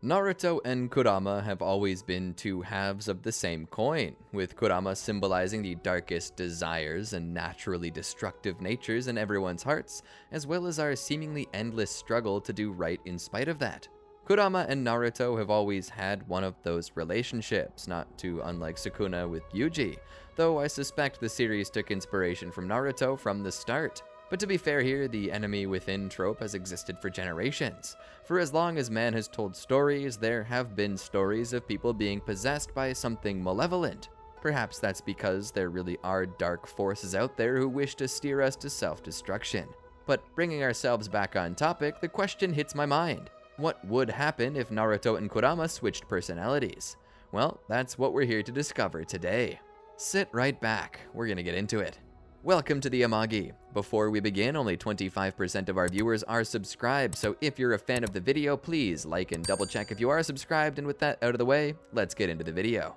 Naruto and Kurama have always been two halves of the same coin, with Kurama symbolizing the darkest desires and naturally destructive natures in everyone's hearts, as well as our seemingly endless struggle to do right in spite of that. Kurama and Naruto have always had one of those relationships, not too unlike Sakuna with Yuji, though I suspect the series took inspiration from Naruto from the start. But to be fair here, the enemy within trope has existed for generations. For as long as man has told stories, there have been stories of people being possessed by something malevolent. Perhaps that's because there really are dark forces out there who wish to steer us to self-destruction. But bringing ourselves back on topic, the question hits my mind. What would happen if Naruto and Kurama switched personalities? Well, that's what we're here to discover today. Sit right back, we're gonna get into it. Welcome to the Amagi. Before we begin, only 25% of our viewers are subscribed, so if you're a fan of the video, please like and double check if you are subscribed, and with that out of the way, let's get into the video.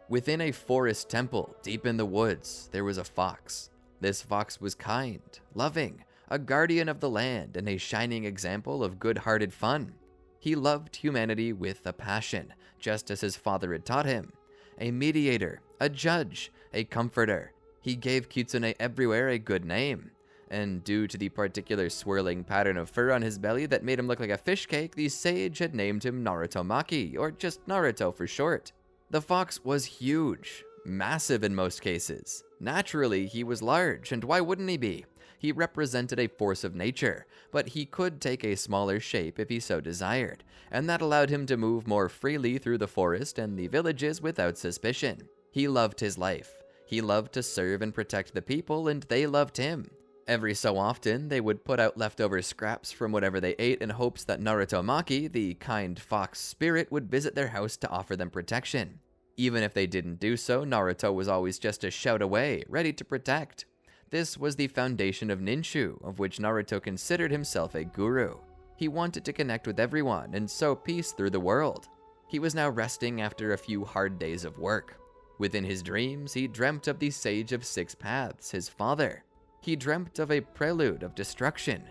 Within a forest temple, deep in the woods, there was a fox. This fox was kind, loving, a guardian of the land, and a shining example of good-hearted fun. He loved humanity with a passion, just as his father had taught him. A mediator, a judge, a comforter. He gave Kitsune everywhere a good name, and due to the particular swirling pattern of fur on his belly that made him look like a fish cake, the sage had named him Naruto Maki, or just Naruto for short. The fox was huge, massive in most cases. Naturally, he was large, and why wouldn't he be? He represented a force of nature, but he could take a smaller shape if he so desired, and that allowed him to move more freely through the forest and the villages without suspicion. He loved his life. He loved to serve and protect the people, and they loved him. Every so often, they would put out leftover scraps from whatever they ate in hopes that Naruto Maki, the kind fox spirit, would visit their house to offer them protection. Even if they didn't do so, Naruto was always just a shout away, ready to protect. This was the foundation of Ninshu, of which Naruto considered himself a guru. He wanted to connect with everyone and sow peace through the world. He was now resting after a few hard days of work. Within his dreams, he dreamt of the Sage of Six Paths, his father. He dreamt of a prelude of destruction,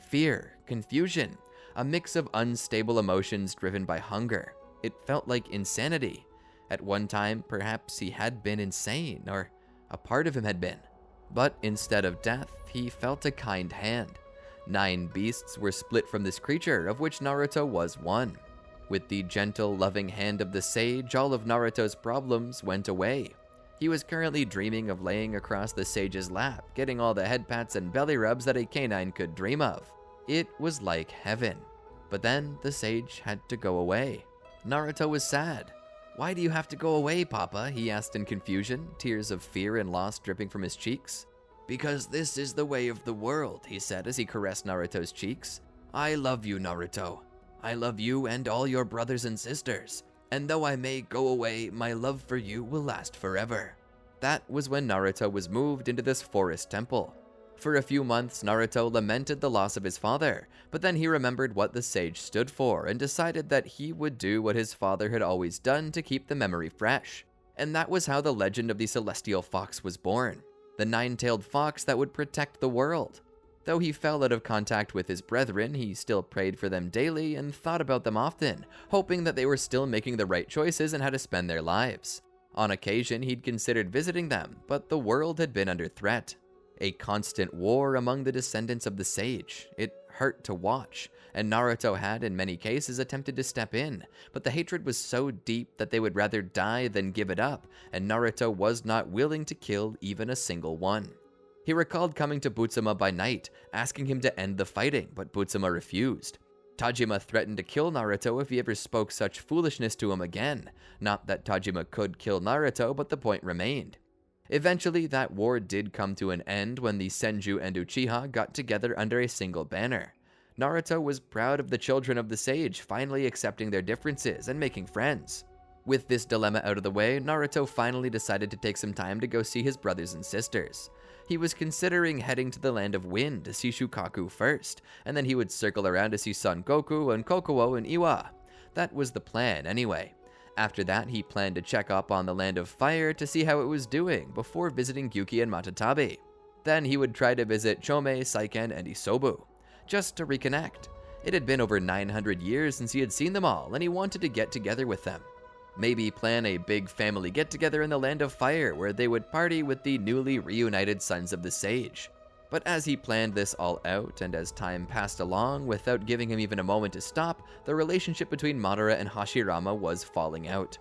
fear, confusion, a mix of unstable emotions driven by hunger. It felt like insanity. At one time, perhaps he had been insane, or a part of him had been. But instead of death, he felt a kind hand. 9 beasts were split from this creature, of which Naruto was one. With the gentle, loving hand of the sage, all of Naruto's problems went away. He was currently dreaming of laying across the sage's lap, getting all the head pats and belly rubs that a canine could dream of. It was like heaven. But then the sage had to go away. Naruto was sad. "Why do you have to go away, Papa?" he asked in confusion, tears of fear and loss dripping from his cheeks. "Because this is the way of the world," he said as he caressed Naruto's cheeks. "I love you, Naruto. I love you and all your brothers and sisters, and though I may go away, my love for you will last forever." That was when Naruto was moved into this forest temple. For a few months, Naruto lamented the loss of his father, but then he remembered what the sage stood for and decided that he would do what his father had always done to keep the memory fresh. And that was how the legend of the celestial fox was born, the 9-tailed fox that would protect the world. Though he fell out of contact with his brethren, he still prayed for them daily and thought about them often, hoping that they were still making the right choices and how to spend their lives. On occasion, he'd considered visiting them, but the world had been under threat. A constant war among the descendants of the sage. It hurt to watch, and Naruto had, in many cases, attempted to step in, but the hatred was so deep that they would rather die than give it up, and Naruto was not willing to kill even a single one. He recalled coming to Butsuma by night, asking him to end the fighting, but Butsuma refused. Tajima threatened to kill Naruto if he ever spoke such foolishness to him again. Not that Tajima could kill Naruto, but the point remained. Eventually, that war did come to an end when the Senju and Uchiha got together under a single banner. Naruto was proud of the children of the sage finally accepting their differences and making friends. With this dilemma out of the way, Naruto finally decided to take some time to go see his brothers and sisters. He was considering heading to the Land of Wind to see Shukaku first, and then he would circle around to see Son Goku and Kokuo and Iwa. That was the plan anyway. After that, he planned to check up on the Land of Fire to see how it was doing before visiting Gyuki and Matatabi. Then he would try to visit Chome, Saiken, and Isobu, just to reconnect. It had been over 900 years since he had seen them all, and he wanted to get together with them. Maybe plan a big family get-together in the Land of Fire where they would party with the newly reunited Sons of the Sage. But as he planned this all out, and as time passed along without giving him even a moment to stop, the relationship between Madara and Hashirama was falling out.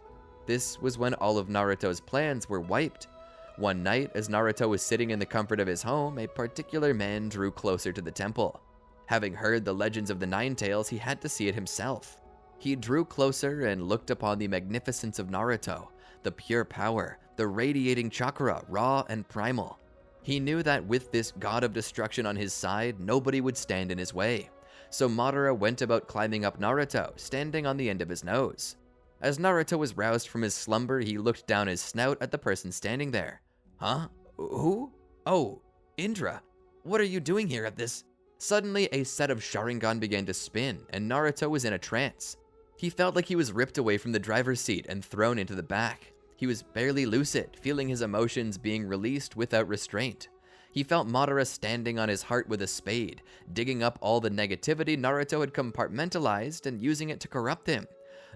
This was when all of Naruto's plans were wiped. One night, as Naruto was sitting in the comfort of his home, a particular man drew closer to the temple. Having heard the legends of the Nine Tails, he had to see it himself. He drew closer and looked upon the magnificence of Naruto, the pure power, the radiating chakra, raw and primal. He knew that with this god of destruction on his side, nobody would stand in his way. So Madara went about climbing up Naruto, standing on the end of his nose. As Naruto was roused from his slumber, he looked down his snout at the person standing there. Huh? Who? Oh, Indra. What are you doing here at this? Suddenly, a set of Sharingan began to spin, and Naruto was in a trance. He felt like he was ripped away from the driver's seat and thrown into the back. He was barely lucid, feeling his emotions being released without restraint. He felt Madara standing on his heart with a spade, digging up all the negativity Naruto had compartmentalized and using it to corrupt him.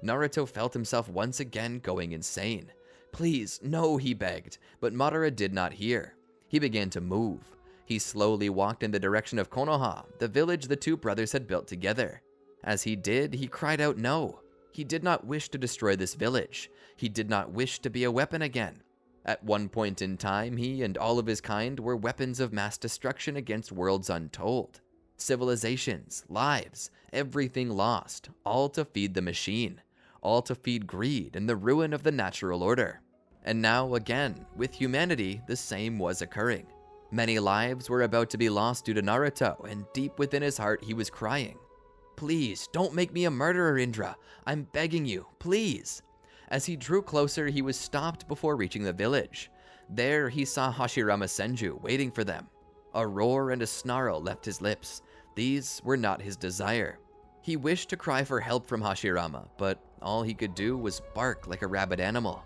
Naruto felt himself once again going insane. Please, no, he begged, but Madara did not hear. He began to move. He slowly walked in the direction of Konoha, the village the two brothers had built together. As he did, he cried out no. He did not wish to destroy this village. He did not wish to be a weapon again. At one point in time, he and all of his kind were weapons of mass destruction against worlds untold. Civilizations, lives, everything lost, all to feed the machine, all to feed greed and the ruin of the natural order. And now, again, with humanity, the same was occurring. Many lives were about to be lost due to Naruto, and deep within his heart, he was crying. Please, don't make me a murderer, Indra. I'm begging you, please. As he drew closer, he was stopped before reaching the village. There, he saw Hashirama Senju waiting for them. A roar and a snarl left his lips. These were not his desire. He wished to cry for help from Hashirama, but all he could do was bark like a rabid animal.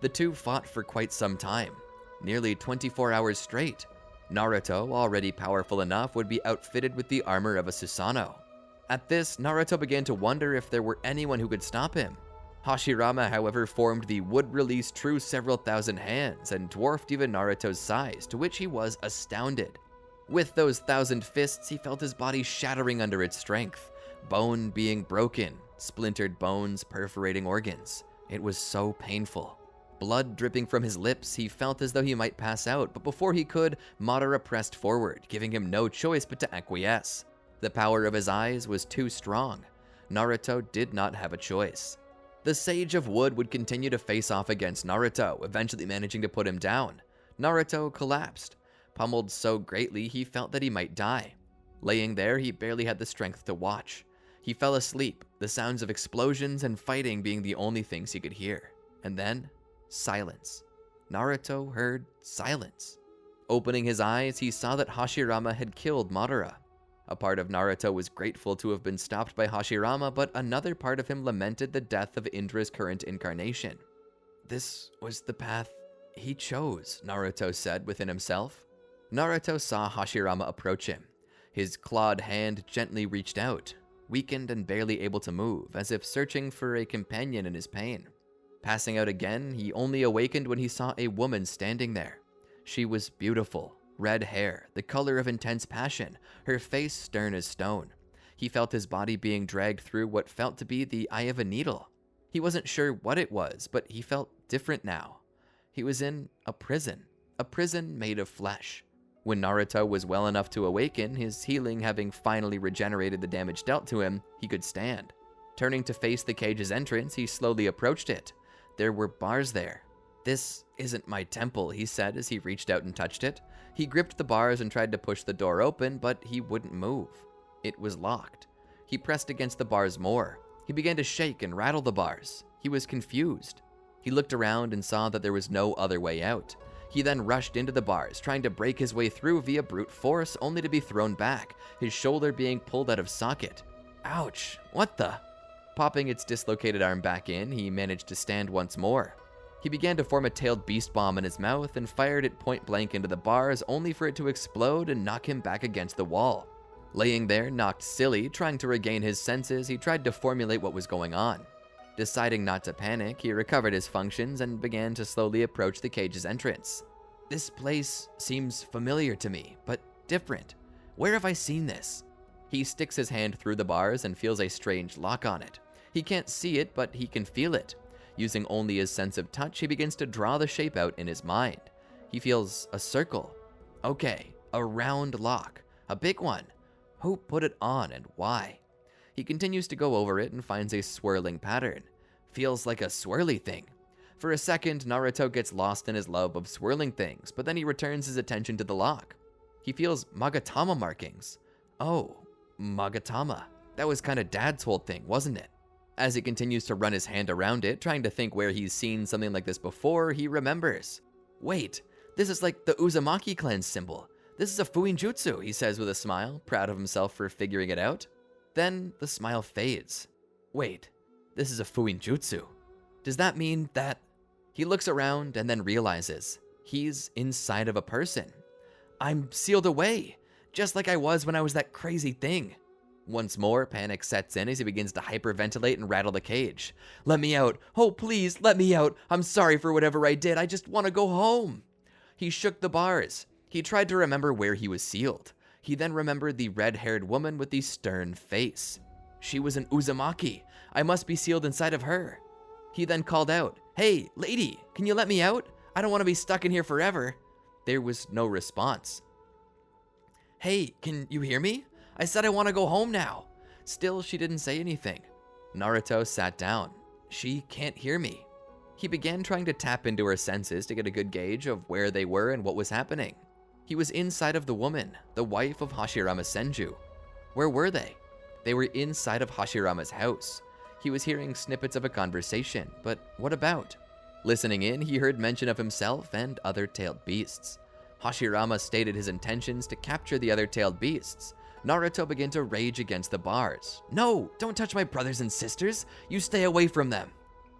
The two fought for quite some time, nearly 24 hours straight. Naruto, already powerful enough, would be outfitted with the armor of a Susanoo. At this, Naruto began to wonder if there were anyone who could stop him. Hashirama, however, formed the would-release true several thousand hands and dwarfed even Naruto's size, to which he was astounded. With those 1,000 fists, he felt his body shattering under its strength, bone being broken, splintered bones perforating organs. It was so painful. Blood dripping from his lips, he felt as though he might pass out, but before he could, Madara pressed forward, giving him no choice but to acquiesce. The power of his eyes was too strong. Naruto did not have a choice. The Sage of Wood would continue to face off against Naruto, eventually managing to put him down. Naruto collapsed. Pummeled so greatly, he felt that he might die. Laying there, he barely had the strength to watch. He fell asleep, the sounds of explosions and fighting being the only things he could hear. And then, silence. Naruto heard silence. Opening his eyes, he saw that Hashirama had killed Madara. A part of Naruto was grateful to have been stopped by Hashirama, but another part of him lamented the death of Indra's current incarnation. This was the path he chose, Naruto said within himself. Naruto saw Hashirama approach him. His clawed hand gently reached out, weakened and barely able to move, as if searching for a companion in his pain. Passing out again, he only awakened when he saw a woman standing there. She was beautiful. Red hair, the color of intense passion, her face stern as stone. He felt his body being dragged through what felt to be the eye of a needle. He wasn't sure what it was, but he felt different now. He was in a prison made of flesh. When Naruto was well enough to awaken, his healing having finally regenerated the damage dealt to him, he could stand. Turning to face the cage's entrance, he slowly approached it. There were bars there. This isn't my temple, he said as he reached out and touched it. He gripped the bars and tried to push the door open, but he wouldn't move. It was locked. He pressed against the bars more. He began to shake and rattle the bars. He was confused. He looked around and saw that there was no other way out. He then rushed into the bars, trying to break his way through via brute force, only to be thrown back, his shoulder being pulled out of socket. Ouch, what the? Popping its dislocated arm back in, he managed to stand once more. He began to form a tailed beast bomb in his mouth and fired it point blank into the bars, only for it to explode and knock him back against the wall. Laying there, knocked silly, trying to regain his senses, he tried to formulate what was going on. Deciding not to panic, he recovered his functions and began to slowly approach the cage's entrance. This place seems familiar to me, but different. Where have I seen this? He sticks his hand through the bars and feels a strange lock on it. He can't see it, but he can feel it. Using only his sense of touch, he begins to draw the shape out in his mind. He feels a circle. Okay, a round lock. A big one. Who put it on and why? He continues to go over it and finds a swirling pattern. Feels like a swirly thing. For a second, Naruto gets lost in his love of swirling things, but then he returns his attention to the lock. He feels Magatama markings. Oh, Magatama. That was kinda Dad's whole thing, wasn't it? As he continues to run his hand around it, trying to think where he's seen something like this before, he remembers. Wait, this is like the Uzumaki cleanse symbol. This is a Fuinjutsu, he says with a smile, proud of himself for figuring it out. Then the smile fades. Wait, this is a Fuinjutsu. Does that mean that... He looks around and then realizes he's inside of a person. I'm sealed away, just like I was when I was that crazy thing. Once more, panic sets in as he begins to hyperventilate and rattle the cage. Let me out. Oh, please, let me out. I'm sorry for whatever I did. I just want to go home. He shook the bars. He tried to remember where he was sealed. He then remembered the red-haired woman with the stern face. She was an Uzumaki. I must be sealed inside of her. He then called out, Hey, lady, can you let me out? I don't want to be stuck in here forever. There was no response. Hey, can you hear me? I said I want to go home now. Still, she didn't say anything. Naruto sat down. She can't hear me. He began trying to tap into her senses to get a good gauge of where they were and what was happening. He was inside of the woman, the wife of Hashirama Senju. Where were they? They were inside of Hashirama's house. He was hearing snippets of a conversation, but what about? Listening in, he heard mention of himself and other tailed beasts. Hashirama stated his intentions to capture the other tailed beasts. Naruto began to rage against the bars. No, don't touch my brothers and sisters. You stay away from them.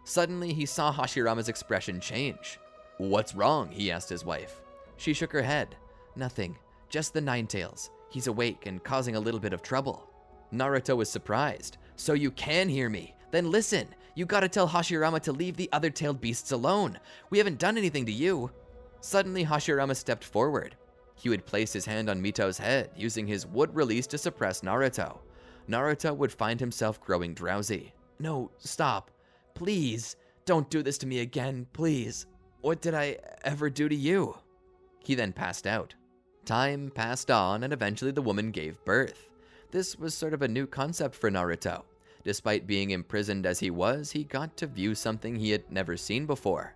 Suddenly, he saw Hashirama's expression change. What's wrong? He asked his wife. She shook her head. Nothing, just the Ninetails. He's awake and causing a little bit of trouble. Naruto was surprised. So you can hear me. Then listen. You gotta tell Hashirama to leave the other tailed beasts alone. We haven't done anything to you. Suddenly, Hashirama stepped forward. He would place his hand on Mito's head, using his wood release to suppress Naruto. Naruto would find himself growing drowsy. No, stop. Please, don't do this to me again, please. What did I ever do to you? He then passed out. Time passed on, and eventually the woman gave birth. This was sort of a new concept for Naruto. Despite being imprisoned as he was, he got to view something he had never seen before.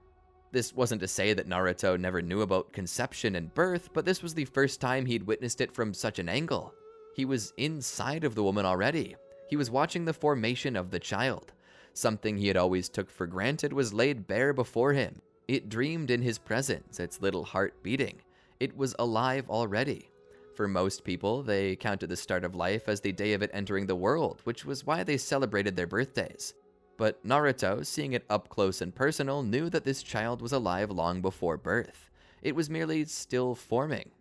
This wasn't to say that Naruto never knew about conception and birth, but this was the first time he'd witnessed it from such an angle. He was inside of the woman already. He was watching the formation of the child. Something he had always took for granted was laid bare before him. It dreamed in his presence, its little heart beating. It was alive already. For most people, they counted the start of life as the day of it entering the world, which was why they celebrated their birthdays. But Naruto, seeing it up close and personal, knew that this child was alive long before birth. It was merely still forming.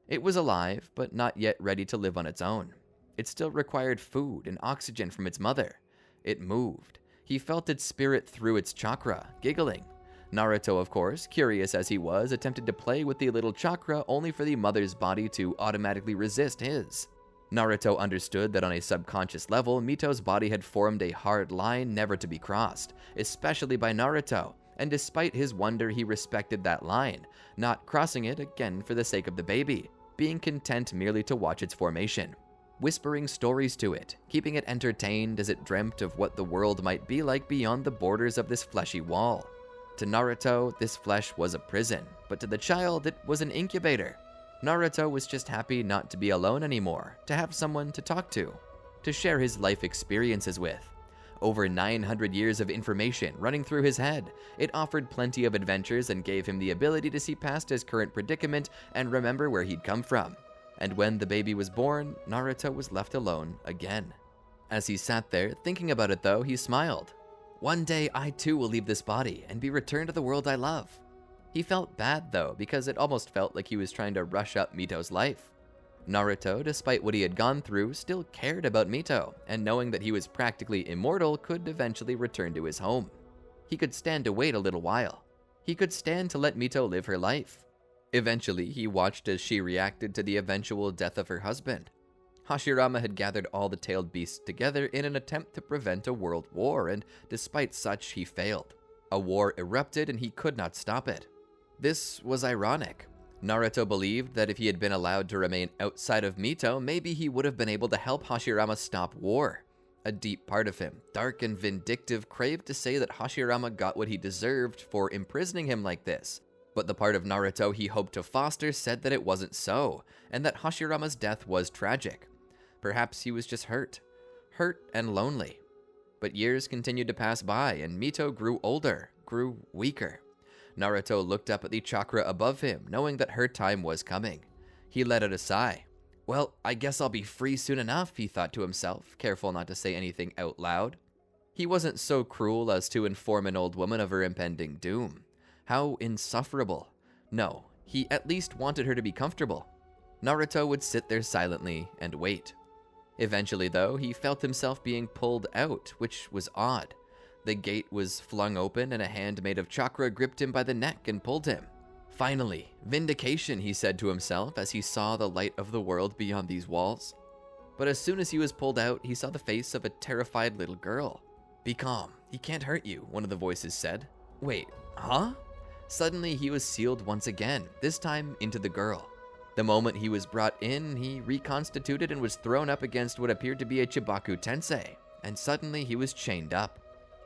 It was alive, but not yet ready to live on its own. It still required food and oxygen from its mother. It moved. He felt its spirit through its chakra, giggling. Naruto, of course, curious as he was, attempted to play with the little chakra only for the mother's body to automatically resist his. Naruto understood that on a subconscious level, Mito's body had formed a hard line never to be crossed, especially by Naruto, and despite his wonder, he respected that line, not crossing it again for the sake of the baby, being content merely to watch its formation. Whispering stories to it, keeping it entertained as it dreamt of what the world might be like beyond the borders of this fleshy wall. To Naruto, this flesh was a prison, but to the child, it was an incubator. Naruto was just happy not to be alone anymore, to have someone to talk to share his life experiences with. Over 900 years of information running through his head, it offered plenty of adventures and gave him the ability to see past his current predicament and remember where he'd come from. And when the baby was born, Naruto was left alone again. As he sat there, thinking about it though, he smiled. One day I too will leave this body and be returned to the world I love. He felt bad though, because it almost felt like he was trying to rush up Mito's life. Naruto, despite what he had gone through, still cared about Mito, and knowing that he was practically immortal could eventually return to his home. He could stand to wait a little while. He could stand to let Mito live her life. Eventually, he watched as she reacted to the eventual death of her husband. Hashirama had gathered all the tailed beasts together in an attempt to prevent a world war, and despite such, he failed. A war erupted and he could not stop it. This was ironic. Naruto believed that if he had been allowed to remain outside of Mito, maybe he would have been able to help Hashirama stop war. A deep part of him, dark and vindictive, craved to say that Hashirama got what he deserved for imprisoning him like this. But the part of Naruto he hoped to foster said that it wasn't so, and that Hashirama's death was tragic. Perhaps he was just hurt and lonely. But years continued to pass by, and Mito grew older, grew weaker. Naruto looked up at the chakra above him, knowing that her time was coming. He let out a sigh. Well, I guess I'll be free soon enough, he thought to himself, careful not to say anything out loud. He wasn't so cruel as to inform an old woman of her impending doom. How insufferable. No, he at least wanted her to be comfortable. Naruto would sit there silently and wait. Eventually, though, he felt himself being pulled out, which was odd. The gate was flung open and a hand made of chakra gripped him by the neck and pulled him. Finally, vindication, he said to himself as he saw the light of the world beyond these walls. But as soon as he was pulled out, he saw the face of a terrified little girl. Be calm, he can't hurt you, one of the voices said. Wait, huh? Suddenly he was sealed once again, this time into the girl. The moment he was brought in, he reconstituted and was thrown up against what appeared to be a Chibaku Tensei, and suddenly he was chained up.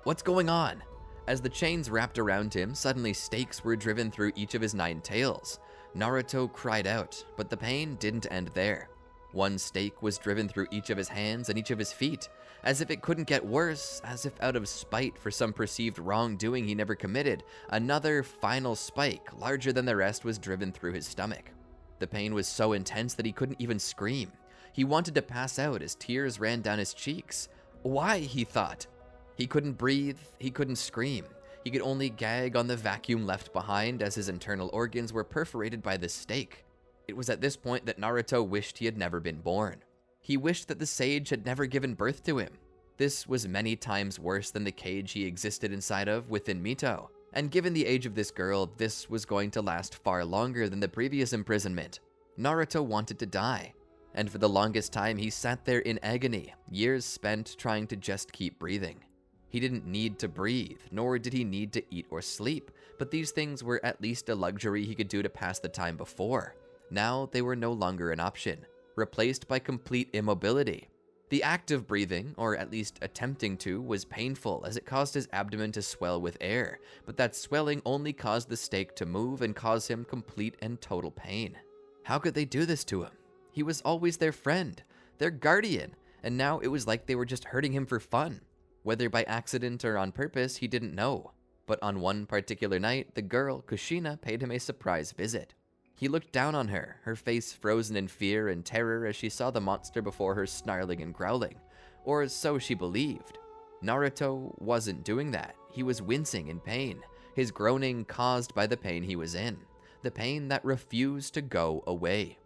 What's going on? As the chains wrapped around him, suddenly stakes were driven through each of his 9 tails. Naruto cried out, but the pain didn't end there. One stake was driven through each of his hands and each of his feet, as if it couldn't get worse, as if out of spite for some perceived wrongdoing he never committed. Another final spike, larger than the rest, was driven through his stomach. The pain was so intense that he couldn't even scream. He wanted to pass out as tears ran down his cheeks. Why, he thought. He couldn't breathe, he couldn't scream. He could only gag on the vacuum left behind as his internal organs were perforated by the stake. It was at this point that Naruto wished he had never been born. He wished that the sage had never given birth to him. This was many times worse than the cage he existed inside of within Mito. And given the age of this girl, this was going to last far longer than the previous imprisonment. Naruto wanted to die. And for the longest time, he sat there in agony, years spent trying to just keep breathing. He didn't need to breathe, nor did he need to eat or sleep, but these things were at least a luxury he could do to pass the time before. Now they were no longer an option, replaced by complete immobility. The act of breathing, or at least attempting to, was painful as it caused his abdomen to swell with air, but that swelling only caused the stake to move and cause him complete and total pain. How could they do this to him? He was always their friend, their guardian, and now it was like they were just hurting him for fun. Whether by accident or on purpose, he didn't know. But on one particular night, the girl, Kushina, paid him a surprise visit. He looked down on her, her face frozen in fear and terror as she saw the monster before her snarling and growling. Or so she believed. Naruto wasn't doing that. He was wincing in pain, his groaning caused by the pain he was in, the pain that refused to go away.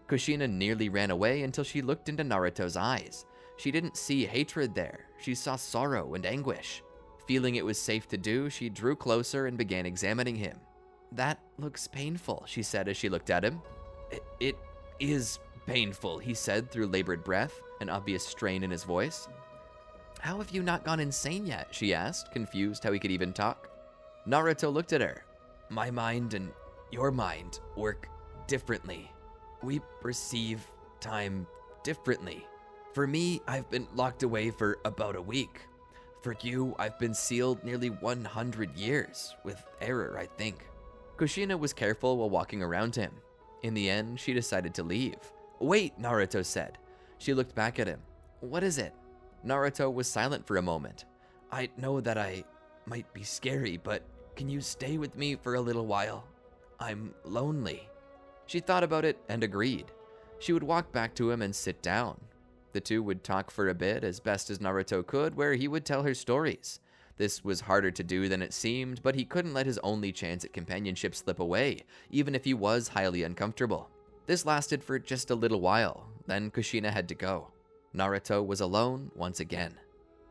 Kushina nearly ran away until she looked into Naruto's eyes. She didn't see hatred there, she saw sorrow and anguish. Feeling it was safe to do, she drew closer and began examining him. That looks painful, she said as she looked at him. It is painful, he said through labored breath, an obvious strain in his voice. How have you not gone insane yet, she asked, confused how he could even talk. Naruto looked at her. My mind and your mind work differently. We perceive time differently. For me, I've been locked away for about a week. For you, I've been sealed nearly 100 years, with error, I think. Kushina was careful while walking around him. In the end, she decided to leave. Wait, Naruto said. She looked back at him. What is it? Naruto was silent for a moment. I know that I might be scary, but can you stay with me for a little while? I'm lonely. She thought about it and agreed. She would walk back to him and sit down. The two would talk for a bit, as best as Naruto could, where he would tell her stories. This was harder to do than it seemed, but he couldn't let his only chance at companionship slip away, even if he was highly uncomfortable. This lasted for just a little while, then Kushina had to go. Naruto was alone once again.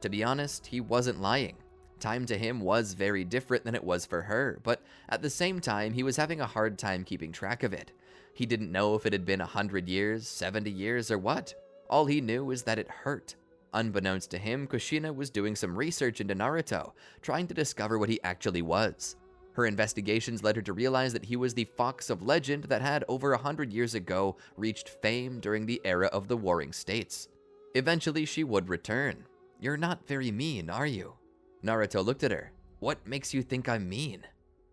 To be honest, he wasn't lying. Time to him was very different than it was for her, but at the same time, he was having a hard time keeping track of it. He didn't know if it had been 100 years, 70 years, or what. All he knew is that it hurt. Unbeknownst to him, Kushina was doing some research into Naruto, trying to discover what he actually was. Her investigations led her to realize that he was the fox of legend that had, over 100 years ago, reached fame during the era of the Warring States. Eventually, she would return. "You're not very mean, are you?" Naruto looked at her. "What makes you think I'm mean?"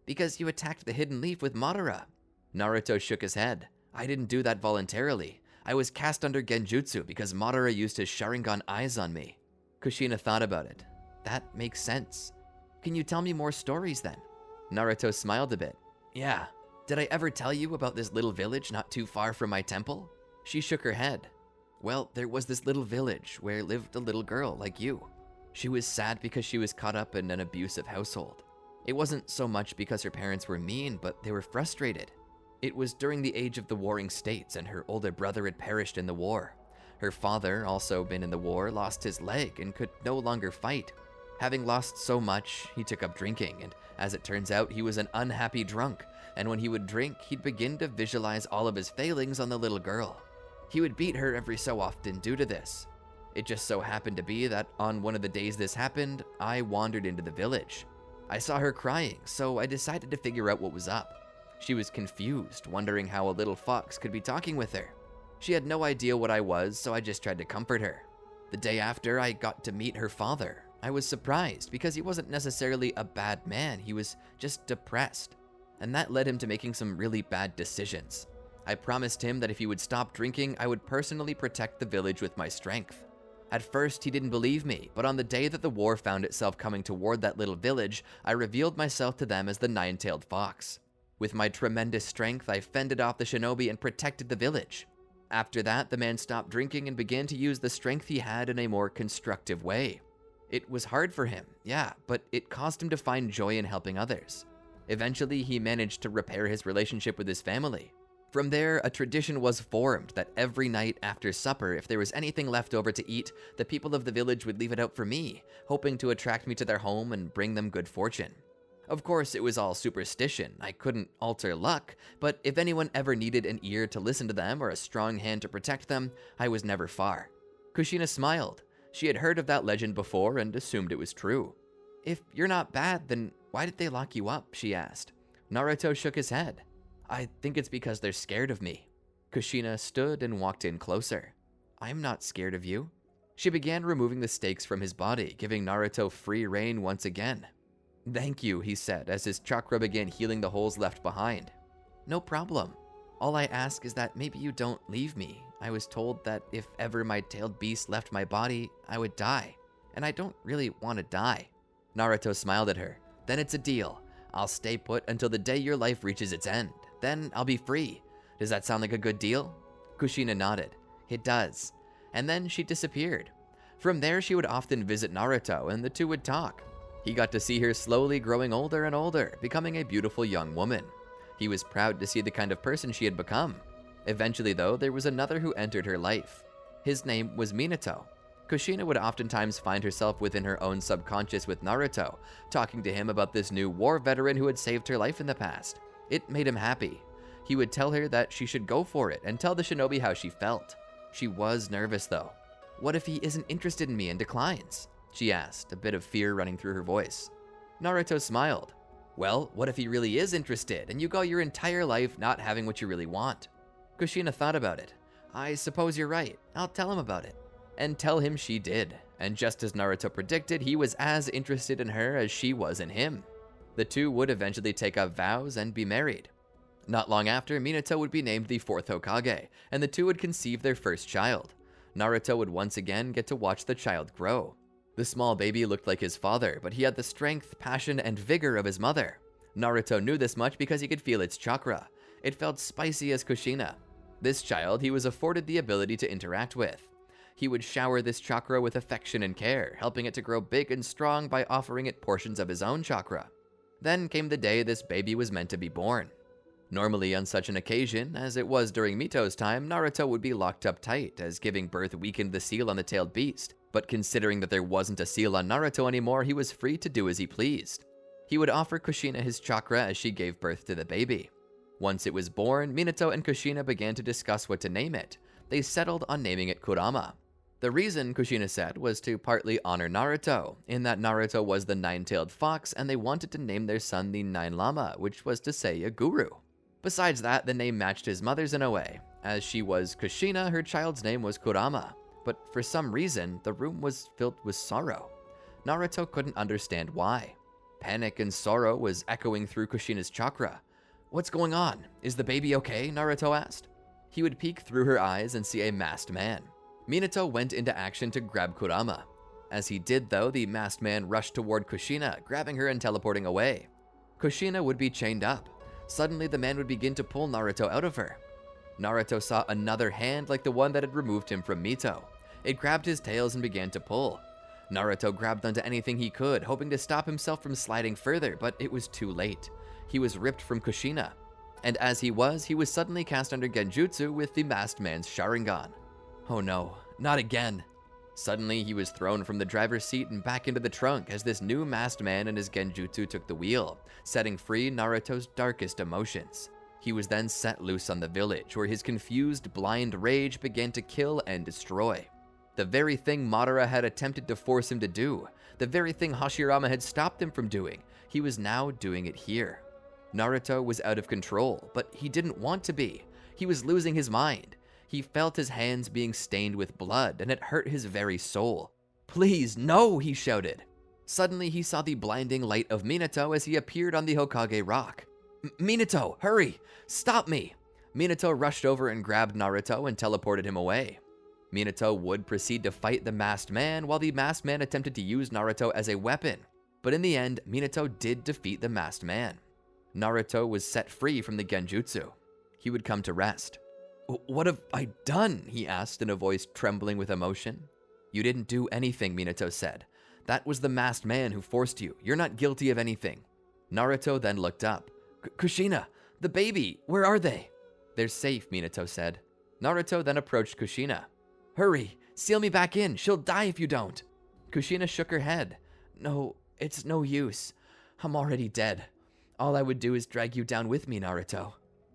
"Because you attacked the hidden leaf with Madara." Naruto shook his head. "I didn't do that voluntarily. I was cast under genjutsu because Madara used his Sharingan eyes on me." Kushina thought about it. "That makes sense. Can you tell me more stories then?" Naruto smiled a bit. "Yeah. Did I ever tell you about this little village not too far from my temple?" She shook her head. "Well, there was this little village where lived a little girl like you. She was sad because she was caught up in an abusive household. It wasn't so much because her parents were mean, but they were frustrated. It was during the age of the Warring States, and her older brother had perished in the war. Her father, also been in the war, lost his leg and could no longer fight. Having lost so much, he took up drinking, and as it turns out, he was an unhappy drunk, and when he would drink, he'd begin to visualize all of his failings on the little girl. He would beat her every so often due to this. It just so happened to be that on one of the days this happened, I wandered into the village. I saw her crying, so I decided to figure out what was up. She was confused, wondering how a little fox could be talking with her. She had no idea what I was, so I just tried to comfort her. The day after, I got to meet her father. I was surprised because he wasn't necessarily a bad man, he was just depressed. And that led him to making some really bad decisions. I promised him that if he would stop drinking, I would personally protect the village with my strength. At first, he didn't believe me, but on the day that the war found itself coming toward that little village, I revealed myself to them as the nine-tailed fox. With my tremendous strength, I fended off the shinobi and protected the village. After that, the man stopped drinking and began to use the strength he had in a more constructive way. It was hard for him, yeah, but it caused him to find joy in helping others. Eventually, he managed to repair his relationship with his family. From there, a tradition was formed that every night after supper, if there was anything left over to eat, the people of the village would leave it out for me, hoping to attract me to their home and bring them good fortune. Of course, it was all superstition. I couldn't alter luck, but if anyone ever needed an ear to listen to them or a strong hand to protect them, I was never far. Kushina smiled. She had heard of that legend before and assumed it was true. "If you're not bad, then why did they lock you up?" she asked. Naruto shook his head. "I think it's because they're scared of me." Kushina stood and walked in closer. "I'm not scared of you." She began removing the stakes from his body, giving Naruto free rein once again. "Thank you," he said, as his chakra began healing the holes left behind. "No problem. All I ask is that maybe you don't leave me. I was told that if ever my tailed beast left my body, I would die. And I don't really want to die." Naruto smiled at her. "Then it's a deal. I'll stay put until the day your life reaches its end. Then I'll be free. Does that sound like a good deal?" Kushina nodded. "It does." And then she disappeared. From there, she would often visit Naruto, and the two would talk. He got to see her slowly growing older and older, becoming a beautiful young woman. He was proud to see the kind of person she had become. Eventually, though, there was another who entered her life. His name was Minato. Kushina would oftentimes find herself within her own subconscious with Naruto, talking to him about this new war veteran who had saved her life in the past. It made him happy. He would tell her that she should go for it and tell the shinobi how she felt. She was nervous, though. "What if he isn't interested in me and declines?" she asked, a bit of fear running through her voice. Naruto smiled. "Well, what if he really is interested and you go your entire life not having what you really want?" Kushina thought about it. "I suppose you're right. I'll tell him about it." And tell him she did. And just as Naruto predicted, he was as interested in her as she was in him. The two would eventually take up vows and be married. Not long after, Minato would be named the fourth Hokage, and the two would conceive their first child. Naruto would once again get to watch the child grow. The small baby looked like his father, but he had the strength, passion, and vigor of his mother. Naruto knew this much because he could feel its chakra. It felt spicy as Kushina. This child he was afforded the ability to interact with. He would shower this chakra with affection and care, helping it to grow big and strong by offering it portions of his own chakra. Then came the day this baby was meant to be born. Normally on such an occasion, as it was during Mito's time, Naruto would be locked up tight, as giving birth weakened the seal on the tailed beast. But considering that there wasn't a seal on Naruto anymore, he was free to do as he pleased. He would offer Kushina his chakra as she gave birth to the baby. Once it was born, Minato and Kushina began to discuss what to name it. They settled on naming it Kurama. The reason, Kushina said, was to partly honor Naruto, in that Naruto was the nine-tailed fox and they wanted to name their son the Nine Lama, which was to say a guru. Besides that, the name matched his mother's in a way. As she was Kushina, her child's name was Kurama. But for some reason, the room was filled with sorrow. Naruto couldn't understand why. Panic and sorrow was echoing through Kushina's chakra. "What's going on? Is the baby okay?" Naruto asked. He would peek through her eyes and see a masked man. Minato went into action to grab Kurama. As he did though, the masked man rushed toward Kushina, grabbing her and teleporting away. Kushina would be chained up. Suddenly, the man would begin to pull Naruto out of her. Naruto saw another hand like the one that had removed him from Mito. It grabbed his tails and began to pull. Naruto grabbed onto anything he could, hoping to stop himself from sliding further, but it was too late. He was ripped from Kushina. And as he was suddenly cast under Genjutsu with the masked man's Sharingan. Oh no, not again. Suddenly, he was thrown from the driver's seat and back into the trunk as this new masked man and his Genjutsu took the wheel, setting free Naruto's darkest emotions. He was then set loose on the village, where his confused, blind rage began to kill and destroy. The very thing Madara had attempted to force him to do, the very thing Hashirama had stopped him from doing, he was now doing it here. Naruto was out of control, but he didn't want to be. He was losing his mind. He felt his hands being stained with blood, and it hurt his very soul. "Please, no!" he shouted. Suddenly, he saw the blinding light of Minato as he appeared on the Hokage rock. "Minato, hurry! Stop me!" Minato rushed over and grabbed Naruto and teleported him away. Minato would proceed to fight the masked man, while the masked man attempted to use Naruto as a weapon. But in the end, Minato did defeat the masked man. Naruto was set free from the Genjutsu. He would come to rest. "What have I done?" he asked in a voice trembling with emotion. "You didn't do anything," Minato said. "That was the masked man who forced you. You're not guilty of anything." Naruto then looked up. "Kushina, the baby, where are they?" "They're safe," Minato said. Naruto then approached Kushina. "Hurry, seal me back in. She'll die if you don't." Kushina shook her head. "No, it's no use. I'm already dead. All I would do is drag you down with me, Naruto."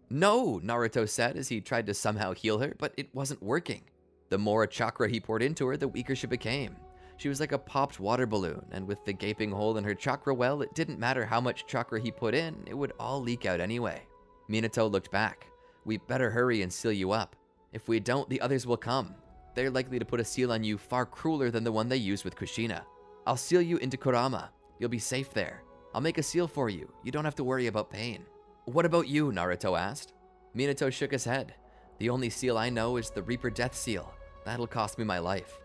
"No," Naruto said as he tried to somehow heal her, but it wasn't working. The more chakra he poured into her, the weaker she became. She was like a popped water balloon, and with the gaping hole in her chakra well, it didn't matter how much chakra he put in, it would all leak out anyway. Minato looked back. "We better hurry and seal you up. If we don't, the others will come. They're likely to put a seal on you far crueler than the one they used with Kushina. I'll seal you into Kurama. You'll be safe there. I'll make a seal for you. You don't have to worry about pain." "What about you?" Naruto asked. Minato shook his head. "The only seal I know is the Reaper Death Seal. That'll cost me my life."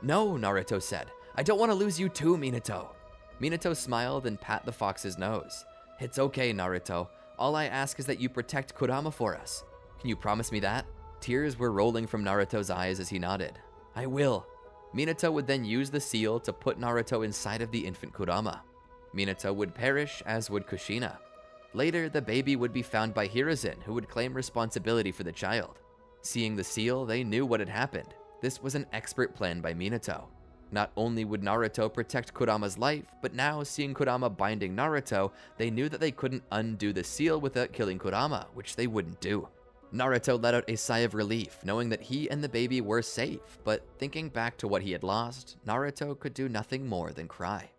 "No," Naruto said. "I don't want to lose you too, Minato." Minato smiled and pat the fox's nose. "It's okay, Naruto. All I ask is that you protect Kurama for us. Can you promise me that?" Tears were rolling from Naruto's eyes as he nodded. "I will." Minato would then use the seal to put Naruto inside of the infant Kurama. Minato would perish, as would Kushina. Later, the baby would be found by Hiruzen, who would claim responsibility for the child. Seeing the seal, they knew what had happened. This was an expert plan by Minato. Not only would Naruto protect Kurama's life, but now, seeing Kurama binding Naruto, they knew that they couldn't undo the seal without killing Kurama, which they wouldn't do. Naruto let out a sigh of relief, knowing that he and the baby were safe, but thinking back to what he had lost, Naruto could do nothing more than cry.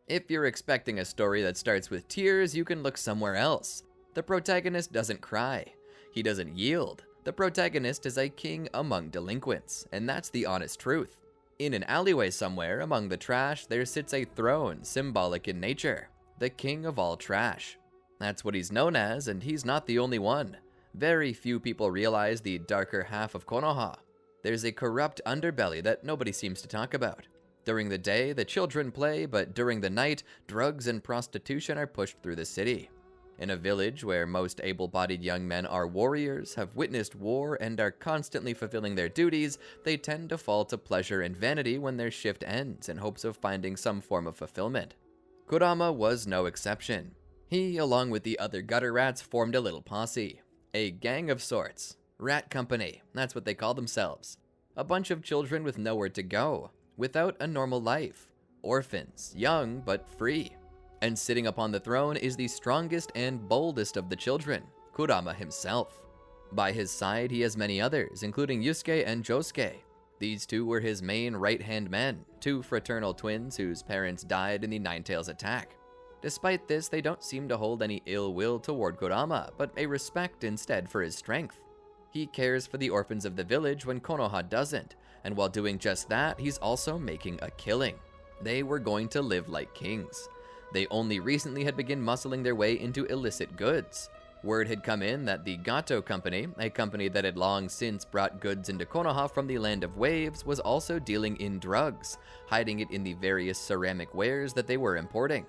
If you're expecting a story that starts with tears, you can look somewhere else. The protagonist doesn't cry. He doesn't yield. The protagonist is a king among delinquents, and that's the honest truth. In an alleyway somewhere among the trash, there sits a throne symbolic in nature, the king of all trash. That's what he's known as, and he's not the only one. Very few people realize the darker half of Konoha. There's a corrupt underbelly that nobody seems to talk about. During the day, the children play, but during the night, drugs and prostitution are pushed through the city. In a village where most able-bodied young men are warriors, have witnessed war, and are constantly fulfilling their duties, they tend to fall to pleasure and vanity when their shift ends in hopes of finding some form of fulfillment. Kurama was no exception. He, along with the other gutter rats, formed a little posse. A gang of sorts. Rat company, that's what they call themselves. A bunch of children with nowhere to go, without a normal life. Orphans, young but free. And sitting upon the throne is the strongest and boldest of the children, Kurama himself. By his side he has many others, including Yusuke and Josuke. These two were his main right-hand men, two fraternal twins whose parents died in the Nine-Tails attack. Despite this, they don't seem to hold any ill will toward Kurama, but a respect instead for his strength. He cares for the orphans of the village when Konoha doesn't, and while doing just that, he's also making a killing. They were going to live like kings. They only recently had begun muscling their way into illicit goods. Word had come in that the Gato Company, a company that had long since brought goods into Konoha from the Land of Waves, was also dealing in drugs, hiding it in the various ceramic wares that they were importing.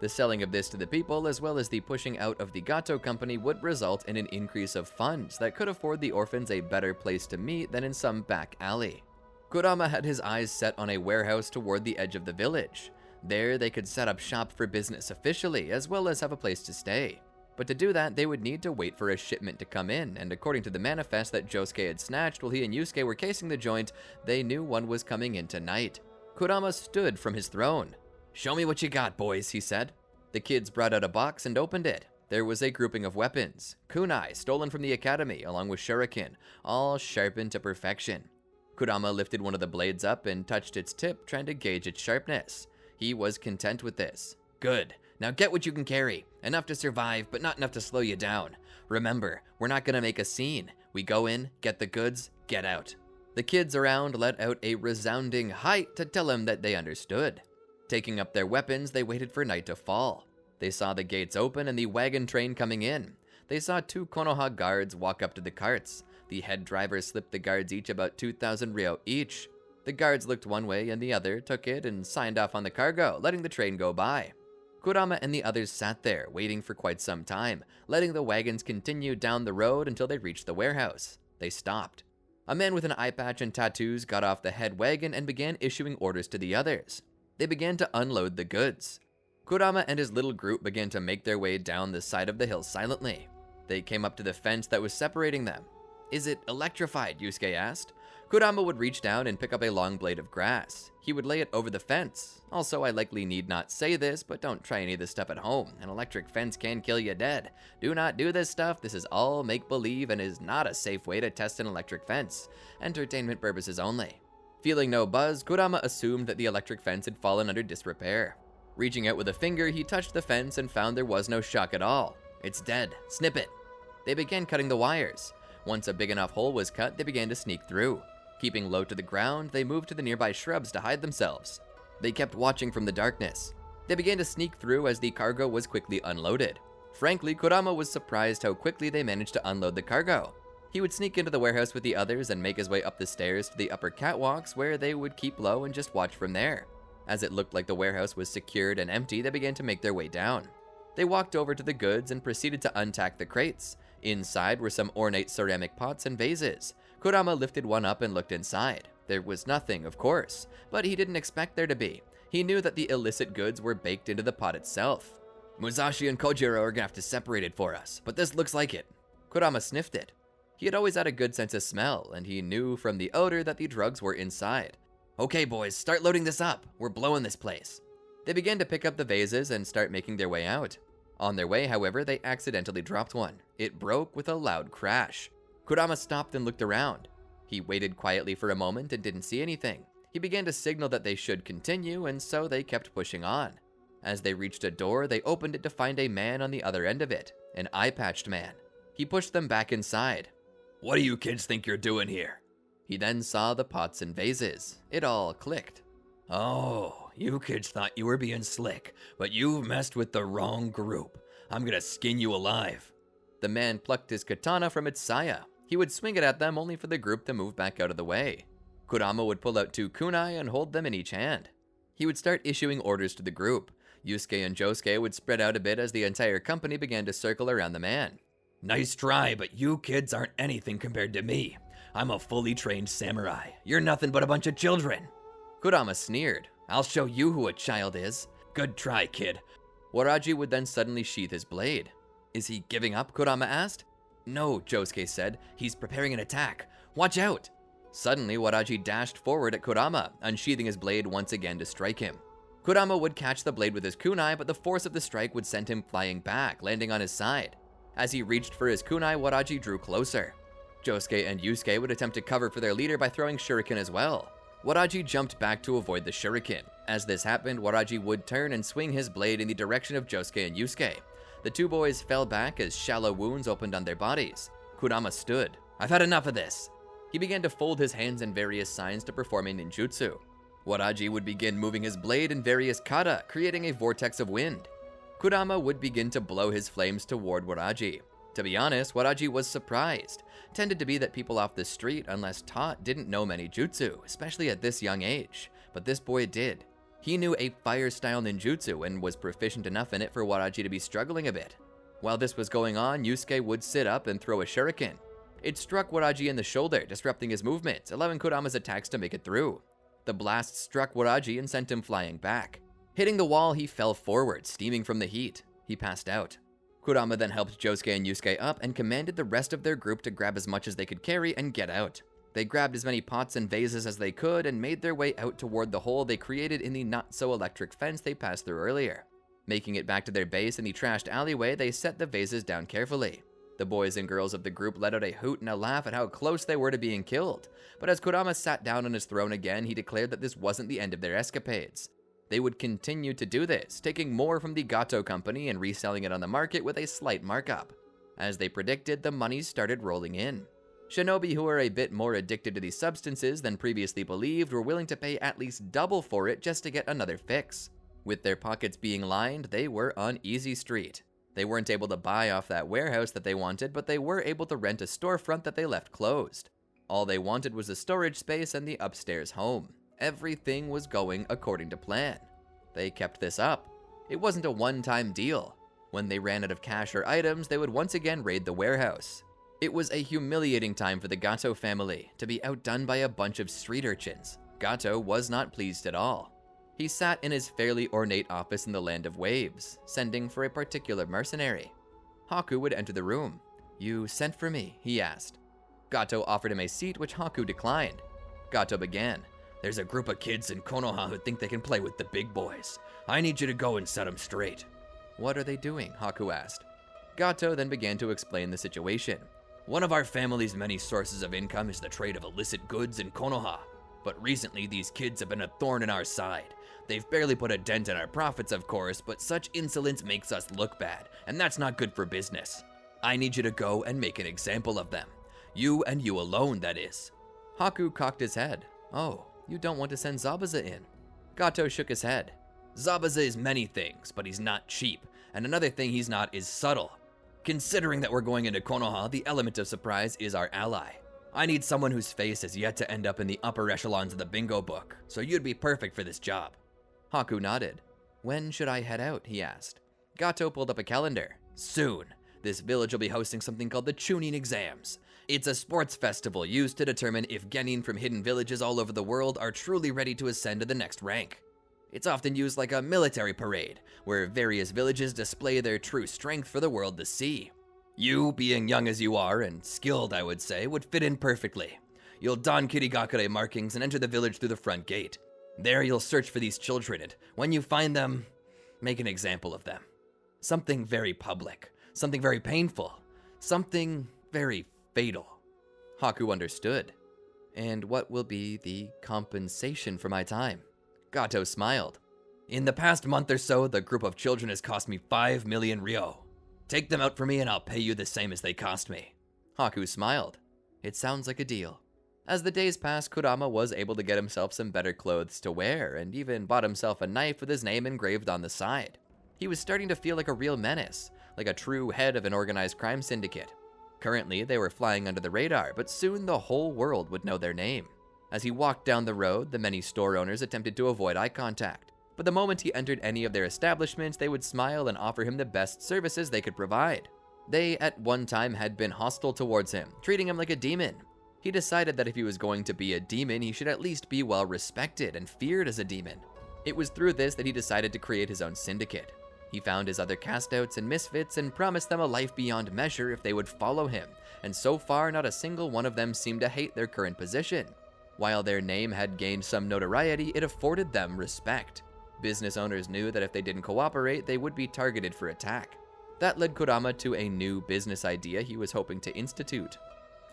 The selling of this to the people, as well as the pushing out of the Gato Company, would result in an increase of funds that could afford the orphans a better place to meet than in some back alley. Kurama had his eyes set on a warehouse toward the edge of the village. There, they could set up shop for business officially, as well as have a place to stay. But to do that, they would need to wait for a shipment to come in, and according to the manifest that Josuke had snatched while he and Yusuke were casing the joint, they knew one was coming in tonight. Kurama stood from his throne. "Show me what you got, boys," he said. The kids brought out a box and opened it. There was a grouping of weapons, kunai stolen from the academy, along with shuriken, all sharpened to perfection. Kurama lifted one of the blades up and touched its tip, trying to gauge its sharpness. He was content with this. "Good. Now get what you can carry. Enough to survive, but not enough to slow you down. Remember, we're not gonna make a scene. We go in, get the goods, get out." The kids around let out a resounding "Height" to tell him that they understood. Taking up their weapons, they waited for night to fall. They saw the gates open and the wagon train coming in. They saw two Konoha guards walk up to the carts. The head driver slipped the guards each about 2,000 ryo each. The guards looked one way and the other, took it, and signed off on the cargo, letting the train go by. Kurama and the others sat there, waiting for quite some time, letting the wagons continue down the road until they reached the warehouse. They stopped. A man with an eye patch and tattoos got off the head wagon and began issuing orders to the others. They began to unload the goods. Kurama and his little group began to make their way down the side of the hill silently. They came up to the fence that was separating them. "Is it electrified?" Yusuke asked. Kurama would reach down and pick up a long blade of grass. He would lay it over the fence. Also, I likely need not say this, but don't try any of this stuff at home. An electric fence can kill you dead. Do not do this stuff. This is all make-believe and is not a safe way to test an electric fence. Entertainment purposes only. Feeling no buzz, Kurama assumed that the electric fence had fallen under disrepair. Reaching out with a finger, he touched the fence and found there was no shock at all. "It's dead. Snip it." They began cutting the wires. Once a big enough hole was cut, they began to sneak through. Keeping low to the ground, they moved to the nearby shrubs to hide themselves. They kept watching from the darkness. They began to sneak through as the cargo was quickly unloaded. Frankly, Kurama was surprised how quickly they managed to unload the cargo. He would sneak into the warehouse with the others and make his way up the stairs to the upper catwalks where they would keep low and just watch from there. As it looked like the warehouse was secured and empty, they began to make their way down. They walked over to the goods and proceeded to untack the crates. Inside were some ornate ceramic pots and vases. Kurama lifted one up and looked inside. There was nothing, of course, but he didn't expect there to be. He knew that the illicit goods were baked into the pot itself. "Musashi and Kojiro are gonna have to separate it for us, but this looks like it." Kurama sniffed it. He had always had a good sense of smell, and he knew from the odor that the drugs were inside. "Okay, boys, start loading this up. We're blowing this place." They began to pick up the vases and start making their way out. On their way, however, they accidentally dropped one. It broke with a loud crash. Kurama stopped and looked around. He waited quietly for a moment and didn't see anything. He began to signal that they should continue, and so they kept pushing on. As they reached a door, they opened it to find a man on the other end of it, an eye-patched man. He pushed them back inside. "What do you kids think you're doing here?" He then saw the pots and vases. It all clicked. "Oh, you kids thought you were being slick, but you've messed with the wrong group. I'm gonna skin you alive." The man plucked his katana from its saya. He would swing it at them only for the group to move back out of the way. Kurama would pull out two kunai and hold them in each hand. He would start issuing orders to the group. Yusuke and Josuke would spread out a bit as the entire company began to circle around the man. "Nice try, but you kids aren't anything compared to me. I'm a fully trained samurai. You're nothing but a bunch of children." Kurama sneered. "I'll show you who a child is." "Good try, kid. Waraji would then suddenly sheath his blade. "Is he giving up?" Kurama asked. "No," Josuke said. "He's preparing an attack. Watch out!" Suddenly, Waraji dashed forward at Kurama, unsheathing his blade once again to strike him. Kurama would catch the blade with his kunai, but the force of the strike would send him flying back, landing on his side. As he reached for his kunai, Waraji drew closer. Josuke and Yusuke would attempt to cover for their leader by throwing shuriken as well. Waraji jumped back to avoid the shuriken. As this happened, Waraji would turn and swing his blade in the direction of Josuke and Yusuke. The two boys fell back as shallow wounds opened on their bodies. Kurama stood. "I've had enough of this." He began to fold his hands in various signs to perform a ninjutsu. Waraji would begin moving his blade in various kata, creating a vortex of wind. Kurama would begin to blow his flames toward Waraji. To be honest, Waraji was surprised. Tended to be that people off the street, unless taught, didn't know many jutsu, especially at this young age. But this boy did. He knew a fire-style ninjutsu and was proficient enough in it for Waraji to be struggling a bit. While this was going on, Yusuke would sit up and throw a shuriken. It struck Waraji in the shoulder, disrupting his movement, allowing Kurama's attacks to make it through. The blast struck Waraji and sent him flying back. Hitting the wall, he fell forward, steaming from the heat. He passed out. Kurama then helped Josuke and Yusuke up and commanded the rest of their group to grab as much as they could carry and get out. They grabbed as many pots and vases as they could and made their way out toward the hole they created in the not-so-electric fence they passed through earlier. Making it back to their base in the trashed alleyway, they set the vases down carefully. The boys and girls of the group let out a hoot and a laugh at how close they were to being killed. But as Kurama sat down on his throne again, he declared that this wasn't the end of their escapades. They would continue to do this, taking more from the Gato company and reselling it on the market with a slight markup. As they predicted, the monies started rolling in. Shinobi who were a bit more addicted to these substances than previously believed were willing to pay at least double for it just to get another fix. With their pockets being lined, they were on easy street. They weren't able to buy off that warehouse that they wanted, but they were able to rent a storefront that they left closed. All they wanted was a storage space and the upstairs home. Everything was going according to plan. They kept this up. It wasn't a one-time deal. When they ran out of cash or items, they would once again raid the warehouse. It was a humiliating time for the Gato family, to be outdone by a bunch of street urchins. Gato was not pleased at all. He sat in his fairly ornate office in the Land of Waves, sending for a particular mercenary. Haku would enter the room. "You sent for me?" he asked. Gato offered him a seat, which Haku declined. Gato began. "There's a group of kids in Konoha who think they can play with the big boys. I need you to go and set them straight." "What are they doing?" Haku asked. Gato then began to explain the situation. "One of our family's many sources of income is the trade of illicit goods in Konoha. But recently, these kids have been a thorn in our side. They've barely put a dent in our profits, of course, but such insolence makes us look bad, and that's not good for business. I need you to go and make an example of them. You and you alone, that is." Haku cocked his head. "Oh, you don't want to send Zabuza in?" Gato shook his head. "Zabuza is many things, but he's not cheap, and another thing he's not is subtle. Considering that we're going into Konoha, the element of surprise is our ally. I need someone whose face has yet to end up in the upper echelons of the bingo book, so you'd be perfect for this job." Haku nodded. "When should I head out?" he asked. Gato pulled up a calendar. "Soon. This village will be hosting something called the Chunin Exams. It's a sports festival used to determine if genin from hidden villages all over the world are truly ready to ascend to the next rank. It's often used like a military parade, where various villages display their true strength for the world to see. You, being young as you are, and skilled I would say, would fit in perfectly. You'll don Kirigakure markings and enter the village through the front gate. There you'll search for these children, and when you find them, make an example of them. Something very public, something very painful, something very fatal." Haku understood. "And what will be the compensation for my time?" Gato smiled. "In the past month or so, the group of children has cost me 5 million ryo. Take them out for me and I'll pay you the same as they cost me." Haku smiled. "It sounds like a deal." As the days passed, Kurama was able to get himself some better clothes to wear, and even bought himself a knife with his name engraved on the side. He was starting to feel like a real menace, like a true head of an organized crime syndicate. Currently, they were flying under the radar, but soon the whole world would know their name. As he walked down the road, the many store owners attempted to avoid eye contact. But the moment he entered any of their establishments, they would smile and offer him the best services they could provide. They, at one time, had been hostile towards him, treating him like a demon. He decided that if he was going to be a demon, he should at least be well respected and feared as a demon. It was through this that he decided to create his own syndicate. He found his other castouts and misfits and promised them a life beyond measure if they would follow him, and so far not a single one of them seemed to hate their current position. While their name had gained some notoriety, it afforded them respect. Business owners knew that if they didn't cooperate, they would be targeted for attack. That led Kurama to a new business idea he was hoping to institute.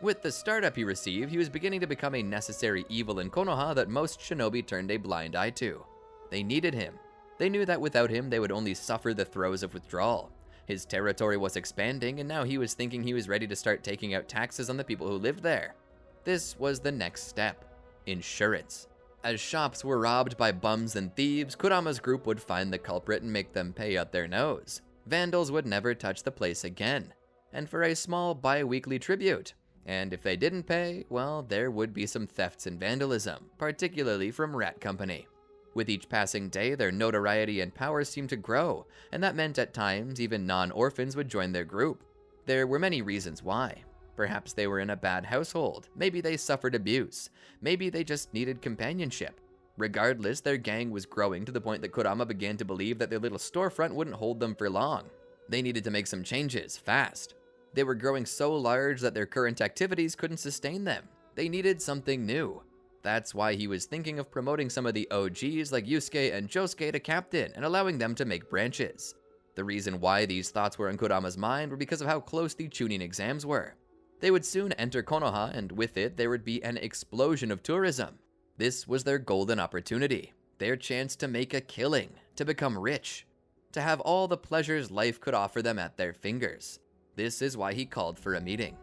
With the startup he received, he was beginning to become a necessary evil in Konoha that most shinobi turned a blind eye to. They needed him. They knew that without him, they would only suffer the throes of withdrawal. His territory was expanding, and now he was thinking he was ready to start taking out taxes on the people who lived there. This was the next step: insurance. As shops were robbed by bums and thieves, Kurama's group would find the culprit and make them pay out their nose. Vandals would never touch the place again, and for a small bi-weekly tribute. And if they didn't pay, well, there would be some thefts and vandalism, particularly from Rat Company. With each passing day, their notoriety and power seemed to grow, and that meant at times even non-orphans would join their group. There were many reasons why. Perhaps they were in a bad household, maybe they suffered abuse, maybe they just needed companionship. Regardless, their gang was growing to the point that Kurama began to believe that their little storefront wouldn't hold them for long. They needed to make some changes, fast. They were growing so large that their current activities couldn't sustain them. They needed something new. That's why he was thinking of promoting some of the OGs like Yusuke and Josuke to captain and allowing them to make branches. The reason why these thoughts were in Kurama's mind were because of how close the Chunin exams were. They would soon enter Konoha, and with it there would be an explosion of tourism. This was their golden opportunity, their chance to make a killing, to become rich, to have all the pleasures life could offer them at their fingers. This is why he called for a meeting.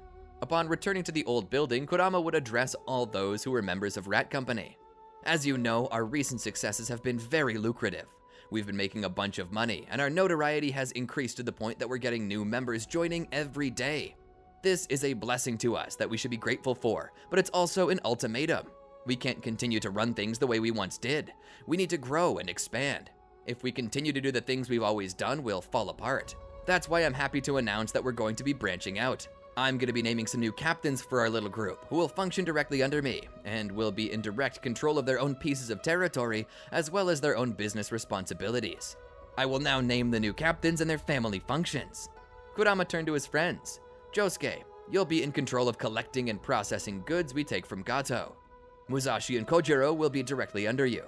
Upon returning to the old building, Kurama would address all those who were members of Rat Company. As you know, our recent successes have been very lucrative. We've been making a bunch of money, and our notoriety has increased to the point that we're getting new members joining every day. This is a blessing to us that we should be grateful for, but it's also an ultimatum. We can't continue to run things the way we once did. We need to grow and expand. If we continue to do the things we've always done, we'll fall apart. That's why I'm happy to announce that we're going to be branching out. I'm going to be naming some new captains for our little group, who will function directly under me, and will be in direct control of their own pieces of territory, as well as their own business responsibilities. I will now name the new captains and their family functions. Kurama turned to his friends. Josuke, you'll be in control of collecting and processing goods we take from Gato. Musashi and Kojiro will be directly under you.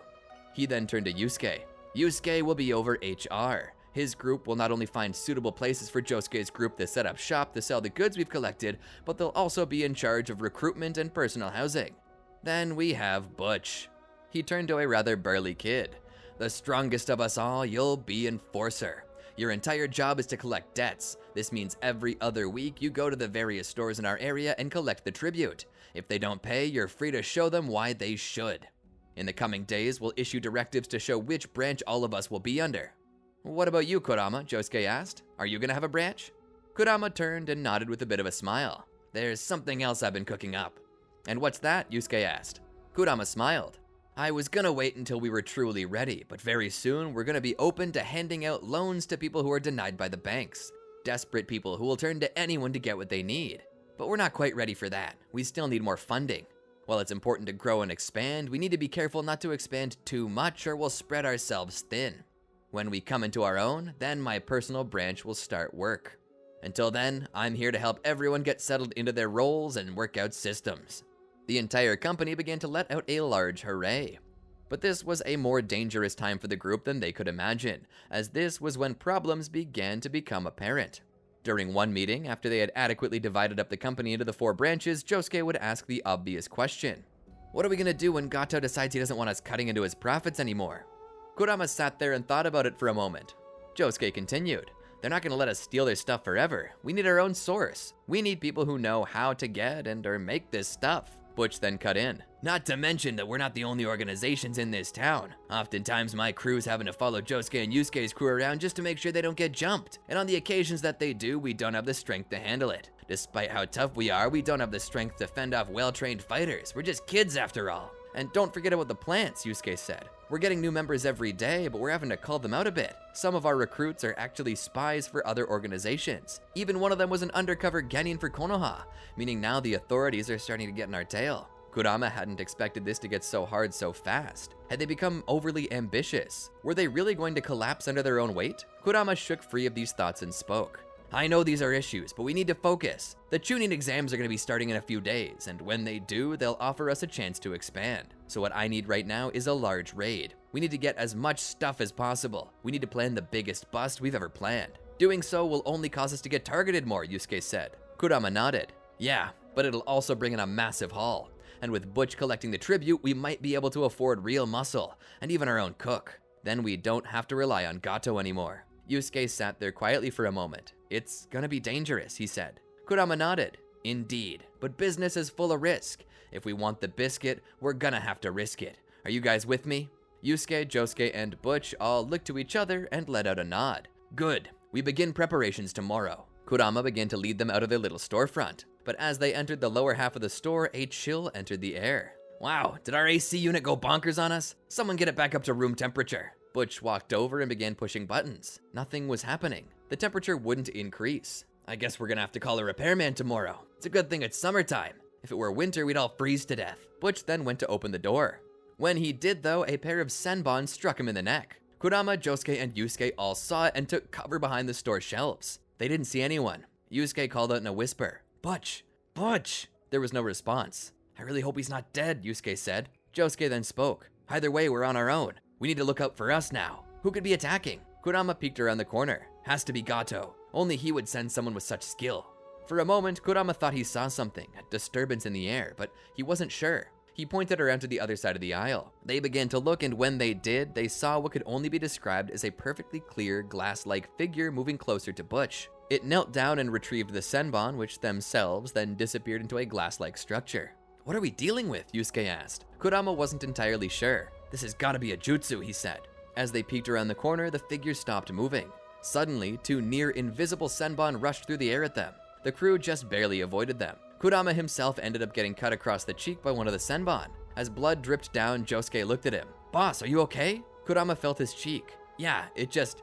He then turned to Yusuke. Yusuke will be over HR. His group will not only find suitable places for Josuke's group to set up shop to sell the goods we've collected, but they'll also be in charge of recruitment and personal housing. Then we have Butch. He turned to a rather burly kid. The strongest of us all, you'll be Enforcer. Your entire job is to collect debts. This means every other week you go to the various stores in our area and collect the tribute. If they don't pay, you're free to show them why they should. In the coming days, we'll issue directives to show which branch all of us will be under. What about you, Kurama? Josuke asked. Are you gonna have a branch? Kurama turned and nodded with a bit of a smile. There's something else I've been cooking up. And what's that? Yusuke asked. Kurama smiled. I was gonna wait until we were truly ready, but very soon we're gonna be open to handing out loans to people who are denied by the banks. Desperate people who will turn to anyone to get what they need. But we're not quite ready for that. We still need more funding. While it's important to grow and expand, we need to be careful not to expand too much or we'll spread ourselves thin. When we come into our own, then my personal branch will start work. Until then, I'm here to help everyone get settled into their roles and work out systems. The entire company began to let out a large hooray. But this was a more dangerous time for the group than they could imagine, as this was when problems began to become apparent. During one meeting, after they had adequately divided up the company into the 4 branches, Josuke would ask the obvious question. What are we gonna do when Gato decides he doesn't want us cutting into his profits anymore? Kurama sat there and thought about it for a moment. Josuke continued. They're not gonna let us steal their stuff forever. We need our own source. We need people who know how to get and or make this stuff. Butch then cut in. Not to mention that we're not the only organizations in this town. Oftentimes my crew's having to follow Josuke and Yusuke's crew around just to make sure they don't get jumped. And on the occasions that they do, we don't have the strength to handle it. Despite how tough we are, we don't have the strength to fend off well-trained fighters. We're just kids after all. And don't forget about the plants, Yusuke said. We're getting new members every day, but we're having to call them out a bit. Some of our recruits are actually spies for other organizations. Even one of them was an undercover genin for Konoha, meaning now the authorities are starting to get in our tail. Kurama hadn't expected this to get so hard so fast. Had they become overly ambitious? Were they really going to collapse under their own weight? Kurama shook free of these thoughts and spoke. I know these are issues, but we need to focus. The Chunin exams are going to be starting in a few days, and when they do, they'll offer us a chance to expand. So what I need right now is a large raid. We need to get as much stuff as possible. We need to plan the biggest bust we've ever planned. Doing so will only cause us to get targeted more, Yusuke said. Kurama nodded. Yeah, but it'll also bring in a massive haul. And with Butch collecting the tribute, we might be able to afford real muscle, and even our own cook. Then we don't have to rely on Gato anymore. Yusuke sat there quietly for a moment. It's gonna be dangerous, he said. Kurama nodded. Indeed, but business is full of risk. If we want the biscuit, we're gonna have to risk it. Are you guys with me? Yusuke, Josuke, and Butch all looked to each other and let out a nod. Good, we begin preparations tomorrow. Kurama began to lead them out of their little storefront, but as they entered the lower half of the store, a chill entered the air. Wow, did our AC unit go bonkers on us? Someone get it back up to room temperature. Butch walked over and began pushing buttons. Nothing was happening. The temperature wouldn't increase. I guess we're gonna have to call a repairman tomorrow. It's a good thing it's summertime. If it were winter, we'd all freeze to death. Butch then went to open the door. When he did though, a pair of senbon struck him in the neck. Kurama, Josuke, and Yusuke all saw it and took cover behind the store shelves. They didn't see anyone. Yusuke called out in a whisper, Butch! Butch! There was no response. I really hope he's not dead, Yusuke said. Josuke then spoke. Either way, we're on our own. We need to look out for us now. Who could be attacking? Kurama peeked around the corner. Has to be Gato. Only he would send someone with such skill. For a moment, Kurama thought he saw something, a disturbance in the air, but he wasn't sure. He pointed around to the other side of the aisle. They began to look, and when they did, they saw what could only be described as a perfectly clear, glass-like figure moving closer to Butch. It knelt down and retrieved the senbon, which themselves then disappeared into a glass-like structure. What are we dealing with? Yusuke asked. Kurama wasn't entirely sure. This has gotta be a jutsu, he said. As they peeked around the corner, the figure stopped moving. Suddenly, two near-invisible senbon rushed through the air at them. The crew just barely avoided them. Kurama himself ended up getting cut across the cheek by one of the senbon. As blood dripped down, Josuke looked at him. Boss, are you okay? Kurama felt his cheek. Yeah, it just...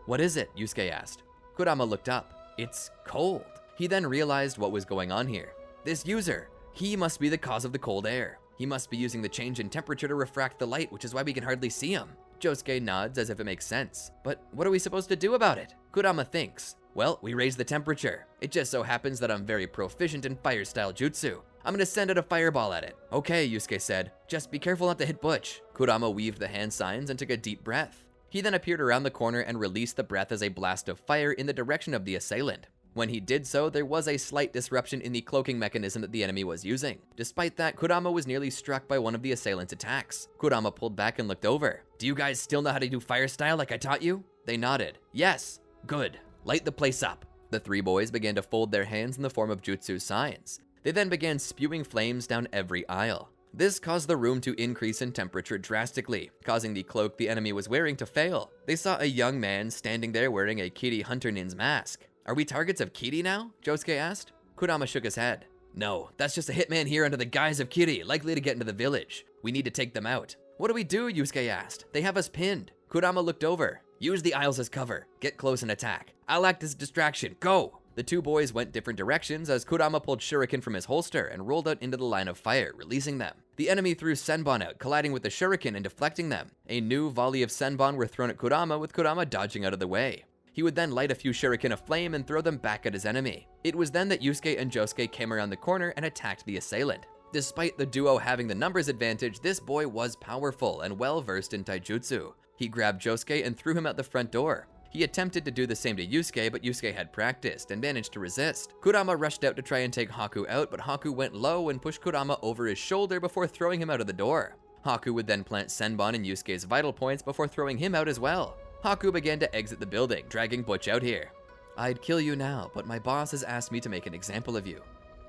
What is it? Yusuke asked. Kurama looked up. It's cold. He then realized what was going on here. This user, he must be the cause of the cold air. He must be using the change in temperature to refract the light, which is why we can hardly see him. Josuke nods as if it makes sense. But what are we supposed to do about it? Kurama thinks. Well, we raise the temperature. It just so happens that I'm very proficient in fire-style jutsu. I'm gonna send out a fireball at it. Okay, Yusuke said. Just be careful not to hit Butch. Kurama weaved the hand signs and took a deep breath. He then appeared around the corner and released the breath as a blast of fire in the direction of the assailant. When he did so, there was a slight disruption in the cloaking mechanism that the enemy was using. Despite that, Kurama was nearly struck by one of the assailant's attacks. Kurama pulled back and looked over. Do you guys still know how to do fire style like I taught you? They nodded. Yes. Good. Light the place up. The three boys began to fold their hands in the form of jutsu signs. They then began spewing flames down every aisle. This caused the room to increase in temperature drastically, causing the cloak the enemy was wearing to fail. They saw a young man standing there wearing a Kiri Hunter Nin's mask. Are we targets of Kiri now? Josuke asked. Kurama shook his head. No, that's just a hitman here under the guise of Kiri, likely to get into the village. We need to take them out. What do we do? Yusuke asked. They have us pinned. Kurama looked over. Use the aisles as cover. Get close and attack. I'll act as a distraction. Go! The two boys went different directions as Kurama pulled shuriken from his holster and rolled out into the line of fire, releasing them. The enemy threw senbon out, colliding with the shuriken and deflecting them. A new volley of senbon were thrown at Kurama, with Kurama dodging out of the way. He would then light a few shuriken aflame and throw them back at his enemy. It was then that Yusuke and Josuke came around the corner and attacked the assailant. Despite the duo having the numbers advantage, this boy was powerful and well versed in taijutsu. He grabbed Josuke and threw him out the front door. He attempted to do the same to Yusuke, but Yusuke had practiced and managed to resist. Kurama rushed out to try and take Haku out, but Haku went low and pushed Kurama over his shoulder before throwing him out of the door. Haku would then plant senbon in Yusuke's vital points before throwing him out as well. Haku began to exit the building, dragging Butch out here. I'd kill you now, but my boss has asked me to make an example of you,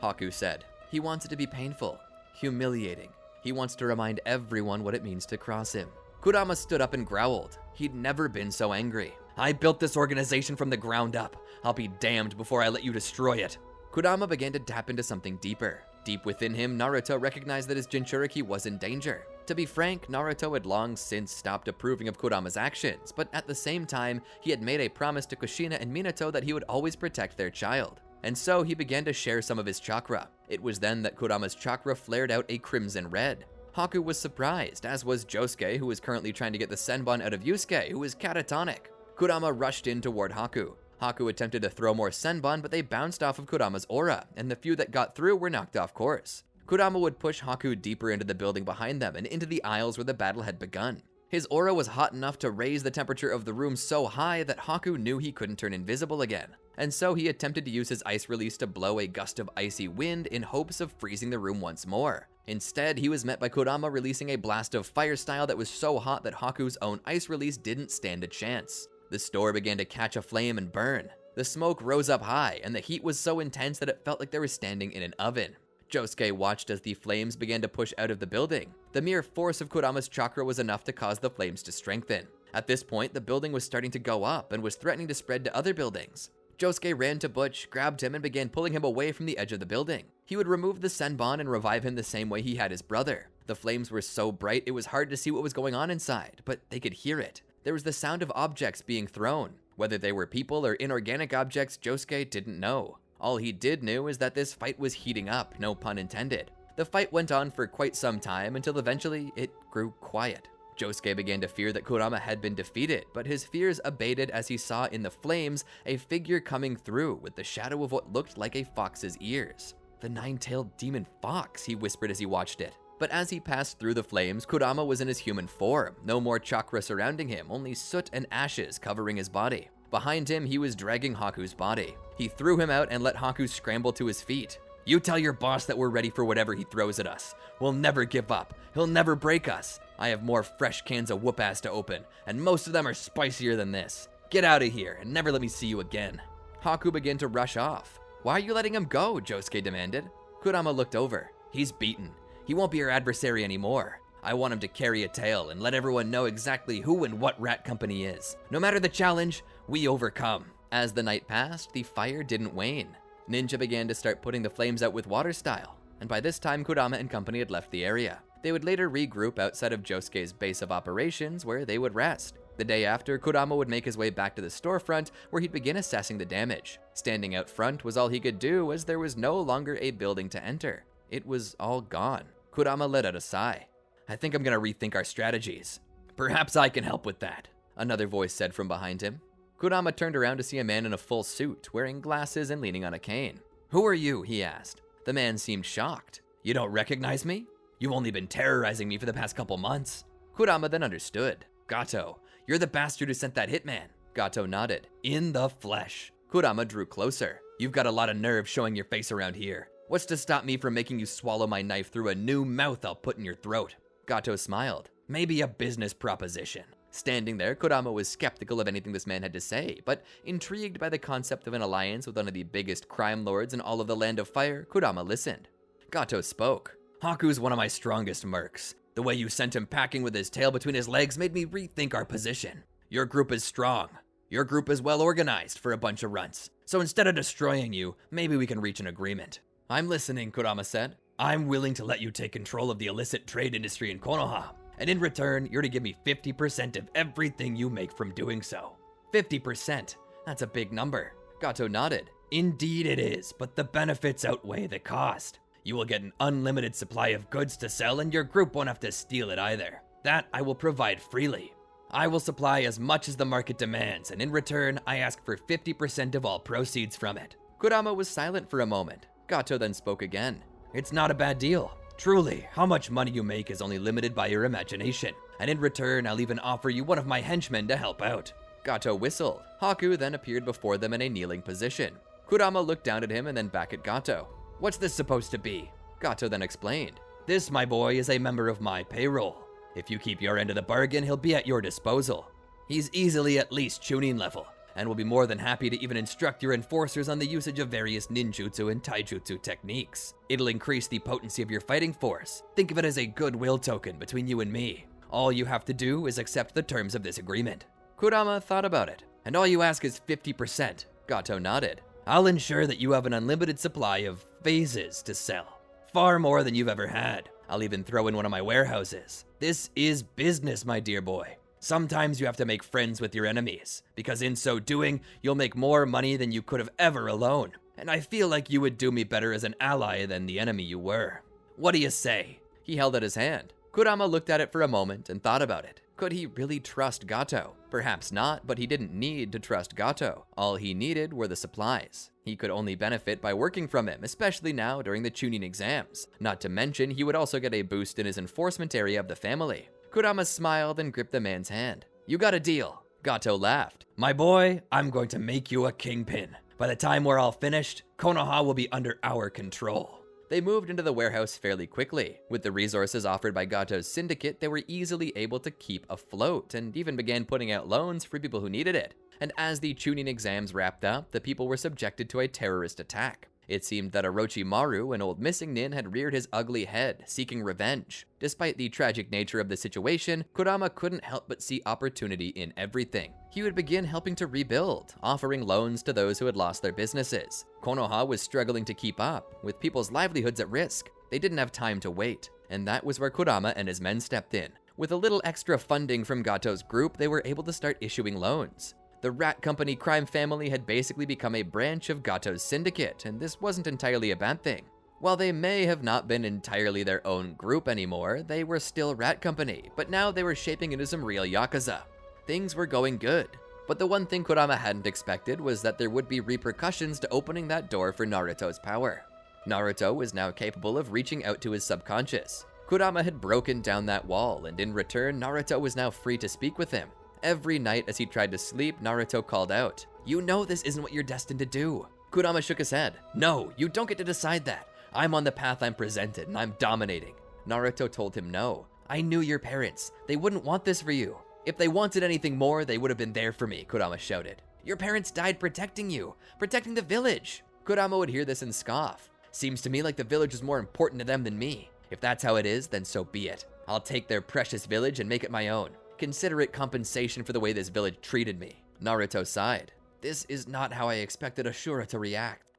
Haku said. He wants it to be painful, humiliating. He wants to remind everyone what it means to cross him. Kurama stood up and growled. He'd never been so angry. I built this organization from the ground up. I'll be damned before I let you destroy it. Kurama began to tap into something deeper. Deep within him, Naruto recognized that his Jinchuriki was in danger. To be frank, Naruto had long since stopped approving of Kurama's actions, but at the same time, he had made a promise to Kushina and Minato that he would always protect their child. and so he began to share some of his chakra. It was then that Kurama's chakra flared out a crimson red. Haku was surprised, as was Josuke, who was currently trying to get the Senbon out of Yusuke, who was catatonic. Kurama rushed in toward Haku. Haku attempted to throw more Senbon, but they bounced off of Kurama's aura, and the few that got through were knocked off course. Kurama would push Haku deeper into the building behind them and into the aisles where the battle had begun. His aura was hot enough to raise the temperature of the room so high that Haku knew he couldn't turn invisible again, and so he attempted to use his ice release to blow a gust of icy wind in hopes of freezing the room once more. Instead, he was met by Kurama releasing a blast of fire style that was so hot that Haku's own ice release didn't stand a chance. The store began to catch aflame and burn. The smoke rose up high, and the heat was so intense that it felt like they were standing in an oven. Josuke watched as the flames began to push out of the building. The mere force of Kurama's chakra was enough to cause the flames to strengthen. At this point, the building was starting to go up and was threatening to spread to other buildings. Josuke ran to Butch, grabbed him, and began pulling him away from the edge of the building. He would remove the Senbon and revive him the same way he had his brother. The flames were so bright it was hard to see what was going on inside, but they could hear it. There was the sound of objects being thrown. Whether they were people or inorganic objects, Josuke didn't know. All he did know is that this fight was heating up, no pun intended. The fight went on for quite some time until eventually it grew quiet. Josuke began to fear that Kurama had been defeated, but his fears abated as he saw in the flames a figure coming through with the shadow of what looked like a fox's ears. "The nine-tailed demon fox," he whispered as he watched it. But as he passed through the flames, Kurama was in his human form. No more chakra surrounding him, only soot and ashes covering his body. Behind him, he was dragging Haku's body. He threw him out and let Haku scramble to his feet. "You tell your boss that we're ready for whatever he throws at us. We'll never give up. He'll never break us. I have more fresh cans of whoop-ass to open, and most of them are spicier than this. Get out of here and never let me see you again." Haku began to rush off. "Why are you letting him go?" Josuke demanded. Kurama looked over. "He's beaten. He won't be our adversary anymore. I want him to carry a tale and let everyone know exactly who and what Rat Company is. No matter the challenge, we overcome." As the night passed, the fire didn't wane. Ninja began to start putting the flames out with water style, and by this time Kurama and company had left the area. They would later regroup outside of Josuke's base of operations where they would rest. The day after, Kurama would make his way back to the storefront where he'd begin assessing the damage. Standing out front was all he could do as there was no longer a building to enter. It was all gone. Kurama let out a sigh. "I think I'm gonna rethink our strategies." "Perhaps I can help with that," another voice said from behind him. Kurama turned around to see a man in a full suit, wearing glasses and leaning on a cane. "Who are you?" he asked. The man seemed shocked. "You don't recognize me? You've only been terrorizing me for the past couple months." Kurama then understood. "Gato, you're the bastard who sent that hitman." Gato nodded. "In the flesh." Kurama drew closer. "You've got a lot of nerve showing your face around here. What's to stop me from making you swallow my knife through a new mouth I'll put in your throat?" Gato smiled. "Maybe a business proposition." Standing there, Kurama was skeptical of anything this man had to say, but intrigued by the concept of an alliance with one of the biggest crime lords in all of the Land of Fire, Kurama listened. Gato spoke. "Haku's one of my strongest mercs. The way you sent him packing with his tail between his legs made me rethink our position. Your group is strong. Your group is well organized for a bunch of runts. So instead of destroying you, maybe we can reach an agreement." "I'm listening," Kurama said. "I'm willing to let you take control of the illicit trade industry in Konoha. And in return, you're to give me 50% of everything you make from doing so." 50%? That's a big number. Gato nodded. "Indeed it is, but the benefits outweigh the cost. You will get an unlimited supply of goods to sell, and your group won't have to steal it either. That I will provide freely. I will supply as much as the market demands, and in return, I ask for 50% of all proceeds from it." Kurama was silent for a moment. Gato then spoke again. "It's not a bad deal. Truly, how much money you make is only limited by your imagination, and in return, I'll even offer you one of my henchmen to help out." Gato whistled. Haku then appeared before them in a kneeling position. Kurama looked down at him and then back at Gato. "What's this supposed to be?" Gato then explained. "This, my boy, is a member of my payroll. If you keep your end of the bargain, he'll be at your disposal. He's easily at least Chunin level, and will be more than happy to even instruct your enforcers on the usage of various ninjutsu and taijutsu techniques. It'll increase the potency of your fighting force. Think of it as a goodwill token between you and me. All you have to do is accept the terms of this agreement." Kurama thought about it. "And all you ask is 50%. Gato nodded. "I'll ensure that you have an unlimited supply of phases to sell. Far more than you've ever had. I'll even throw in one of my warehouses. This is business, my dear boy. Sometimes you have to make friends with your enemies, because in so doing, you'll make more money than you could have ever alone. and I feel like you would do me better as an ally than the enemy you were. What do you say?" He held out his hand. Kurama looked at it for a moment and thought about it. Could he really trust Gato? Perhaps not, but he didn't need to trust Gato. All he needed were the supplies. He could only benefit by working from him, especially now during the Chunin exams. Not to mention, he would also get a boost in his enforcement area of the family. Kurama smiled and gripped the man's hand. "You got a deal." Gato laughed. "My boy, I'm going to make you a kingpin. By the time we're all finished, Konoha will be under our control." They moved into the warehouse fairly quickly. With the resources offered by Gato's syndicate, they were easily able to keep afloat and even began putting out loans for people who needed it. And as the Chunin exams wrapped up, the people were subjected to a terrorist attack. It seemed that Orochimaru, an old missing nin, had reared his ugly head, seeking revenge. Despite the tragic nature of the situation, Kurama couldn't help but see opportunity in everything. He would begin helping to rebuild, offering loans to those who had lost their businesses. Konoha was struggling to keep up, with people's livelihoods at risk. They didn't have time to wait, and that was where Kurama and his men stepped in. With a little extra funding from Gato's group, they were able to start issuing loans. The Rat Company crime family had basically become a branch of Gato's syndicate, and this wasn't entirely a bad thing. While they may have not been entirely their own group anymore, they were still Rat Company, but now they were shaping into some real Yakuza. Things were going good, but the one thing Kurama hadn't expected was that there would be repercussions to opening that door for Naruto's power. Naruto was now capable of reaching out to his subconscious. Kurama had broken down that wall, and in return, Naruto was now free to speak with him. Every night as he tried to sleep, Naruto called out, "You know this isn't what you're destined to do." Kurama shook his head. "No, you don't get to decide that. I'm on the path I'm presented, and I'm dominating." Naruto told him no. "I knew your parents. They wouldn't want this for you. If they wanted anything more, they would have been there for me," Kurama shouted. "Your parents died protecting you, protecting the village." Kurama would hear this and scoff. "Seems to me like the village is more important to them than me. If that's how it is, then so be it. I'll take their precious village and make it my own. Consider it compensation for the way this village treated me." Naruto sighed. "This is not how I expected Ashura to react."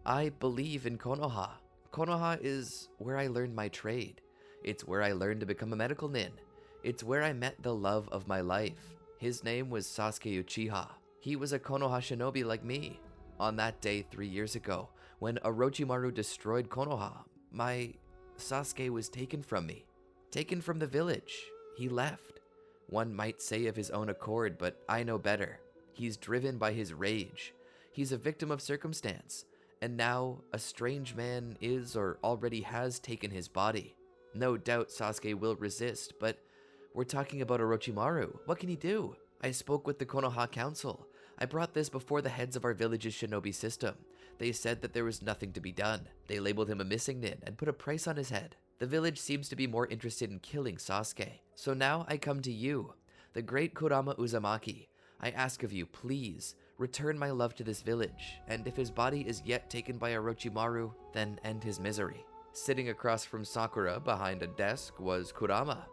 "I believe in Konoha. Konoha is where I learned my trade. It's where I learned to become a medical nin. It's where I met the love of my life. His name was Sasuke Uchiha. He was a Konoha shinobi like me. On that day 3 years ago, when Orochimaru destroyed Konoha, my Sasuke was taken from me. Taken from the village. He left. One might say of his own accord, but I know better. He's driven by his rage. He's a victim of circumstance. And now, a strange man is or already has taken his body. No doubt Sasuke will resist, but we're talking about Orochimaru. What can he do? I spoke with the Konoha Council. I brought this before the heads of our village's shinobi system. They said that there was nothing to be done. They labeled him a missing nin and put a price on his head. The village seems to be more interested in killing Sasuke. So now I come to you, the great Kurama Uzumaki. I ask of you, please, return my love to this village, and if his body is yet taken by Orochimaru, then end his misery." Sitting across from Sakura behind a desk was Kurama.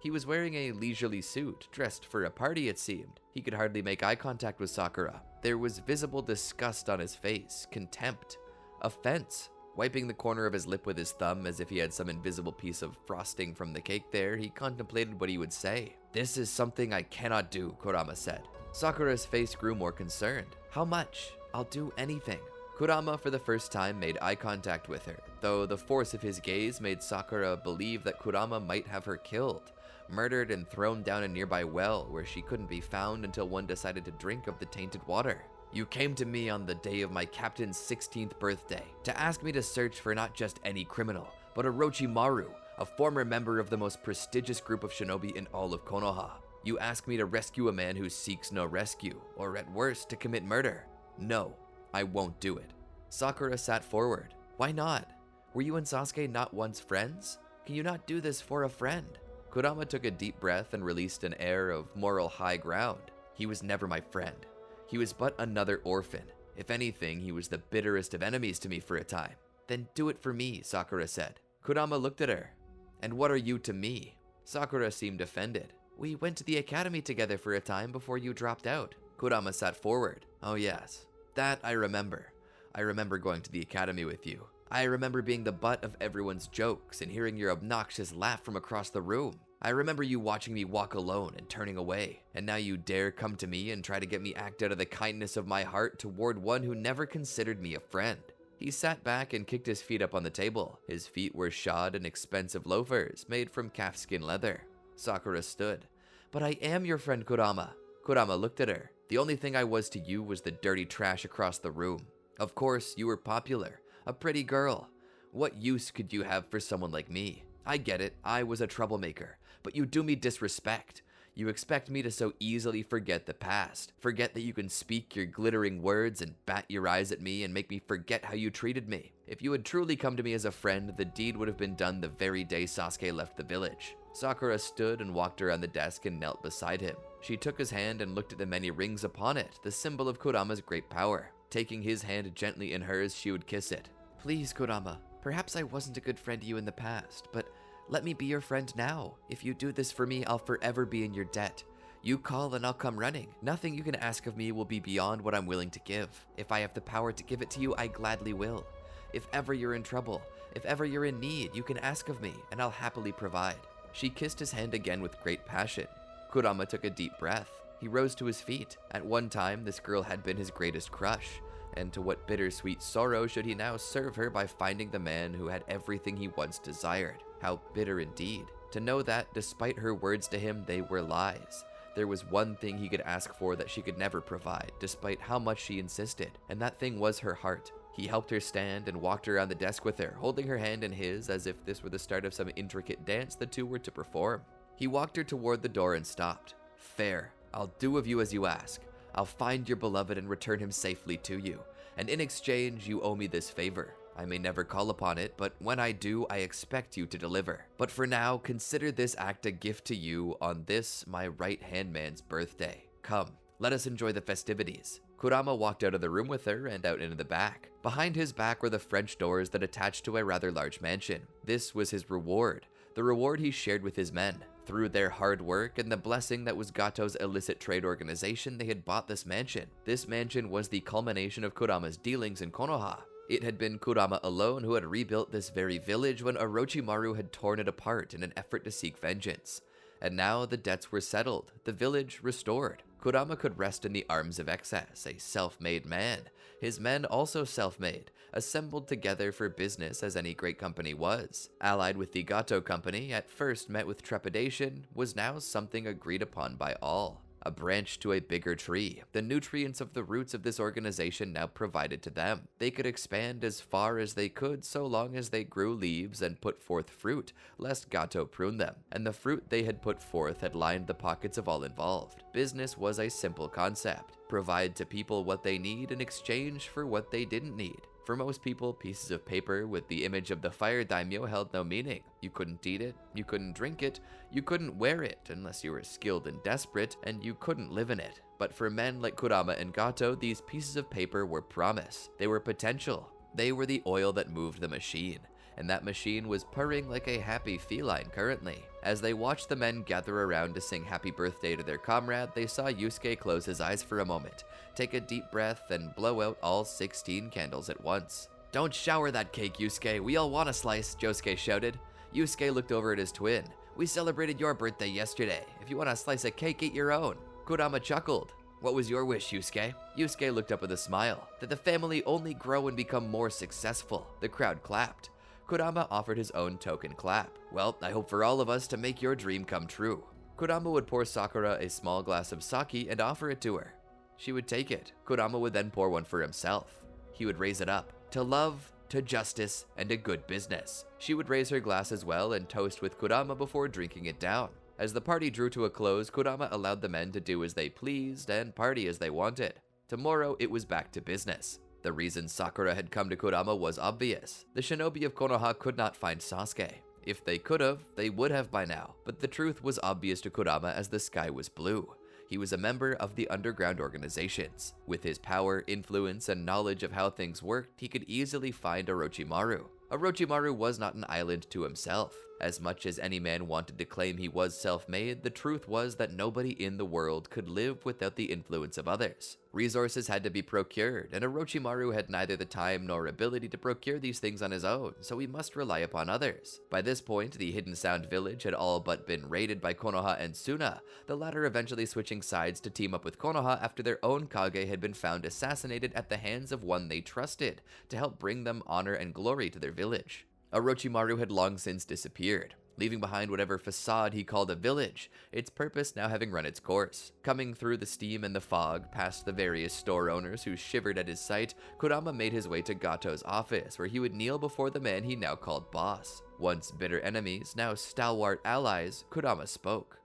He was wearing a leisurely suit, dressed for a party it seemed. He could hardly make eye contact with Sakura. There was visible disgust on his face, contempt, offense. Wiping the corner of his lip with his thumb as if he had some invisible piece of frosting from the cake there, he contemplated what he would say. "This is something I cannot do," Kurama said. Sakura's face grew more concerned. "How much? I'll do anything." Kurama for the first time made eye contact with her, though the force of his gaze made Sakura believe that Kurama might have her killed, murdered and thrown down a nearby well where she couldn't be found until one decided to drink of the tainted water. "You came to me on the day of my captain's 16th birthday to ask me to search for not just any criminal, but Orochimaru, a former member of the most prestigious group of shinobi in all of Konoha. You ask me to rescue a man who seeks no rescue, or at worst, to commit murder. No, I won't do it." Sakura sat forward. "Why not? Were you and Sasuke not once friends? Can you not do this for a friend?" Kurama took a deep breath and released an air of moral high ground. "He was never my friend. He was but another orphan. If anything, he was the bitterest of enemies to me for a time." "Then do it for me," Sakura said. Kurama looked at her. "And what are you to me?" Sakura seemed offended. "We went to the academy together for a time before you dropped out." Kurama sat forward. "Oh yes, that I remember. I remember going to the academy with you. I remember being the butt of everyone's jokes and hearing your obnoxious laugh from across the room. I remember you watching me walk alone and turning away, and now you dare come to me and try to get me act out of the kindness of my heart toward one who never considered me a friend." He sat back and kicked his feet up on the table. His feet were shod in expensive loafers made from calfskin leather. Sakura stood. "But I am your friend Kurama." Kurama looked at her. "The only thing I was to you was the dirty trash across the room. Of course, you were popular, a pretty girl. What use could you have for someone like me? I get it, I was a troublemaker, but you do me disrespect. You expect me to so easily forget the past, forget that you can speak your glittering words and bat your eyes at me and make me forget how you treated me. If you had truly come to me as a friend, the deed would have been done the very day Sasuke left the village." Sakura stood and walked around the desk and knelt beside him. She took his hand and looked at the many rings upon it, the symbol of Kurama's great power. Taking his hand gently in hers, she would kiss it. "Please, Kurama, perhaps I wasn't a good friend to you in the past, but let me be your friend now. If you do this for me, I'll forever be in your debt. You call and I'll come running. Nothing you can ask of me will be beyond what I'm willing to give. If I have the power to give it to you, I gladly will. If ever you're in trouble, if ever you're in need, you can ask of me, and I'll happily provide." She kissed his hand again with great passion. Kurama took a deep breath. He rose to his feet. At one time, this girl had been his greatest crush. And to what bittersweet sorrow should he now serve her by finding the man who had everything he once desired? How bitter indeed, to know that, despite her words to him, they were lies. There was one thing he could ask for that she could never provide, despite how much she insisted, and that thing was her heart. He helped her stand and walked around the desk with her, holding her hand in his as if this were the start of some intricate dance the two were to perform. He walked her toward the door and stopped. "Fair. I'll do of you as you ask. I'll find your beloved and return him safely to you. And in exchange, you owe me this favor. I may never call upon it, but when I do, I expect you to deliver. But for now, consider this act a gift to you on this, my right-hand man's birthday. Come, let us enjoy the festivities." Kurama walked out of the room with her and out into the back. Behind his back were the French doors that attached to a rather large mansion. This was his reward, the reward he shared with his men. Through their hard work and the blessing that was Gato's illicit trade organization, they had bought this mansion. This mansion was the culmination of Kurama's dealings in Konoha. It had been Kurama alone who had rebuilt this very village when Orochimaru had torn it apart in an effort to seek vengeance. And now the debts were settled, the village restored. Kurama could rest in the arms of excess, a self-made man. His men also self-made, assembled together for business as any great company was. Allied with the Gato company, at first met with trepidation, was now something agreed upon by all. A branch to a bigger tree. The nutrients of the roots of this organization now provided to them. They could expand as far as they could so long as they grew leaves and put forth fruit, lest Gato prune them. And the fruit they had put forth had lined the pockets of all involved. Business was a simple concept. Provide to people what they need in exchange for what they didn't need. For most people, pieces of paper with the image of the fire daimyo held no meaning. You couldn't eat it, you couldn't drink it, you couldn't wear it unless you were skilled and desperate, and you couldn't live in it. But for men like Kurama and Gato, these pieces of paper were promise. They were potential. They were the oil that moved the machine. And that machine was purring like a happy feline currently. As they watched the men gather around to sing happy birthday to their comrade, they saw Yusuke close his eyes for a moment, take a deep breath, and blow out all 16 candles at once. "Don't shower that cake, Yusuke. We all want a slice," Josuke shouted. Yusuke looked over at his twin. "We celebrated your birthday yesterday. If you want a slice of cake, eat your own." Kurama chuckled. "What was your wish, Yusuke?" Yusuke looked up with a smile. "That the family only grow and become more successful." The crowd clapped. Kurama offered his own token clap. "Well, I hope for all of us to make your dream come true." Kurama would pour Sakura a small glass of sake and offer it to her. She would take it. Kurama would then pour one for himself. He would raise it up. "To love, to justice, and a good business." She would raise her glass as well and toast with Kurama before drinking it down. As the party drew to a close, Kurama allowed the men to do as they pleased and party as they wanted. Tomorrow, it was back to business. The reason Sakura had come to Kurama was obvious. The shinobi of Konoha could not find Sasuke. If they could have, they would have by now. But the truth was obvious to Kurama as the sky was blue. He was a member of the underground organizations. With his power, influence, and knowledge of how things worked, he could easily find Orochimaru. Orochimaru was not an island to himself. As much as any man wanted to claim he was self-made, the truth was that nobody in the world could live without the influence of others. Resources had to be procured, and Orochimaru had neither the time nor ability to procure these things on his own, so he must rely upon others. By this point, the Hidden Sound village had all but been raided by Konoha and Suna, the latter eventually switching sides to team up with Konoha after their own Kage had been found assassinated at the hands of one they trusted, to help bring them honor and glory to their village. Orochimaru had long since disappeared, leaving behind whatever facade he called a village, its purpose now having run its course. Coming through the steam and the fog, past the various store owners who shivered at his sight, Kurama made his way to Gato's office, where he would kneel before the man he now called boss. Once bitter enemies, now stalwart allies, Kurama spoke.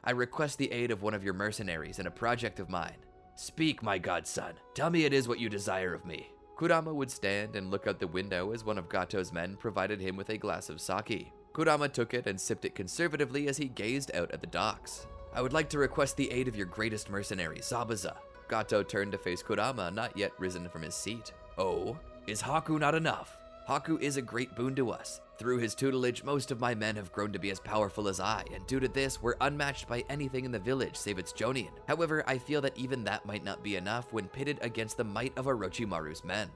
"I request the aid of one of your mercenaries in a project of mine. Speak, my godson. Tell me it is what you desire of me." Kurama would stand and look out the window as one of Gato's men provided him with a glass of sake. Kurama took it and sipped it conservatively as he gazed out at the docks. "I would like to request the aid of your greatest mercenary, Zabuza." Gato turned to face Kurama, not yet risen from his seat. "Oh, is Haku not enough? Haku is a great boon to us. Through his tutelage, most of my men have grown to be as powerful as I, and due to this, we're unmatched by anything in the village save its Jonin. However, I feel that even that might not be enough when pitted against the might of Orochimaru's men."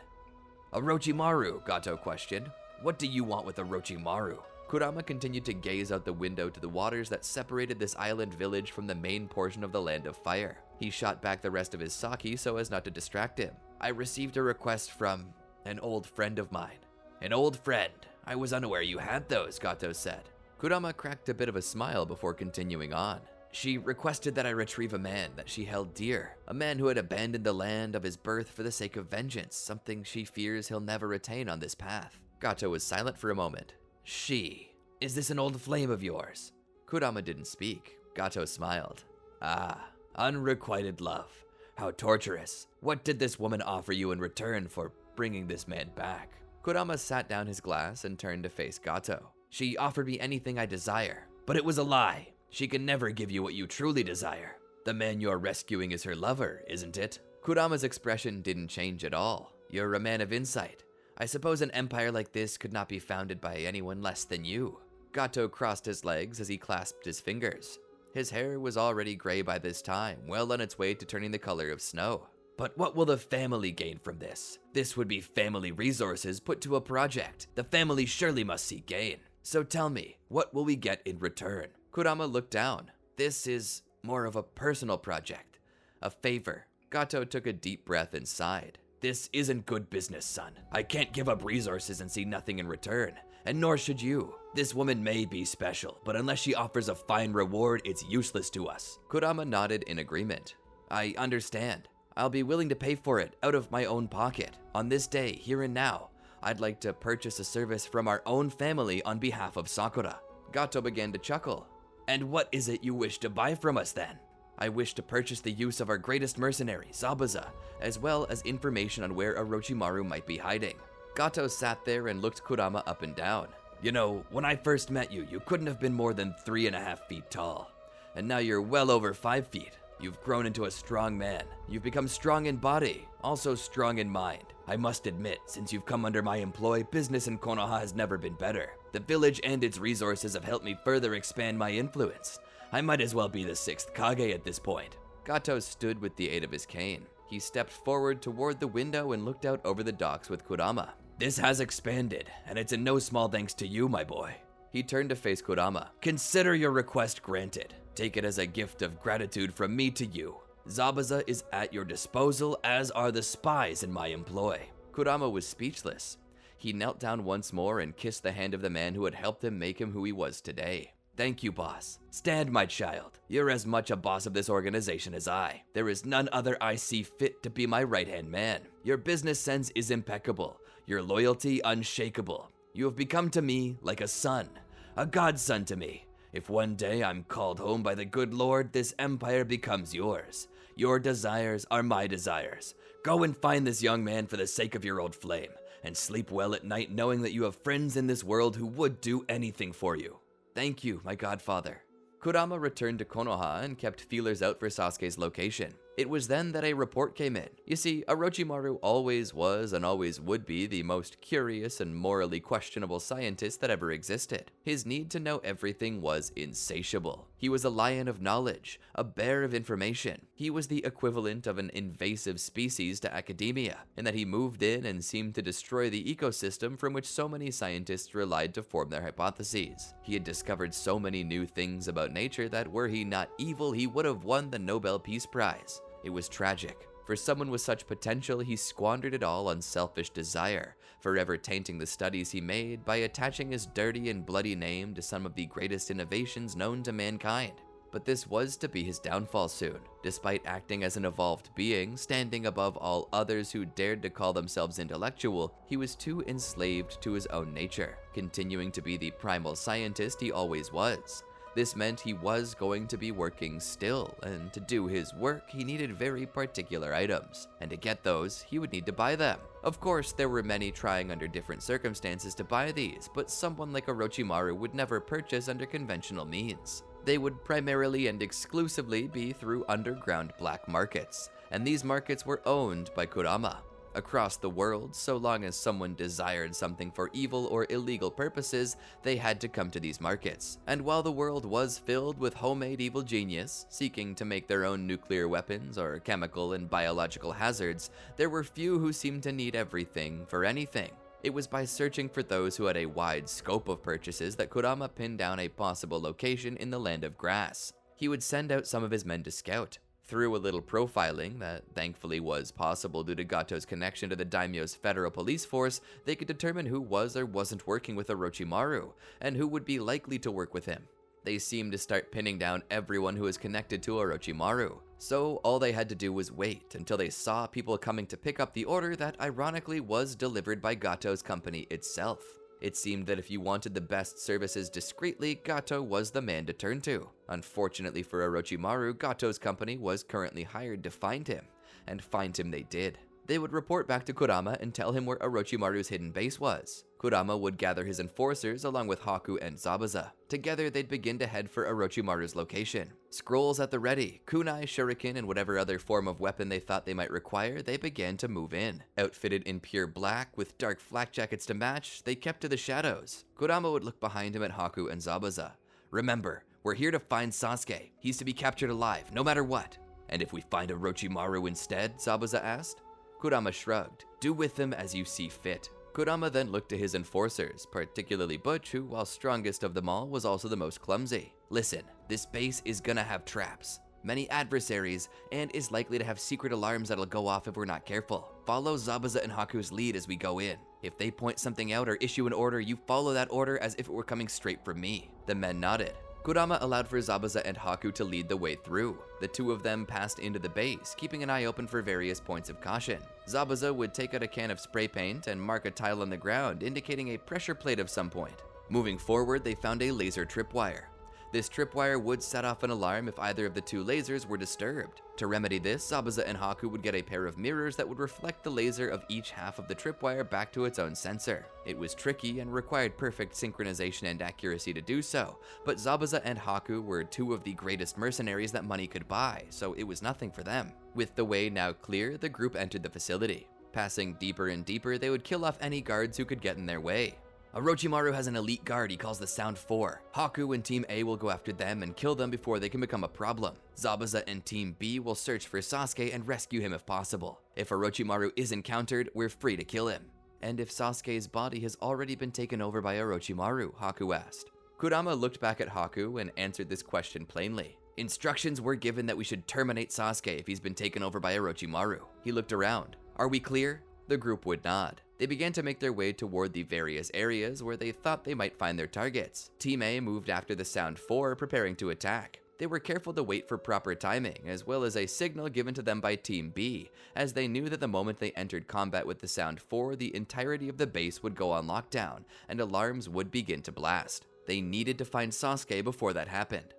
"Orochimaru?" Gato questioned. "What do you want with Orochimaru?" Kurama continued to gaze out the window to the waters that separated this island village from the main portion of the Land of Fire. He shot back the rest of his sake so as not to distract him. "I received a request from an old friend of mine." "An old friend? I was unaware you had those," Gato said. Kurama cracked a bit of a smile before continuing on. "She requested that I retrieve a man that she held dear, a man who had abandoned the land of his birth for the sake of vengeance, something she fears he'll never attain on this path." Gato was silent for a moment. "She? Is this an old flame of yours?" Kurama didn't speak. Gato smiled. "Ah, unrequited love. How torturous. What did this woman offer you in return for bringing this man back?" Kurama sat down his glass and turned to face Gato. "She offered me anything I desire, but it was a lie. She can never give you what you truly desire. The man you're rescuing is her lover, isn't it?" Kurama's expression didn't change at all. "You're a man of insight. I suppose an empire like this could not be founded by anyone less than you." Gato crossed his legs as he clasped his fingers. His hair was already gray by this time, well on its way to turning the color of snow. "But what will the family gain from this? This would be family resources put to a project. The family surely must see gain. So tell me, what will we get in return?" Kurama looked down. "This is more of a personal project. A favor." Gato took a deep breath and sighed. "This isn't good business, son. I can't give up resources and see nothing in return, and nor should you. This woman may be special, but unless she offers a fine reward, it's useless to us." Kurama nodded in agreement. "I understand. I'll be willing to pay for it out of my own pocket. On this day, here and now, I'd like to purchase a service from our own family on behalf of Sakura." Gato began to chuckle. "And what is it you wish to buy from us then?" "I wish to purchase the use of our greatest mercenary, Zabuza, as well as information on where Orochimaru might be hiding." Gato sat there and looked Kurama up and down. "You know, when I first met you, you couldn't have been more than 3.5 feet tall. And now you're well over 5 feet. You've grown into a strong man. You've become strong in body, also strong in mind. I must admit, since you've come under my employ, business in Konoha has never been better. The village and its resources have helped me further expand my influence. I might as well be the 6th Kage at this point." Gato stood with the aid of his cane. He stepped forward toward the window and looked out over the docks with Kurama. "This has expanded, and it's in no small thanks to you, my boy." He turned to face Kurama. "Consider your request granted. Take it as a gift of gratitude from me to you. Zabuza is at your disposal, as are the spies in my employ." Kurama was speechless. He knelt down once more and kissed the hand of the man who had helped him make him who he was today. "Thank you, boss. Stand, my child. You're as much a boss of this organization as I. There is none other I see fit to be my right-hand man. Your business sense is impeccable, your loyalty unshakable. You have become to me like a son, a godson to me. If one day I'm called home by the good Lord, this empire becomes yours. Your desires are my desires. Go and find this young man for the sake of your old flame, and sleep well at night knowing that you have friends in this world who would do anything for you." "Thank you, my godfather." Kurama returned to Konoha and kept feelers out for Sasuke's location. It was then that a report came in. You see, Orochimaru always was and always would be the most curious and morally questionable scientist that ever existed. His need to know everything was insatiable. He was a lion of knowledge, a bear of information. He was the equivalent of an invasive species to academia, in that he moved in and seemed to destroy the ecosystem from which so many scientists relied to form their hypotheses. He had discovered so many new things about nature that were he not evil, he would have won the Nobel Peace Prize. It was tragic. For someone with such potential, he squandered it all on selfish desire, forever tainting the studies he made by attaching his dirty and bloody name to some of the greatest innovations known to mankind. But this was to be his downfall soon. Despite acting as an evolved being, standing above all others who dared to call themselves intellectual, he was too enslaved to his own nature, continuing to be the primal scientist he always was. This meant he was going to be working still, and to do his work, he needed very particular items, and to get those, he would need to buy them. Of course, there were many trying under different circumstances to buy these, but someone like Orochimaru would never purchase under conventional means. They would primarily and exclusively be through underground black markets, and these markets were owned by Kurama. Across the world, so long as someone desired something for evil or illegal purposes, they had to come to these markets. And while the world was filled with homemade evil genius, seeking to make their own nuclear weapons or chemical and biological hazards, there were few who seemed to need everything for anything. It was by searching for those who had a wide scope of purchases that Kurama pinned down a possible location in the Land of Grass. He would send out some of his men to scout. Through a little profiling that thankfully was possible due to Gato's connection to the daimyo's federal police force, they could determine who was or wasn't working with Orochimaru, and who would be likely to work with him. They seemed to start pinning down everyone who was connected to Orochimaru, so all they had to do was wait until they saw people coming to pick up the order that ironically was delivered by Gato's company itself. It seemed that if you wanted the best services discreetly, Gato was the man to turn to. Unfortunately for Orochimaru, Gato's company was currently hired to find him, and find him they did. They would report back to Kurama and tell him where Orochimaru's hidden base was. Kurama would gather his enforcers along with Haku and Zabuza. Together, they'd begin to head for Orochimaru's location. Scrolls at the ready, kunai, shuriken, and whatever other form of weapon they thought they might require, they began to move in. Outfitted in pure black, with dark flak jackets to match, they kept to the shadows. Kurama would look behind him at Haku and Zabuza. "Remember, we're here to find Sasuke. He's to be captured alive, no matter what." "And if we find Orochimaru instead?" Zabuza asked. Kurama shrugged. "Do with them as you see fit." Kurama then looked to his enforcers, particularly Butch, who, while strongest of them all, was also the most clumsy. "Listen, this base is gonna have traps, many adversaries, and is likely to have secret alarms that'll go off if we're not careful. Follow Zabuza and Haku's lead as we go in. If they point something out or issue an order, you follow that order as if it were coming straight from me." The men nodded. Kurama allowed for Zabuza and Haku to lead the way through. The two of them passed into the base, keeping an eye open for various points of caution. Zabuza would take out a can of spray paint and mark a tile on the ground, indicating a pressure plate of some point. Moving forward, they found a laser tripwire. This tripwire would set off an alarm if either of the two lasers were disturbed. To remedy this, Zabuza and Haku would get a pair of mirrors that would reflect the laser of each half of the tripwire back to its own sensor. It was tricky and required perfect synchronization and accuracy to do so, but Zabuza and Haku were two of the greatest mercenaries that money could buy, so it was nothing for them. With the way now clear, the group entered the facility. Passing deeper and deeper, they would kill off any guards who could get in their way. "Orochimaru has an elite guard he calls the Sound 4. Haku and Team A will go after them and kill them before they can become a problem. Zabuza and Team B will search for Sasuke and rescue him if possible. If Orochimaru is encountered, we're free to kill him." "And if Sasuke's body has already been taken over by Orochimaru?" Haku asked. Kurama looked back at Haku and answered this question plainly. "Instructions were given that we should terminate Sasuke if he's been taken over by Orochimaru." He looked around. "Are we clear?" The group would nod. They began to make their way toward the various areas where they thought they might find their targets. Team A moved after the Sound 4, preparing to attack. They were careful to wait for proper timing, as well as a signal given to them by Team B, as they knew that the moment they entered combat with the Sound 4, the entirety of the base would go on lockdown, and alarms would begin to blast. They needed to find Sasuke before that happened.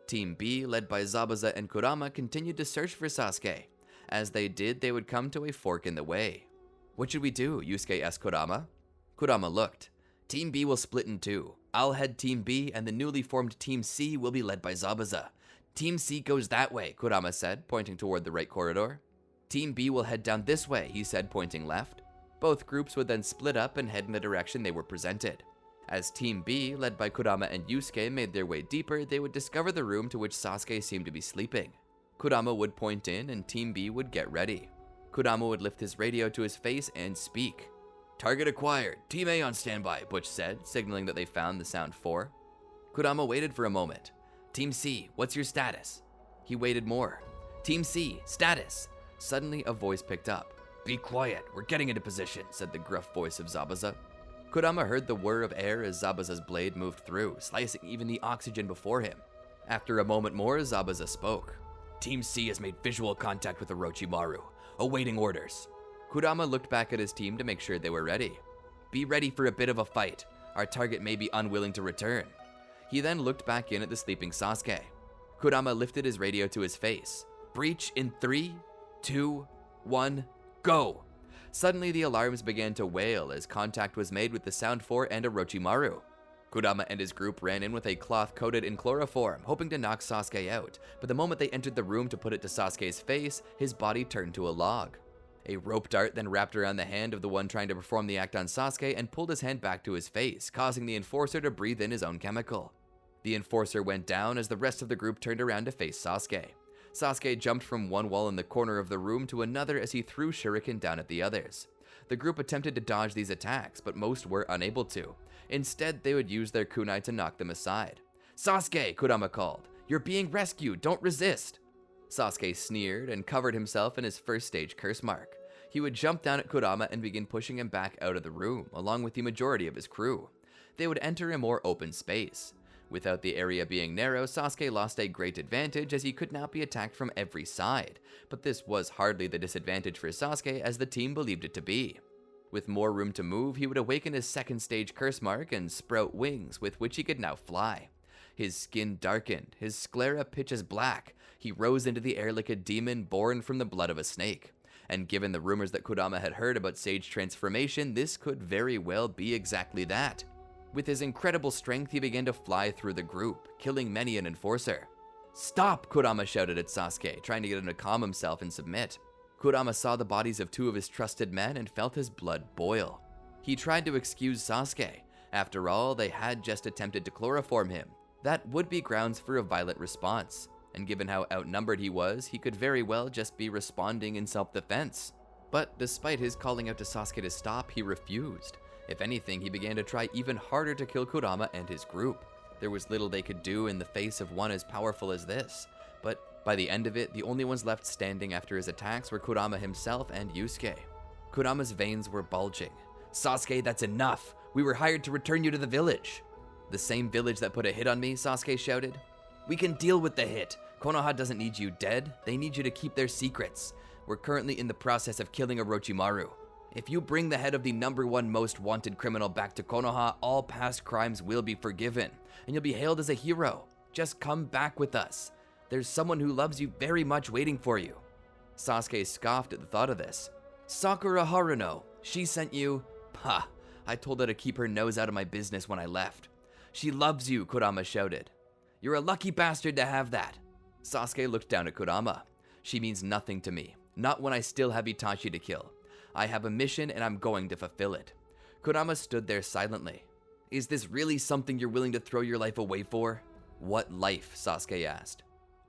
Team B, led by Zabuza and Kurama, continued to search for Sasuke. As they did, they would come to a fork in the way. "What should we do?" Yusuke asked Kurama. Kurama looked. "Team B will split in two. I'll head Team B, and the newly formed Team C will be led by Zabuza. Team C goes that way, Kurama said, pointing toward the right corridor. Team B will head down this way, he said, pointing left. Both groups would then split up and head in the direction they were presented. As Team B, led by Kurama and Yusuke, made their way deeper, they would discover the room to which Sasuke seemed to be sleeping. Kurama would point in and Team B would get ready. Kurama would lift his radio to his face and speak. Target acquired. Team A on standby, Butch said, signaling that they found the sound 4. Kurama waited for a moment. Team C, what's your status? He waited more. Team C, status. Suddenly a voice picked up. Be quiet, we're getting into position, said the gruff voice of Zabuza. Kurama heard the whir of air as Zabuza's blade moved through, slicing even the oxygen before him. After a moment more, Zabuza spoke. Team C has made visual contact with Orochimaru, awaiting orders. Kurama looked back at his team to make sure they were ready. Be ready for a bit of a fight. Our target may be unwilling to return. He then looked back in at the sleeping Sasuke. Kurama lifted his radio to his face. Breach in 3, 2, 1, go! Suddenly the alarms began to wail as contact was made with the Sound 4 and Orochimaru. Kurama and his group ran in with a cloth coated in chloroform, hoping to knock Sasuke out, but the moment they entered the room to put it to Sasuke's face, his body turned to a log. A rope dart then wrapped around the hand of the one trying to perform the act on Sasuke and pulled his hand back to his face, causing the enforcer to breathe in his own chemical. The enforcer went down as the rest of the group turned around to face Sasuke. Sasuke jumped from one wall in the corner of the room to another as he threw shuriken down at the others. The group attempted to dodge these attacks, but most were unable to. Instead, they would use their kunai to knock them aside. Sasuke, Kurama called. You're being rescued, don't resist. Sasuke sneered and covered himself in his first stage curse mark. He would jump down at Kurama and begin pushing him back out of the room, along with the majority of his crew. They would enter a more open space. Without the area being narrow, Sasuke lost a great advantage as he could now be attacked from every side, but this was hardly the disadvantage for Sasuke as the team believed it to be. With more room to move, he would awaken his second stage curse mark and sprout wings with which he could now fly. His skin darkened, his sclera pitches black. He rose into the air like a demon born from the blood of a snake. And given the rumors that Kurama had heard about Sage transformation, this could very well be exactly that. With his incredible strength, he began to fly through the group, killing many an enforcer. Stop, Kurama shouted at Sasuke, trying to get him to calm himself and submit. Kurama saw the bodies of 2 of his trusted men and felt his blood boil. He tried to excuse Sasuke. After all, they had just attempted to chloroform him. That would be grounds for a violent response, and given how outnumbered he was, he could very well just be responding in self-defense. But despite his calling out to Sasuke to stop, he refused. If anything, he began to try even harder to kill Kurama and his group. There was little they could do in the face of one as powerful as this, but by the end of it, the only ones left standing after his attacks were Kurama himself and Yusuke. Kurama's veins were bulging. Sasuke, that's enough! We were hired to return you to the village! The same village that put a hit on me, Sasuke shouted. We can deal with the hit. Konoha doesn't need you dead. They need you to keep their secrets. We're currently in the process of killing Orochimaru. If you bring the head of the #1 most wanted criminal back to Konoha, all past crimes will be forgiven, and you'll be hailed as a hero. Just come back with us. There's someone who loves you very much waiting for you. Sasuke scoffed at the thought of this. Sakura Haruno, she sent you? Pah, I told her to keep her nose out of my business when I left. She loves you, Kurama shouted. You're a lucky bastard to have that. Sasuke looked down at Kurama. She means nothing to me, not when I still have Itachi to kill. I have a mission and I'm going to fulfill it. Kurama stood there silently. Is this really something you're willing to throw your life away for? What life? Sasuke asked.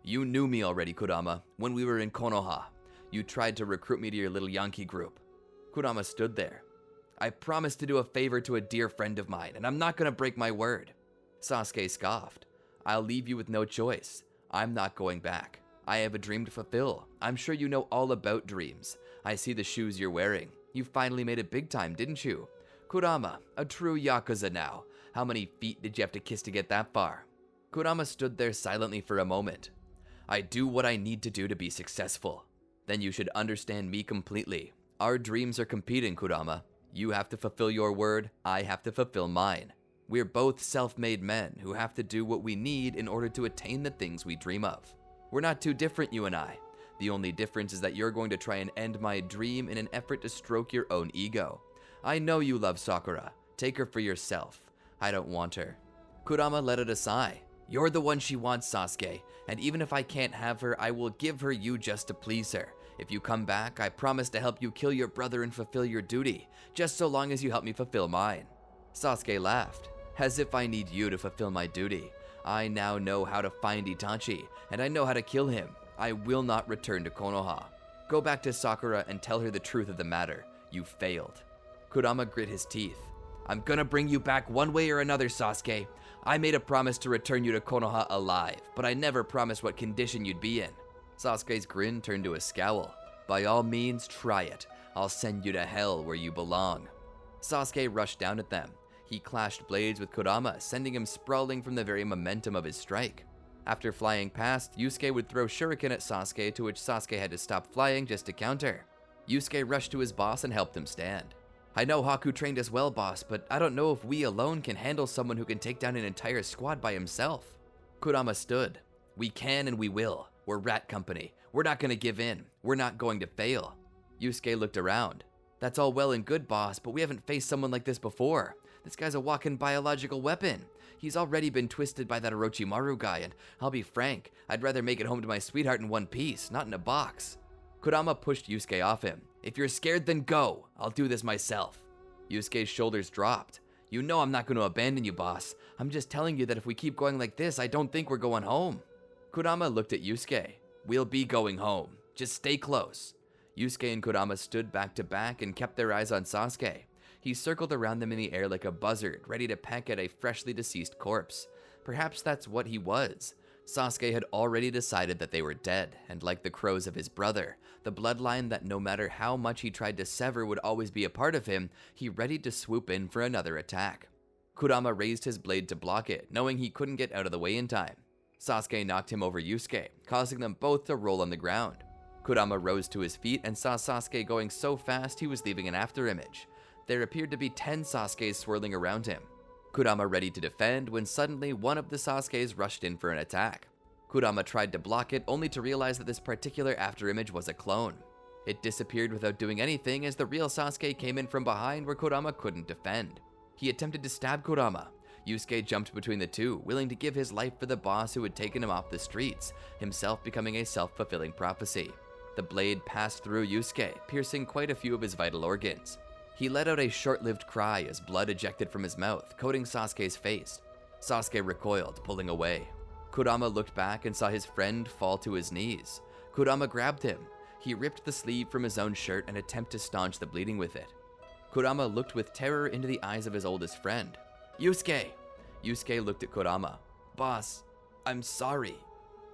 You knew me already, Kurama, when we were in Konoha. You tried to recruit me to your little Yankee group. Kurama stood there. I promised to do a favor to a dear friend of mine, and I'm not going to break my word. Sasuke scoffed. I'll leave you with no choice. I'm not going back. I have a dream to fulfill. I'm sure you know all about dreams. I see the shoes you're wearing. You finally made it big time, didn't you? Kurama, a true Yakuza now. How many feet did you have to kiss to get that far? Kurama stood there silently for a moment. I do what I need to do to be successful. Then you should understand me completely. Our dreams are competing, Kurama. You have to fulfill your word, I have to fulfill mine. We're both self-made men who have to do what we need in order to attain the things we dream of. We're not too different, you and I. The only difference is that you're going to try and end my dream in an effort to stroke your own ego. I know you love Sakura. Take her for yourself. I don't want her. Kurama let out a sigh. You're the one she wants, Sasuke, and even if I can't have her, I will give her you just to please her. If you come back, I promise to help you kill your brother and fulfill your duty, just so long as you help me fulfill mine." Sasuke laughed. "As if I need you to fulfill my duty. I now know how to find Itachi, and I know how to kill him. I will not return to Konoha. Go back to Sakura and tell her the truth of the matter. You failed." Kurama grit his teeth. "I'm gonna bring you back one way or another, Sasuke. I made a promise to return you to Konoha alive, but I never promised what condition you'd be in." Sasuke's grin turned to a scowl. "By all means, try it. I'll send you to hell where you belong." Sasuke rushed down at them. He clashed blades with Kurama, sending him sprawling from the very momentum of his strike. After flying past, Yusuke would throw shuriken at Sasuke, to which Sasuke had to stop flying just to counter. Yusuke rushed to his boss and helped him stand. "I know Haku trained us well, boss, but I don't know if we alone can handle someone who can take down an entire squad by himself." Kurama stood. "We can and we will. We're Rat Company. We're not going to give in. We're not going to fail." Yusuke looked around. "That's all well and good, boss, but we haven't faced someone like this before. This guy's a walking biological weapon. He's already been twisted by that Orochimaru guy, and I'll be frank, I'd rather make it home to my sweetheart in one piece, not in a box." Kurama pushed Yusuke off him. "If you're scared, then go. I'll do this myself." Yusuke's shoulders dropped. "You know I'm not going to abandon you, boss. I'm just telling you that if we keep going like this, I don't think we're going home." Kurama looked at Yusuke. "We'll be going home. Just stay close." Yusuke and Kurama stood back to back and kept their eyes on Sasuke. He circled around them in the air like a buzzard, ready to peck at a freshly deceased corpse. Perhaps that's what he was. Sasuke had already decided that they were dead, and like the crows of his brother, the bloodline that no matter how much he tried to sever would always be a part of him, he readied to swoop in for another attack. Kurama raised his blade to block it, knowing he couldn't get out of the way in time. Sasuke knocked him over Yusuke, causing them both to roll on the ground. Kurama rose to his feet and saw Sasuke going so fast he was leaving an afterimage. There appeared to be 10 Sasukes swirling around him. Kurama ready to defend when suddenly one of the Sasukes rushed in for an attack. Kurama tried to block it, only to realize that this particular afterimage was a clone. It disappeared without doing anything as the real Sasuke came in from behind where Kurama couldn't defend. He attempted to stab Kurama. Yusuke jumped between the two, willing to give his life for the boss who had taken him off the streets, himself becoming a self-fulfilling prophecy. The blade passed through Yusuke, piercing quite a few of his vital organs. He let out a short-lived cry as blood ejected from his mouth, coating Sasuke's face. Sasuke recoiled, pulling away. Kurama looked back and saw his friend fall to his knees. Kurama grabbed him. He ripped the sleeve from his own shirt and attempted to staunch the bleeding with it. Kurama looked with terror into the eyes of his oldest friend. "Yusuke!" Yusuke looked at Kurama. "Boss, I'm sorry."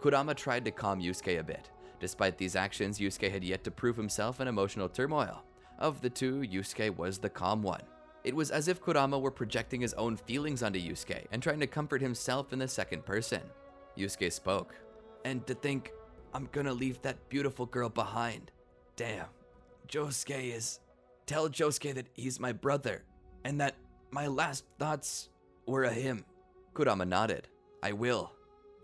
Kurama tried to calm Yusuke a bit. Despite these actions, Yusuke had yet to prove himself in emotional turmoil. Of the two, Yusuke was the calm one. It was as if Kurama were projecting his own feelings onto Yusuke and trying to comfort himself in the second person. Yusuke spoke. "And to think I'm gonna leave that beautiful girl behind. Damn. Josuke is... Tell Josuke that he's my brother, and that my last thoughts were of him." Kurama nodded. "I will."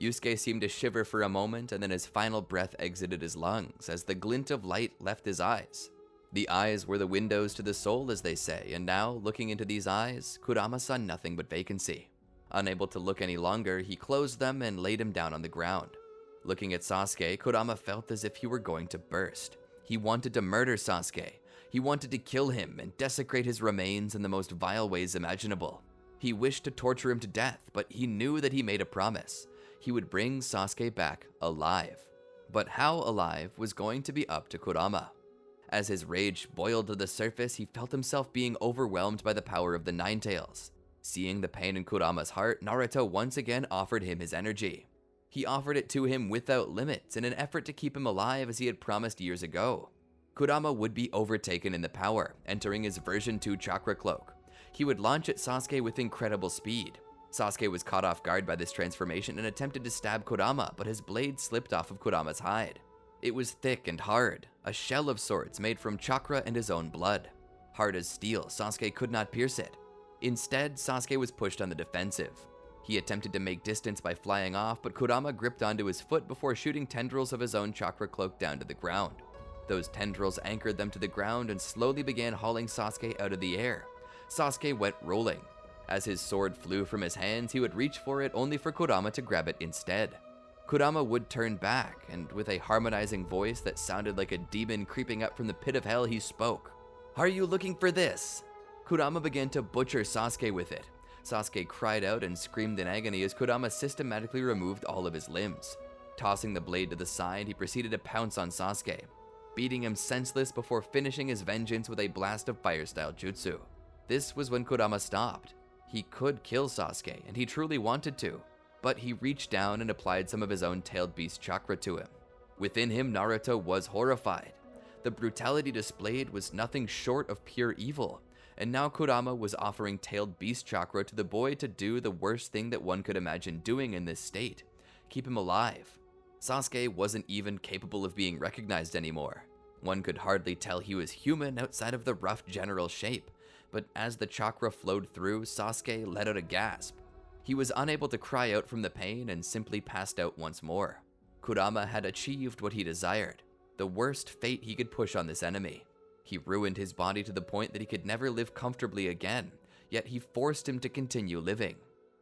Yusuke seemed to shiver for a moment, and then his final breath exited his lungs as the glint of light left his eyes. The eyes were the windows to the soul, as they say, and now, looking into these eyes, Kurama saw nothing but vacancy. Unable to look any longer, he closed them and laid him down on the ground. Looking at Sasuke, Kurama felt as if he were going to burst. He wanted to murder Sasuke. He wanted to kill him and desecrate his remains in the most vile ways imaginable. He wished to torture him to death, but he knew that he made a promise. He would bring Sasuke back alive. But how alive was going to be up to Kurama. As his rage boiled to the surface, he felt himself being overwhelmed by the power of the Nine Tails. Seeing the pain in Kurama's heart, Naruto once again offered him his energy. He offered it to him without limits in an effort to keep him alive as he had promised years ago. Kurama would be overtaken in the power, entering his version 2 chakra cloak. He would launch at Sasuke with incredible speed. Sasuke was caught off guard by this transformation and attempted to stab Kurama, but his blade slipped off of Kurama's hide. It was thick and hard, a shell of sorts made from chakra and his own blood. Hard as steel, Sasuke could not pierce it. Instead, Sasuke was pushed on the defensive. He attempted to make distance by flying off, but Kurama gripped onto his foot before shooting tendrils of his own chakra cloak down to the ground. Those tendrils anchored them to the ground and slowly began hauling Sasuke out of the air. Sasuke went rolling. As his sword flew from his hands, he would reach for it only for Kurama to grab it instead. Kurama would turn back, and with a harmonizing voice that sounded like a demon creeping up from the pit of hell, he spoke. "Are you looking for this?" Kurama began to butcher Sasuke with it. Sasuke cried out and screamed in agony as Kurama systematically removed all of his limbs. Tossing the blade to the side, he proceeded to pounce on Sasuke, beating him senseless before finishing his vengeance with a blast of fire-style jutsu. This was when Kurama stopped. He could kill Sasuke, and he truly wanted to, but he reached down and applied some of his own tailed beast chakra to him. Within him, Naruto was horrified. The brutality displayed was nothing short of pure evil, and now Kurama was offering tailed beast chakra to the boy to do the worst thing that one could imagine doing in this state: keep him alive. Sasuke wasn't even capable of being recognized anymore. One could hardly tell he was human outside of the rough general shape, but as the chakra flowed through, Sasuke let out a gasp. He was unable to cry out from the pain and simply passed out once more. Kurama had achieved what he desired, the worst fate he could push on this enemy. He ruined his body to the point that he could never live comfortably again, yet he forced him to continue living.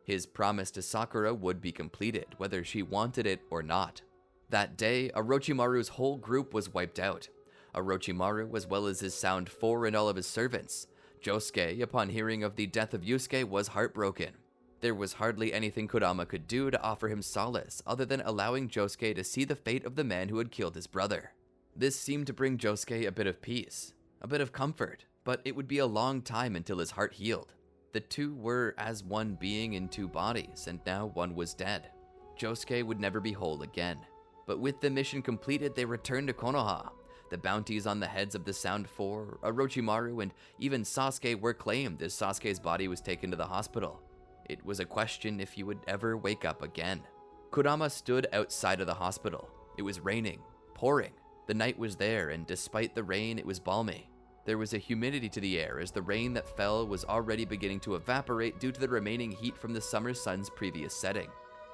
His promise to Sakura would be completed, whether she wanted it or not. That day, Orochimaru's whole group was wiped out. Orochimaru, as well as his Sound 4 and all of his servants. Josuke, upon hearing of the death of Yusuke, was heartbroken. There was hardly anything Kurama could do to offer him solace other than allowing Josuke to see the fate of the man who had killed his brother. This seemed to bring Josuke a bit of peace, a bit of comfort, but it would be a long time until his heart healed. The two were as one being in two bodies, and now one was dead. Josuke would never be whole again. But with the mission completed, they returned to Konoha. The bounties on the heads of the Sound 4, Orochimaru, and even Sasuke were claimed as Sasuke's body was taken to the hospital. It was a question if he would ever wake up again. Kurama stood outside of the hospital. It was raining, pouring. The night was there, and despite the rain, it was balmy. There was a humidity to the air as the rain that fell was already beginning to evaporate due to the remaining heat from the summer sun's previous setting.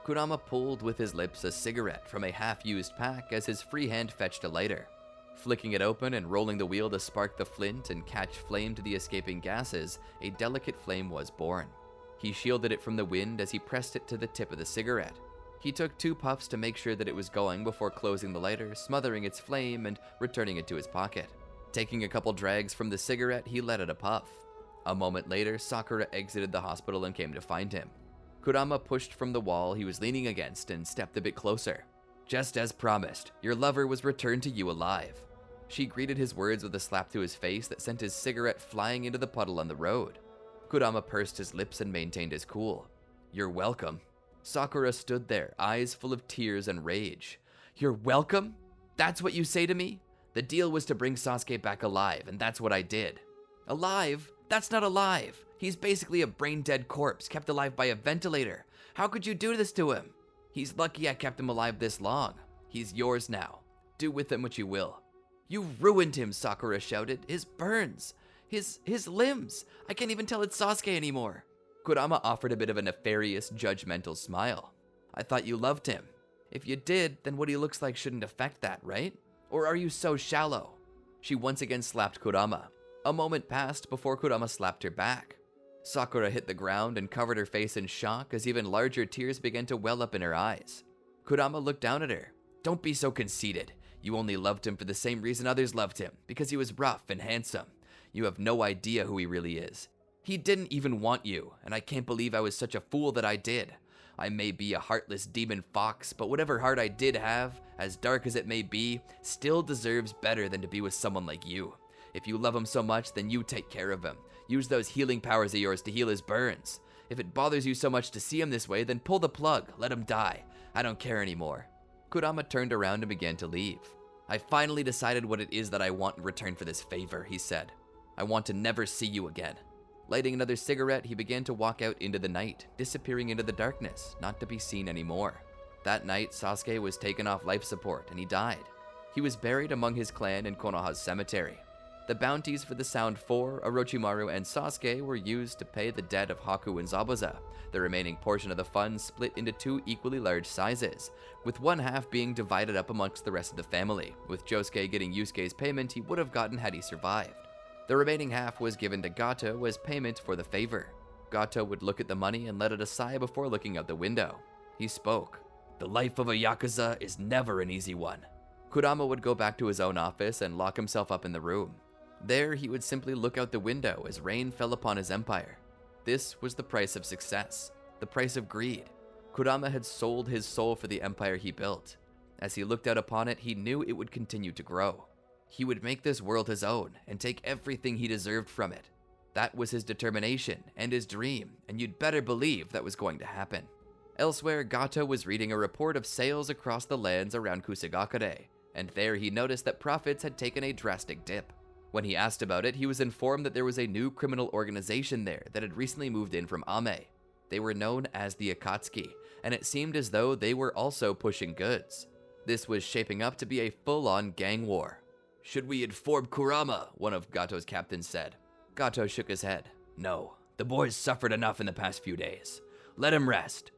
Kurama pulled with his lips a cigarette from a half-used pack as his free hand fetched a lighter. Flicking it open and rolling the wheel to spark the flint and catch flame to the escaping gases, a delicate flame was born. He shielded it from the wind as he pressed it to the tip of the cigarette. He took 2 puffs to make sure that it was going before closing the lighter, smothering its flame, and returning it to his pocket. Taking a couple drags from the cigarette, he let it a puff. A moment later, Sakura exited the hospital and came to find him. Kurama pushed from the wall he was leaning against and stepped a bit closer. "Just as promised, your lover was returned to you alive." She greeted his words with a slap to his face that sent his cigarette flying into the puddle on the road. Kurama pursed his lips and maintained his cool. "You're welcome." Sakura stood there, eyes full of tears and rage. "You're welcome? That's what you say to me? The deal was to bring Sasuke back alive, and that's what I did." "Alive? That's not alive. He's basically a brain-dead corpse kept alive by a ventilator. How could you do this to him? He's lucky I kept him alive this long. He's yours now. Do with him what you will." "You ruined him," Sakura shouted. "His burns. His limbs. I can't even tell it's Sasuke anymore." Kurama offered a bit of a nefarious, judgmental smile. "I thought you loved him. If you did, then what he looks like shouldn't affect that, right? Or are you so shallow?" She once again slapped Kurama. A moment passed before Kurama slapped her back. Sakura hit the ground and covered her face in shock as even larger tears began to well up in her eyes. Kurama looked down at her. "Don't be so conceited. You only loved him for the same reason others loved him, because he was rough and handsome. You have no idea who he really is. He didn't even want you, and I can't believe I was such a fool that I did. I may be a heartless demon fox, but whatever heart I did have, as dark as it may be, still deserves better than to be with someone like you. If you love him so much, then you take care of him. Use those healing powers of yours to heal his burns. If it bothers you so much to see him this way, then pull the plug, let him die. I don't care anymore." Kurama turned around and began to leave. "I finally decided what it is that I want in return for this favor," he said. "I want to never see you again." Lighting another cigarette, he began to walk out into the night, disappearing into the darkness, not to be seen anymore. That night, Sasuke was taken off life support, and he died. He was buried among his clan in Konoha's cemetery. The bounties for the Sound 4, Orochimaru, and Sasuke were used to pay the debt of Haku and Zabuza. The remaining portion of the funds split into 2 equally large sizes, with one half being divided up amongst the rest of the family, with Josuke getting Yusuke's payment he would have gotten had he survived. The remaining half was given to Gato as payment for the favor. Gato would look at the money and let out a sigh before looking out the window. He spoke. "The life of a Yakuza is never an easy one." Kurama would go back to his own office and lock himself up in the room. There, he would simply look out the window as rain fell upon his empire. This was the price of success, the price of greed. Kurama had sold his soul for the empire he built. As he looked out upon it, he knew it would continue to grow. He would make this world his own and take everything he deserved from it. That was his determination and his dream, and you'd better believe that was going to happen. Elsewhere, Gato was reading a report of sales across the lands around Kusagakure, and there he noticed that profits had taken a drastic dip. When he asked about it, he was informed that there was a new criminal organization there that had recently moved in from Ame. They were known as the Akatsuki, and it seemed as though they were also pushing goods. This was shaping up to be a full-on gang war. "Should we inform Kurama?" one of Gato's captains said. Gato shook his head. "No, the boy's suffered enough in the past few days. Let him rest."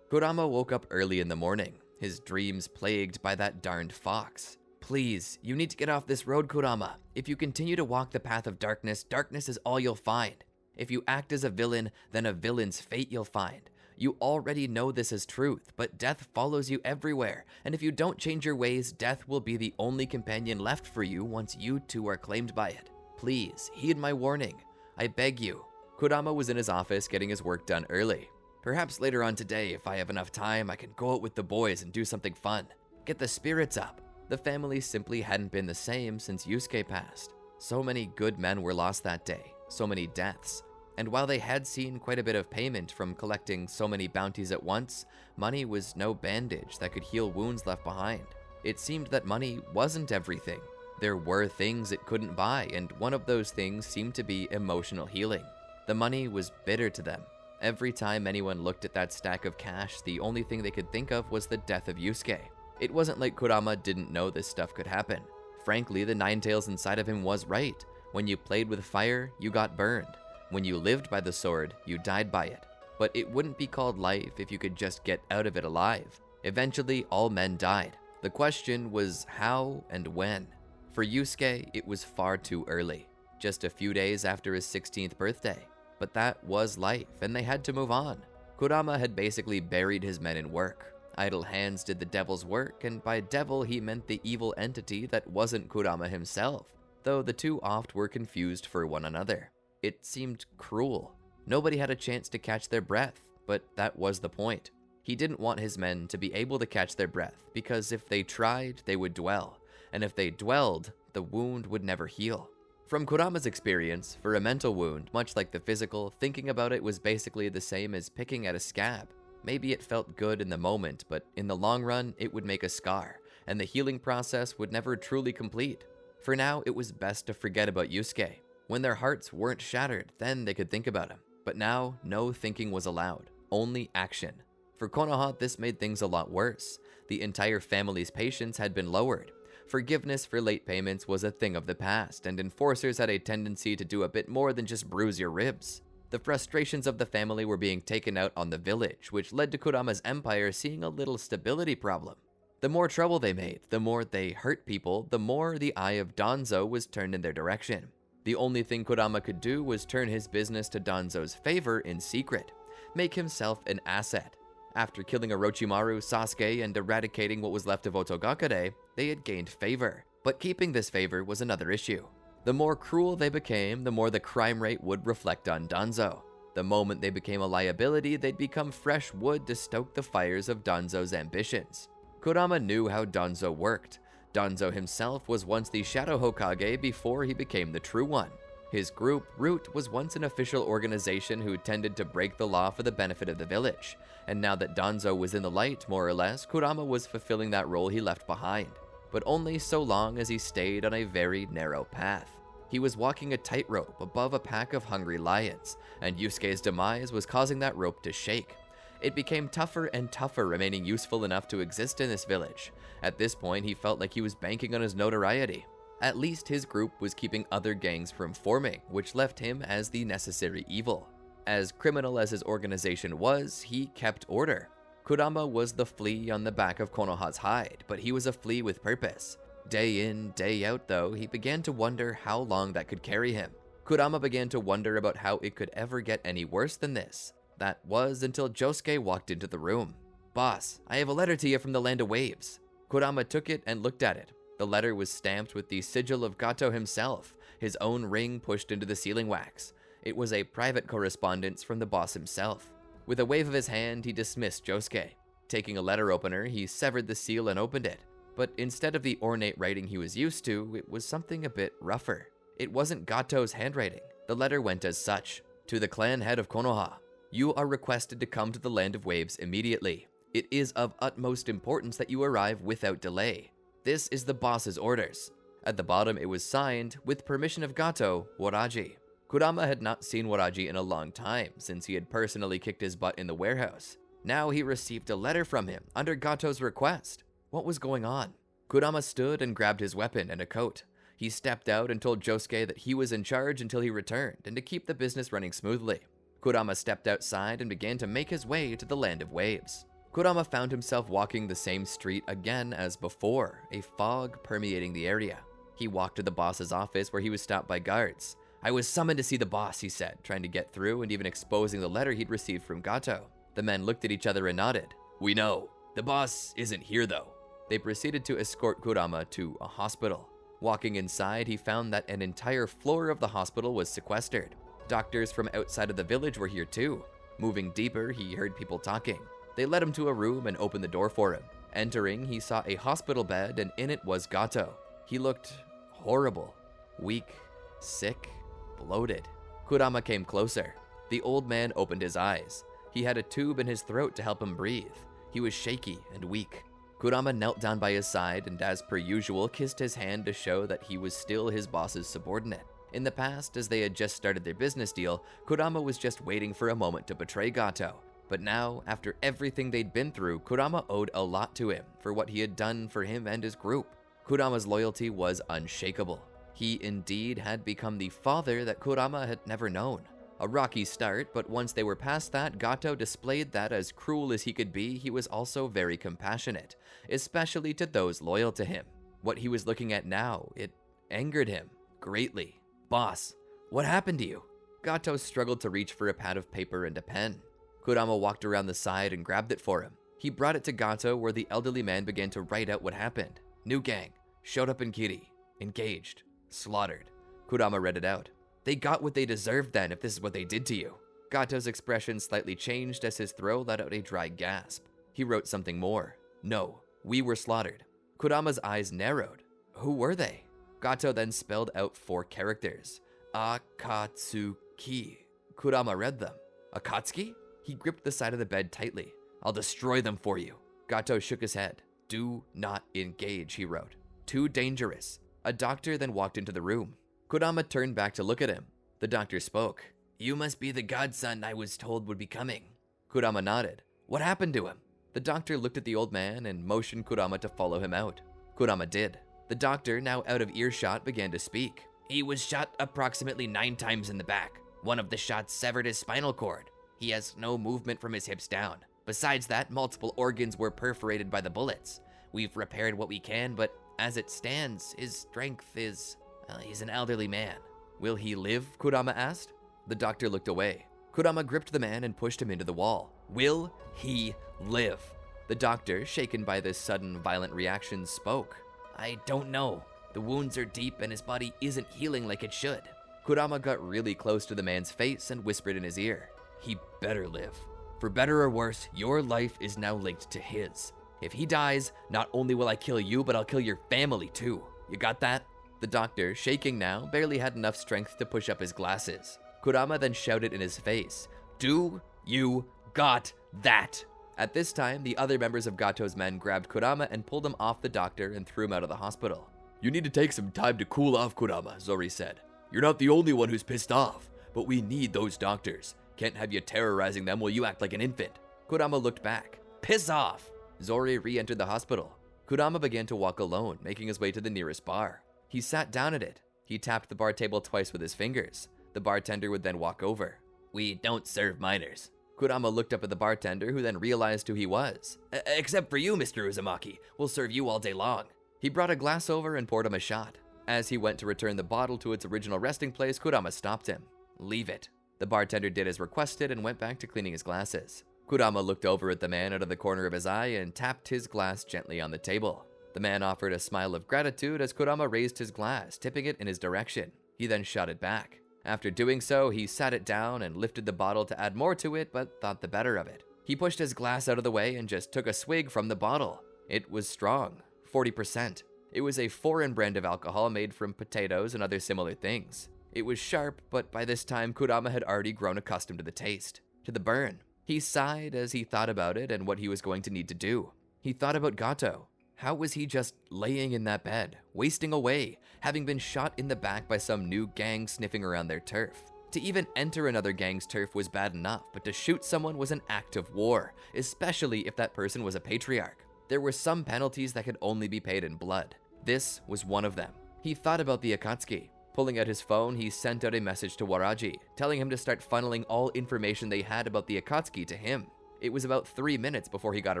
Kurama woke up early in the morning, his dreams plagued by that darned fox. "Please, you need to get off this road, Kurama. If you continue to walk the path of darkness, darkness is all you'll find. If you act as a villain, then a villain's fate you'll find. You already know this is truth, but death follows you everywhere, and if you don't change your ways, death will be the only companion left for you once you too are claimed by it. Please, heed my warning. I beg you." Kurama was in his office getting his work done early. "Perhaps later on today, if I have enough time, I can go out with the boys and do something fun. Get the spirits up." The family simply hadn't been the same since Yusuke passed. So many good men were lost that day, so many deaths. And while they had seen quite a bit of payment from collecting so many bounties at once, money was no bandage that could heal wounds left behind. It seemed that money wasn't everything. There were things it couldn't buy, and one of those things seemed to be emotional healing. The money was bitter to them. Every time anyone looked at that stack of cash, the only thing they could think of was the death of Yusuke. It wasn't like Kurama didn't know this stuff could happen. Frankly, the nine tails inside of him was right. When you played with fire, you got burned. When you lived by the sword, you died by it. But it wouldn't be called life if you could just get out of it alive. Eventually, all men died. The question was how and when. For Yusuke, it was far too early, just a few days after his 16th birthday. But that was life, and they had to move on. Kurama had basically buried his men in work. Idle hands did the devil's work, and by devil he meant the evil entity that wasn't Kurama himself, though the two oft were confused for one another. It seemed cruel. Nobody had a chance to catch their breath, but that was the point. He didn't want his men to be able to catch their breath, because if they tried, they would dwell, and if they dwelled, the wound would never heal. From Kurama's experience, for a mental wound, much like the physical, thinking about it was basically the same as picking at a scab. Maybe it felt good in the moment, but in the long run, it would make a scar, and the healing process would never truly complete. For now, it was best to forget about Yusuke. When their hearts weren't shattered, then they could think about him. But now, no thinking was allowed, only action. For Konoha, this made things a lot worse. The entire family's patience had been lowered. Forgiveness for late payments was a thing of the past, and enforcers had a tendency to do a bit more than just bruise your ribs. The frustrations of the family were being taken out on the village, which led to Kurama's empire seeing a little stability problem. The more trouble they made, the more they hurt people, the more the eye of Danzo was turned in their direction. The only thing Kurama could do was turn his business to Danzo's favor in secret, make himself an asset. After killing Orochimaru, Sasuke, and eradicating what was left of Otogakure, they had gained favor. But keeping this favor was another issue. The more cruel they became, the more the crime rate would reflect on Danzo. The moment they became a liability, they'd become fresh wood to stoke the fires of Danzo's ambitions. Kurama knew how Danzo worked. Danzo himself was once the Shadow Hokage before he became the true one. His group, Root, was once an official organization who tended to break the law for the benefit of the village. And now that Danzo was in the light, more or less, Kurama was fulfilling that role he left behind. But only so long as he stayed on a very narrow path. He was walking a tightrope above a pack of hungry lions, and Yusuke's demise was causing that rope to shake. It became tougher and tougher remaining useful enough to exist in this village. At this point, he felt like he was banking on his notoriety. At least his group was keeping other gangs from forming, which left him as the necessary evil. As criminal as his organization was, he kept order. Kurama was the flea on the back of Konoha's hide, but he was a flea with purpose. Day in, day out though, he began to wonder how long that could carry him. Kurama began to wonder about how it could ever get any worse than this. That was until Josuke walked into the room. "Boss, I have a letter to you from the Land of Waves." Kurama took it and looked at it. The letter was stamped with the sigil of Gato himself, his own ring pushed into the sealing wax. It was a private correspondence from the boss himself. With a wave of his hand, he dismissed Josuke. Taking a letter opener, he severed the seal and opened it. But instead of the ornate writing he was used to, it was something a bit rougher. It wasn't Gato's handwriting. The letter went as such. "To the clan head of Konoha, you are requested to come to the Land of Waves immediately. It is of utmost importance that you arrive without delay. This is the boss's orders." At the bottom, it was signed, "With permission of Gato, Waraji." Kurama had not seen Waraji in a long time, since he had personally kicked his butt in the warehouse. Now he received a letter from him, under Gato's request. What was going on? Kurama stood and grabbed his weapon and a coat. He stepped out and told Josuke that he was in charge until he returned, and to keep the business running smoothly. Kurama stepped outside and began to make his way to the Land of Waves. Kurama found himself walking the same street again as before, a fog permeating the area. He walked to the boss's office where he was stopped by guards. "I was summoned to see the boss," he said, trying to get through and even exposing the letter he'd received from Gato. The men looked at each other and nodded. "We know. The boss isn't here though." They proceeded to escort Kurama to a hospital. Walking inside, he found that an entire floor of the hospital was sequestered. Doctors from outside of the village were here too. Moving deeper, he heard people talking. They led him to a room and opened the door for him. Entering, he saw a hospital bed, and in it was Gato. He looked horrible, weak, sick, bloated. Kurama came closer. The old man opened his eyes. He had a tube in his throat to help him breathe. He was shaky and weak. Kurama knelt down by his side and, as per usual, kissed his hand to show that he was still his boss's subordinate. In the past, as they had just started their business deal, Kurama was just waiting for a moment to betray Gato. But now, after everything they'd been through, Kurama owed a lot to him for what he had done for him and his group. Kurama's loyalty was unshakable. He indeed had become the father that Kurama had never known. A rocky start, but once they were past that, Gato displayed that as cruel as he could be, he was also very compassionate, especially to those loyal to him. What he was looking at now, it angered him greatly. "Boss, what happened to you?" Gato struggled to reach for a pad of paper and a pen. Kurama walked around the side and grabbed it for him. He brought it to Gato, where the elderly man began to write out what happened. "New gang, showed up in Kiri, engaged, slaughtered." Kurama read it out. "They got what they deserved then, if this is what they did to you." Gato's expression slightly changed as his throat let out a dry gasp. He wrote something more. "No, we were slaughtered." Kurama's eyes narrowed. Who were they? Gato then spelled out 4 characters. Akatsuki. Kurama read them. Akatsuki? He gripped the side of the bed tightly. "I'll destroy them for you." Gato shook his head. "Do not engage," he wrote. "Too dangerous." A doctor then walked into the room. Kurama turned back to look at him. The doctor spoke. "You must be the godson I was told would be coming." Kurama nodded. "What happened to him?" The doctor looked at the old man and motioned Kurama to follow him out. Kurama did. The doctor, now out of earshot, began to speak. "He was shot approximately 9 times in the back. One of the shots severed his spinal cord. He has no movement from his hips down. Besides that, multiple organs were perforated by the bullets. We've repaired what we can, but as it stands, his strength is... he's an elderly man." "Will he live?" Kurama asked. The doctor looked away. Kurama gripped the man and pushed him into the wall. "Will he live?" The doctor, shaken by this sudden violent reaction, spoke. "I don't know. The wounds are deep and his body isn't healing like it should." Kurama got really close to the man's face and whispered in his ear. "He better live. For better or worse, your life is now linked to his. If he dies, not only will I kill you, but I'll kill your family too. You got that?" The doctor, shaking now, barely had enough strength to push up his glasses. Kurama then shouted in his face, "Do you got that?" At this time, the other members of Gato's men grabbed Kurama and pulled him off the doctor and threw him out of the hospital. "You need to take some time to cool off, Kurama," Zori said. "You're not the only one who's pissed off, but we need those doctors. Can't have you terrorizing them while you act like an infant." Kurama looked back. "Piss off!" Zori re-entered the hospital. Kurama began to walk alone, making his way to the nearest bar. He sat down at it. He tapped the bar table twice with his fingers. The bartender would then walk over. "We don't serve minors." Kurama looked up at the bartender, who then realized who he was. "Except for you, Mr. Uzumaki. We'll serve you all day long." He brought a glass over and poured him a shot. As he went to return the bottle to its original resting place, Kurama stopped him. "Leave it." The bartender did as requested and went back to cleaning his glasses. Kurama looked over at the man out of the corner of his eye and tapped his glass gently on the table. The man offered a smile of gratitude as Kurama raised his glass, tipping it in his direction. He then shot it back. After doing so, he sat it down and lifted the bottle to add more to it, but thought the better of it. He pushed his glass out of the way and just took a swig from the bottle. It was strong, 40%. It was a foreign brand of alcohol made from potatoes and other similar things. It was sharp, but by this time Kurama had already grown accustomed to the taste, to the burn. He sighed as he thought about it and what he was going to need to do. He thought about Gato. How was he just laying in that bed, wasting away, having been shot in the back by some new gang sniffing around their turf? To even enter another gang's turf was bad enough, but to shoot someone was an act of war, especially if that person was a patriarch. There were some penalties that could only be paid in blood. This was one of them. He thought about the Akatsuki. Pulling out his phone, he sent out a message to Waraji, telling him to start funneling all information they had about the Akatsuki to him. It was about 3 minutes before he got a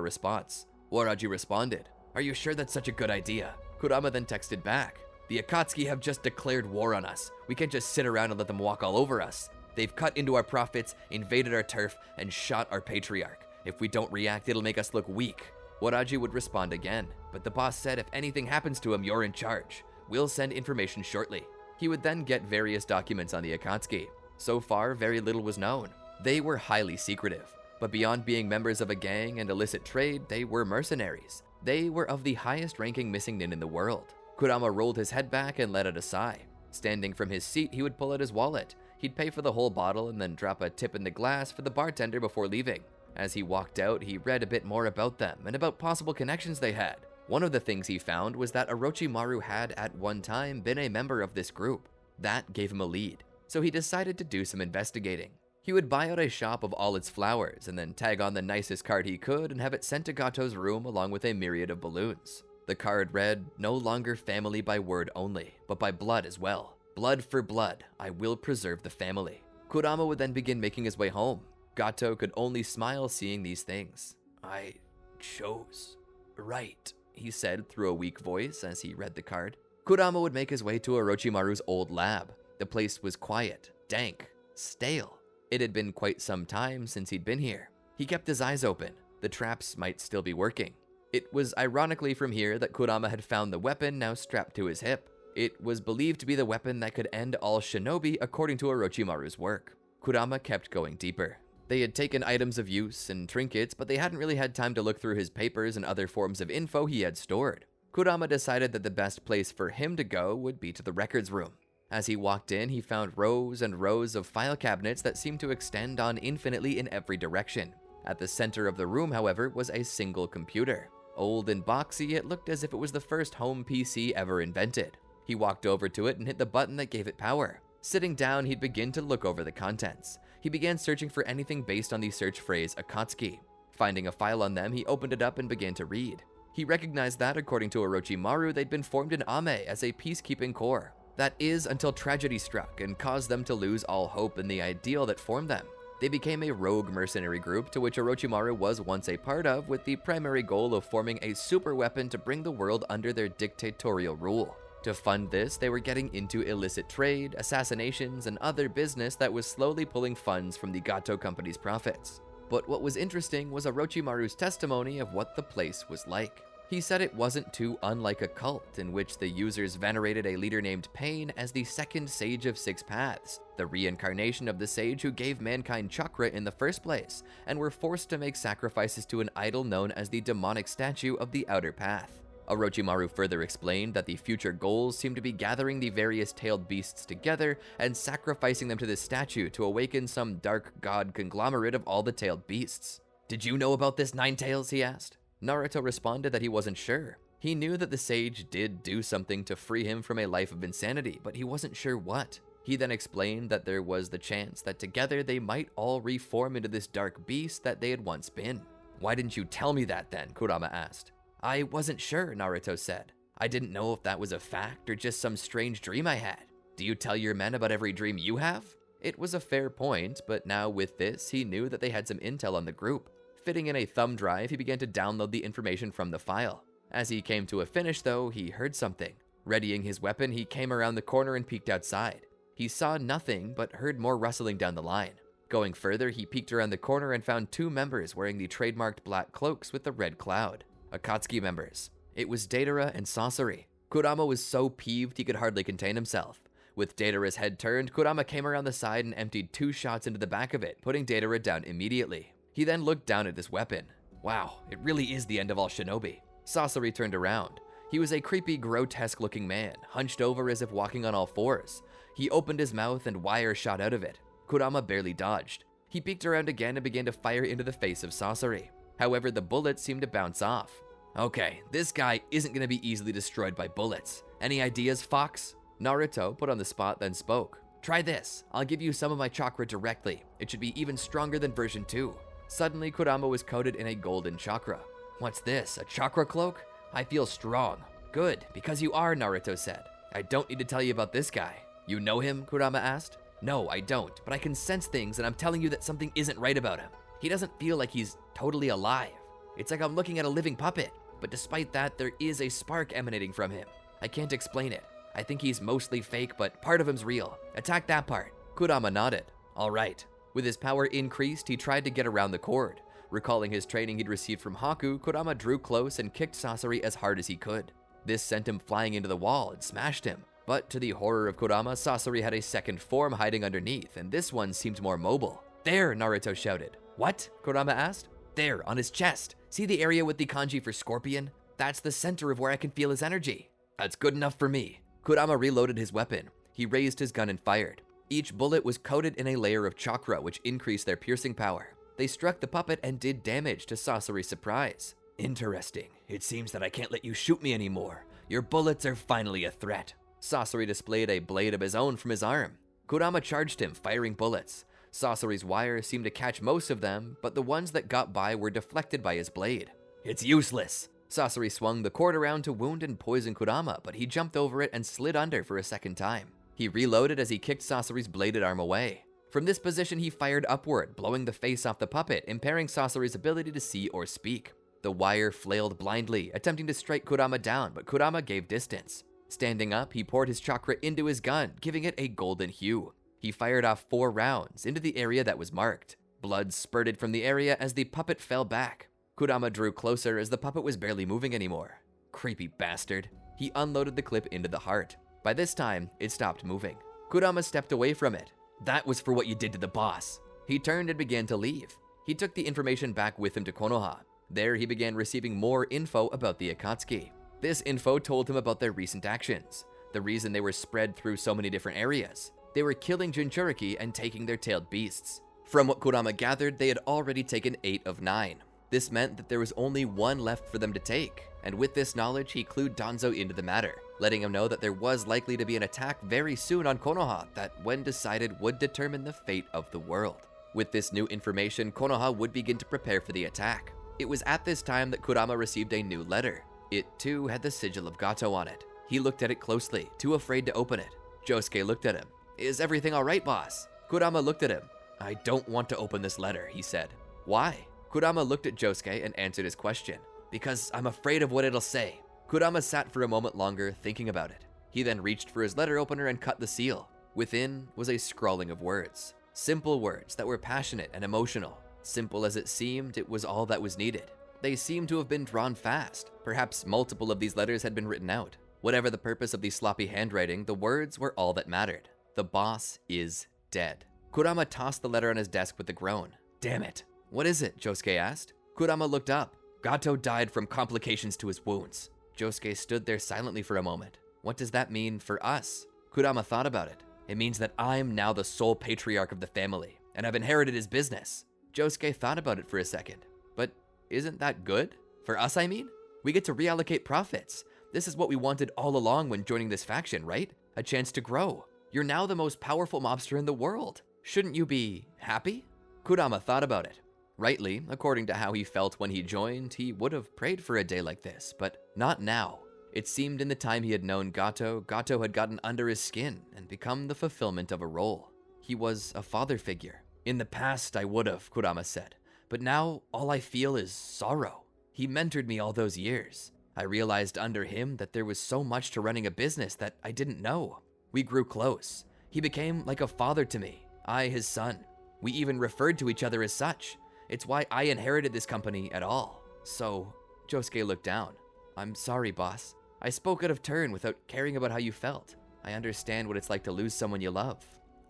response. Waraji responded, "Are you sure that's such a good idea?" Kurama then texted back, "The Akatsuki have just declared war on us. We can't just sit around and let them walk all over us. They've cut into our profits, invaded our turf, and shot our patriarch. If we don't react, it'll make us look weak." Waraji would respond again, but the boss said if anything happens to him, you're in charge. We'll send information shortly. He would then get various documents on the Akatsuki. So far, very little was known. They were highly secretive, but beyond being members of a gang and illicit trade, they were mercenaries. They were of the highest ranking missing nin in the world. Kurama rolled his head back and let out a sigh. Standing from his seat, he would pull out his wallet. He'd pay for the whole bottle and then drop a tip in the glass for the bartender before leaving. As he walked out, he read a bit more about them and about possible connections they had. One of the things he found was that Orochimaru had at one time been a member of this group. That gave him a lead, so he decided to do some investigating. He would buy out a shop of all its flowers and then tag on the nicest card he could and have it sent to Gato's room along with a myriad of balloons. The card read, "No longer family by word only, but by blood as well. Blood for blood, I will preserve the family." Kurama would then begin making his way home. Gato could only smile seeing these things. "I chose right," he said through a weak voice as he read the card. Kurama would make his way to Orochimaru's old lab. The place was quiet, dank, stale. It had been quite some time since he'd been here. He kept his eyes open. The traps might still be working. It was ironically from here that Kurama had found the weapon now strapped to his hip. It was believed to be the weapon that could end all shinobi according to Orochimaru's work. Kurama kept going deeper. They had taken items of use and trinkets, but they hadn't really had time to look through his papers and other forms of info he had stored. Kurama decided that the best place for him to go would be to the records room. As he walked in, he found rows and rows of file cabinets that seemed to extend on infinitely in every direction. At the center of the room, however, was a single computer. Old and boxy, it looked as if it was the first home PC ever invented. He walked over to it and hit the button that gave it power. Sitting down, he'd begin to look over the contents. He began searching for anything based on the search phrase Akatsuki. Finding a file on them, he opened it up and began to read. He recognized that, according to Orochimaru, they'd been formed in Ame as a peacekeeping corps. That is, until tragedy struck and caused them to lose all hope in the ideal that formed them. They became a rogue mercenary group to which Orochimaru was once a part of, with the primary goal of forming a super weapon to bring the world under their dictatorial rule. To fund this, they were getting into illicit trade, assassinations, and other business that was slowly pulling funds from the Gato company's profits. But what was interesting was Orochimaru's testimony of what the place was like. He said it wasn't too unlike a cult in which the users venerated a leader named Pain as the second sage of six paths, the reincarnation of the sage who gave mankind chakra in the first place, and were forced to make sacrifices to an idol known as the demonic statue of the outer path. Orochimaru further explained that the future goals seemed to be gathering the various tailed beasts together and sacrificing them to this statue to awaken some dark god conglomerate of all the tailed beasts. "Did you know about this, Nine Tails?" he asked. Naruto responded that he wasn't sure. He knew that the sage did do something to free him from a life of insanity, but he wasn't sure what. He then explained that there was the chance that together they might all reform into this dark beast that they had once been. "Why didn't you tell me that then?" Kurama asked. "I wasn't sure," Naruto said. "I didn't know if that was a fact or just some strange dream I had. Do you tell your men about every dream you have?" It was a fair point, but now with this, he knew that they had some intel on the group. Fitting in a thumb drive, he began to download the information from the file. As he came to a finish though, he heard something. Readying his weapon, he came around the corner and peeked outside. He saw nothing, but heard more rustling down the line. Going further, he peeked around the corner and found 2 members wearing the trademarked black cloaks with the red cloud. Akatsuki members. It was Deidara and Sasori. Kurama was so peeved he could hardly contain himself. With Deidara's head turned, Kurama came around the side and emptied 2 shots into the back of it, putting Deidara down immediately. He then looked down at his weapon. Wow, it really is the end of all shinobi. Sasori turned around. He was a creepy, grotesque-looking man, hunched over as if walking on all fours. He opened his mouth and wire shot out of it. Kurama barely dodged. He peeked around again and began to fire into the face of Sasori. However, the bullets seemed to bounce off. Okay, this guy isn't going to be easily destroyed by bullets. Any ideas, Fox? Naruto, put on the spot, then spoke. Try this. I'll give you some of my chakra directly. It should be even stronger than version 2. Suddenly, Kurama was coated in a golden chakra. What's this, a chakra cloak? I feel strong. Good, because you are, Naruto said. I don't need to tell you about this guy. You know him? Kurama asked. No, I don't, but I can sense things and I'm telling you that something isn't right about him. He doesn't feel like he's totally alive. It's like I'm looking at a living puppet, but despite that, there is a spark emanating from him. I can't explain it. I think he's mostly fake, but part of him's real. Attack that part. Kurama nodded. All right. With his power increased, he tried to get around the cord. Recalling his training he'd received from Haku, Kurama drew close and kicked Sasori as hard as he could. This sent him flying into the wall and smashed him. But to the horror of Kurama, Sasori had a second form hiding underneath, and this one seemed more mobile. There, Naruto shouted. What? Kurama asked. There, on his chest. See the area with the kanji for scorpion? That's the center of where I can feel his energy. That's good enough for me. Kurama reloaded his weapon. He raised his gun and fired. Each bullet was coated in a layer of chakra, which increased their piercing power. They struck the puppet and did damage to Sasori's surprise. Interesting. It seems that I can't let you shoot me anymore. Your bullets are finally a threat. Sasori displayed a blade of his own from his arm. Kurama charged him, firing bullets. Sasori's wire seemed to catch most of them, but the ones that got by were deflected by his blade. It's useless. Sasori swung the cord around to wound and poison Kurama, but he jumped over it and slid under for a second time. He reloaded as he kicked Sasori's bladed arm away. From this position, he fired upward, blowing the face off the puppet, impairing Sasori's ability to see or speak. The wire flailed blindly, attempting to strike Kurama down, but Kurama gave distance. Standing up, he poured his chakra into his gun, giving it a golden hue. He fired off 4 rounds into the area that was marked. Blood spurted from the area as the puppet fell back. Kurama drew closer as the puppet was barely moving anymore. Creepy bastard. He unloaded the clip into the heart. By this time, it stopped moving. Kurama stepped away from it. That was for what you did to the boss. He turned and began to leave. He took the information back with him to Konoha. There, he began receiving more info about the Akatsuki. This info told him about their recent actions, the reason they were spread through so many different areas. They were killing Jinchuriki and taking their tailed beasts. From what Kurama gathered, they had already taken 8 of 9. This meant that there was only 1 left for them to take, and with this knowledge, he clued Danzo into the matter, letting him know that there was likely to be an attack very soon on Konoha that, when decided, would determine the fate of the world. With this new information, Konoha would begin to prepare for the attack. It was at this time that Kurama received a new letter. It, too, had the sigil of Gato on it. He looked at it closely, too afraid to open it. Josuke looked at him. Is everything all right, boss? Kurama looked at him. I don't want to open this letter, he said. Why? Kurama looked at Josuke and answered his question. Because I'm afraid of what it'll say. Kurama sat for a moment longer, thinking about it. He then reached for his letter opener and cut the seal. Within was a scrawling of words. Simple words that were passionate and emotional. Simple as it seemed, it was all that was needed. They seemed to have been drawn fast. Perhaps multiple of these letters had been written out. Whatever the purpose of the sloppy handwriting, the words were all that mattered. The boss is dead. Kurama tossed the letter on his desk with a groan. Damn it. What is it? Josuke asked. Kurama looked up. Gato died from complications to his wounds. Josuke stood there silently for a moment. What does that mean for us? Kurama thought about it. It means that I'm now the sole patriarch of the family, and I've inherited his business. Josuke thought about it for a second. But isn't that good? For us, I mean? We get to reallocate profits. This is what we wanted all along when joining this faction, right? A chance to grow. You're now the most powerful mobster in the world. Shouldn't you be happy? Kurama thought about it. Rightly, according to how he felt when he joined, he would have prayed for a day like this, but not now. It seemed in the time he had known Gato had gotten under his skin and become the fulfillment of a role. He was a father figure. In the past, I would have, Kurama said, but now all I feel is sorrow. He mentored me all those years. I realized under him that there was so much to running a business that I didn't know. We grew close. He became like a father to me, I his son. We even referred to each other as such. It's why I inherited this company at all. So, Josuke looked down. I'm sorry, boss. I spoke out of turn without caring about how you felt. I understand what it's like to lose someone you love.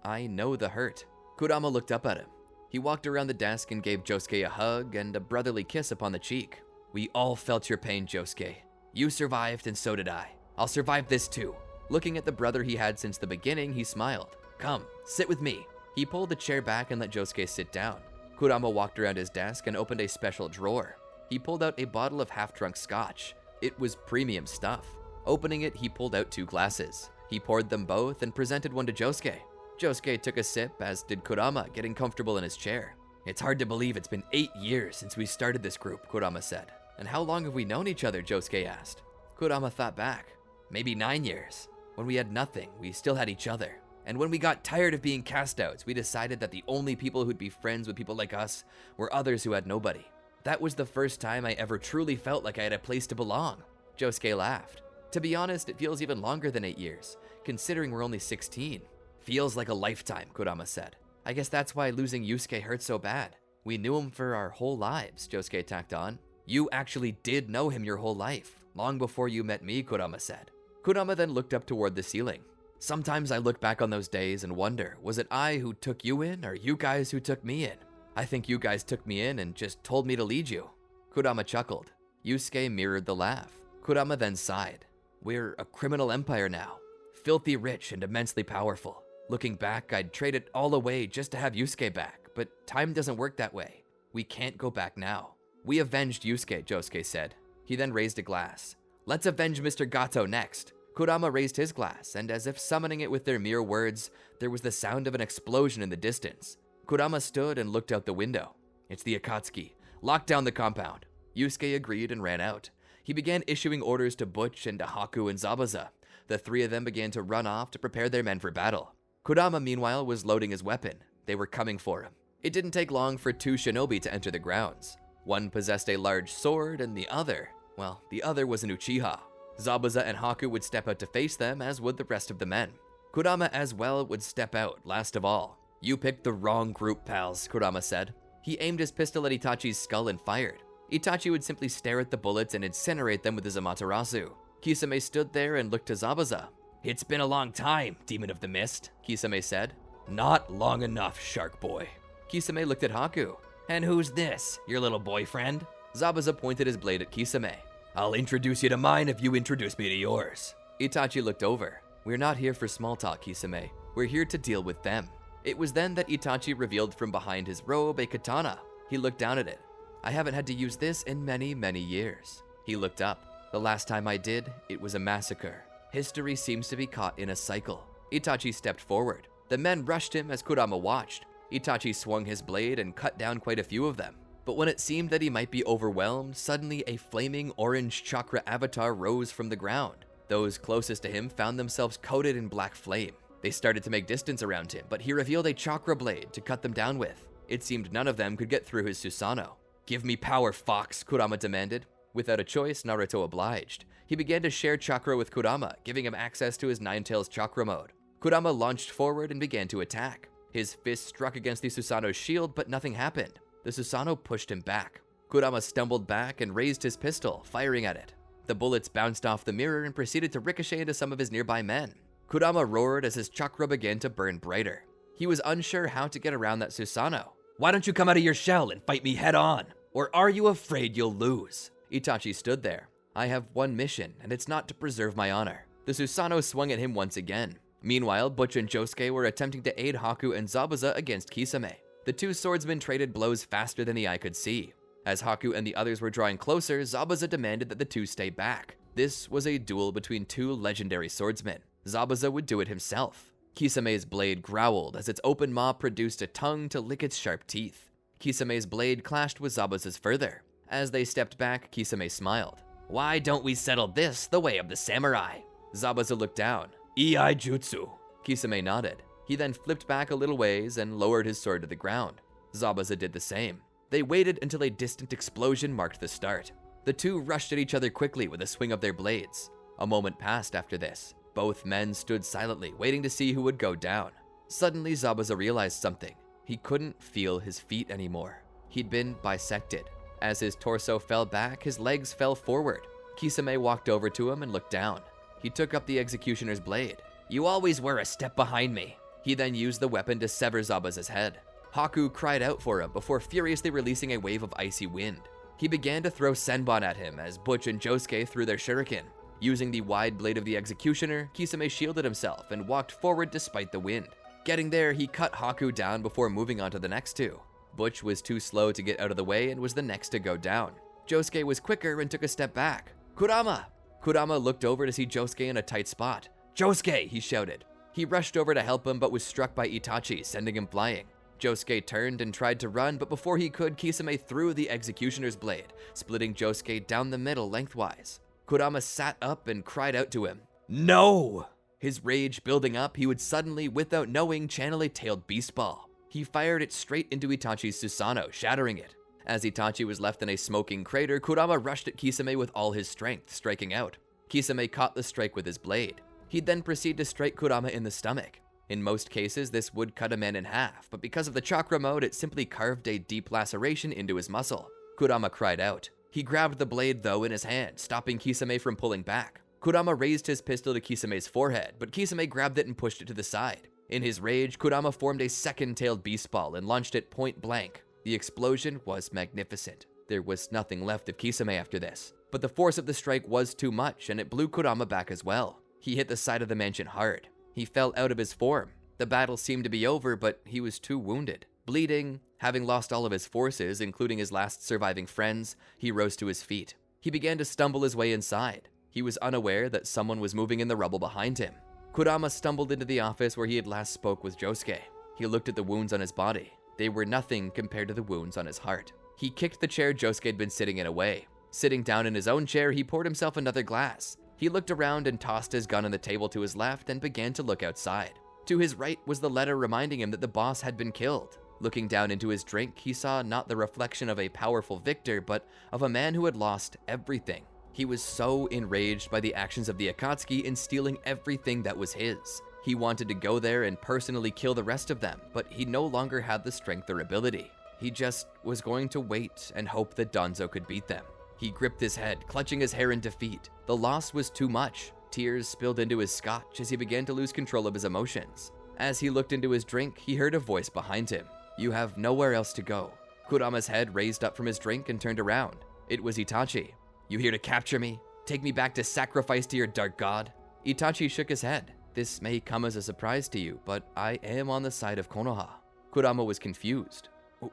I know the hurt. Kurama looked up at him. He walked around the desk and gave Josuke a hug and a brotherly kiss upon the cheek. We all felt your pain, Josuke. You survived and so did I. I'll survive this too. Looking at the brother he had since the beginning, he smiled. Come, sit with me. He pulled the chair back and let Josuke sit down. Kurama walked around his desk and opened a special drawer. He pulled out a bottle of half-drunk scotch. It was premium stuff. Opening it, he pulled out 2 glasses. He poured them both and presented one to Josuke. Josuke took a sip, as did Kurama, getting comfortable in his chair. It's hard to believe it's been 8 years since we started this group, Kurama said. And how long have we known each other, Josuke asked. Kurama thought back. Maybe 9 years. When we had nothing, we still had each other. And when we got tired of being cast-outs, we decided that the only people who'd be friends with people like us were others who had nobody. That was the first time I ever truly felt like I had a place to belong. Josuke laughed. To be honest, it feels even longer than 8 years, considering we're only 16. Feels like a lifetime, Kurama said. I guess that's why losing Yusuke hurt so bad. We knew him for our whole lives, Josuke tacked on. You actually did know him your whole life, long before you met me, Kurama said. Kurama then looked up toward the ceiling. Sometimes I look back on those days and wonder, was it I who took you in, or you guys who took me in? I think you guys took me in and just told me to lead you. Kurama chuckled. Yusuke mirrored the laugh. Kurama then sighed. We're a criminal empire now, filthy rich and immensely powerful. Looking back, I'd trade it all away just to have Yusuke back, but time doesn't work that way. We can't go back now. We avenged Yusuke, Josuke said. He then raised a glass. Let's avenge Mr. Gato next. Kurama raised his glass, and as if summoning it with their mere words, there was the sound of an explosion in the distance. Kurama stood and looked out the window. It's the Akatsuki. Lock down the compound. Yusuke agreed and ran out. He began issuing orders to Butch and to Haku and Zabuza. The 3 of them began to run off to prepare their men for battle. Kurama, meanwhile, was loading his weapon. They were coming for him. It didn't take long for 2 shinobi to enter the grounds. One possessed a large sword, and the other was an Uchiha. Zabuza and Haku would step out to face them, as would the rest of the men. Kurama as well would step out, last of all. You picked the wrong group, pals, Kurama said. He aimed his pistol at Itachi's skull and fired. Itachi would simply stare at the bullets and incinerate them with his Amaterasu. Kisame stood there and looked to Zabuza. It's been a long time, Demon of the Mist, Kisame said. Not long enough, Shark Boy. Kisame looked at Haku. And who's this, your little boyfriend? Zabuza pointed his blade at Kisame. I'll introduce you to mine if you introduce me to yours. Itachi looked over. We're not here for small talk, Kisame. We're here to deal with them. It was then that Itachi revealed from behind his robe a katana. He looked down at it. I haven't had to use this in many, many years. He looked up. The last time I did, it was a massacre. History seems to be caught in a cycle. Itachi stepped forward. The men rushed him as Kurama watched. Itachi swung his blade and cut down quite a few of them. But when it seemed that he might be overwhelmed, suddenly a flaming orange chakra avatar rose from the ground. Those closest to him found themselves coated in black flame. They started to make distance around him, but he revealed a chakra blade to cut them down with. It seemed none of them could get through his Susanoo. Give me power, Fox, Kurama demanded. Without a choice, Naruto obliged. He began to share chakra with Kurama, giving him access to his Nine-Tails chakra mode. Kurama launched forward and began to attack. His fist struck against the Susanoo's shield, but nothing happened. The Susanoo pushed him back. Kurama stumbled back and raised his pistol, firing at it. The bullets bounced off the mirror and proceeded to ricochet into some of his nearby men. Kurama roared as his chakra began to burn brighter. He was unsure how to get around that Susanoo. Why don't you come out of your shell and fight me head on? Or are you afraid you'll lose? Itachi stood there. I have one mission, and it's not to preserve my honor. The Susanoo swung at him once again. Meanwhile, Butch and Josuke were attempting to aid Haku and Zabuza against Kisame. The 2 swordsmen traded blows faster than the eye could see. As Haku and the others were drawing closer, Zabuza demanded that the 2 stay back. This was a duel between 2 legendary swordsmen. Zabuza would do it himself. Kisame's blade growled as its open maw produced a tongue to lick its sharp teeth. Kisame's blade clashed with Zabuza's further. As they stepped back, Kisame smiled. Why don't we settle this the way of the samurai? Zabuza looked down. Iai Jutsu. Kisame nodded. He then flipped back a little ways and lowered his sword to the ground. Zabuza did the same. They waited until a distant explosion marked the start. The two rushed at each other quickly with a swing of their blades. A moment passed after this. Both men stood silently, waiting to see who would go down. Suddenly, Zabuza realized something. He couldn't feel his feet anymore. He'd been bisected. As his torso fell back, his legs fell forward. Kisame walked over to him and looked down. He took up the executioner's blade. "You always were a step behind me." He then used the weapon to sever Zabuza's head. Haku cried out for him before furiously releasing a wave of icy wind. He began to throw senbon at him as Butch and Josuke threw their shuriken. Using the wide blade of the executioner, Kisame shielded himself and walked forward despite the wind. Getting there, he cut Haku down before moving on to the next two. Butch was too slow to get out of the way and was the next to go down. Josuke was quicker and took a step back. "Kurama!" Kurama looked over to see Josuke in a tight spot. "Josuke!" he shouted. He rushed over to help him but was struck by Itachi, sending him flying. Josuke turned and tried to run, but before he could, Kisame threw the executioner's blade, splitting Josuke down the middle lengthwise. Kurama sat up and cried out to him, "No!" His rage building up, he would suddenly, without knowing, channel a tailed beast ball. He fired it straight into Itachi's Susanoo, shattering it. As Itachi was left in a smoking crater, Kurama rushed at Kisame with all his strength, striking out. Kisame caught the strike with his blade. He'd then proceed to strike Kurama in the stomach. In most cases, this would cut a man in half, but because of the chakra mode, it simply carved a deep laceration into his muscle. Kurama cried out. He grabbed the blade, though, in his hand, stopping Kisame from pulling back. Kurama raised his pistol to Kisame's forehead, but Kisame grabbed it and pushed it to the side. In his rage, Kurama formed a second-tailed beast ball and launched it point blank. The explosion was magnificent. There was nothing left of Kisame after this, but the force of the strike was too much, and it blew Kurama back as well. He hit the side of the mansion hard. He fell out of his form. The battle seemed to be over, but he was too wounded. Bleeding, having lost all of his forces, including his last surviving friends, he rose to his feet. He began to stumble his way inside. He was unaware that someone was moving in the rubble behind him. Kurama stumbled into the office where he had last spoke with Josuke. He looked at the wounds on his body. They were nothing compared to the wounds on his heart. He kicked the chair Josuke had been sitting in away. Sitting down in his own chair, he poured himself another glass. He looked around and tossed his gun on the table to his left and began to look outside. To his right was the letter reminding him that the boss had been killed. Looking down into his drink, he saw not the reflection of a powerful victor, but of a man who had lost everything. He was so enraged by the actions of the Akatsuki in stealing everything that was his. He wanted to go there and personally kill the rest of them, but he no longer had the strength or ability. He just was going to wait and hope that Danzo could beat them. He gripped his head, clutching his hair in defeat. The loss was too much. Tears spilled into his scotch as he began to lose control of his emotions. As he looked into his drink, he heard a voice behind him. "You have nowhere else to go." Kurama's head raised up from his drink and turned around. It was Itachi. "You here to capture me? Take me back to sacrifice to your dark god?" Itachi shook his head. "This may come as a surprise to you, but I am on the side of Konoha." Kurama was confused.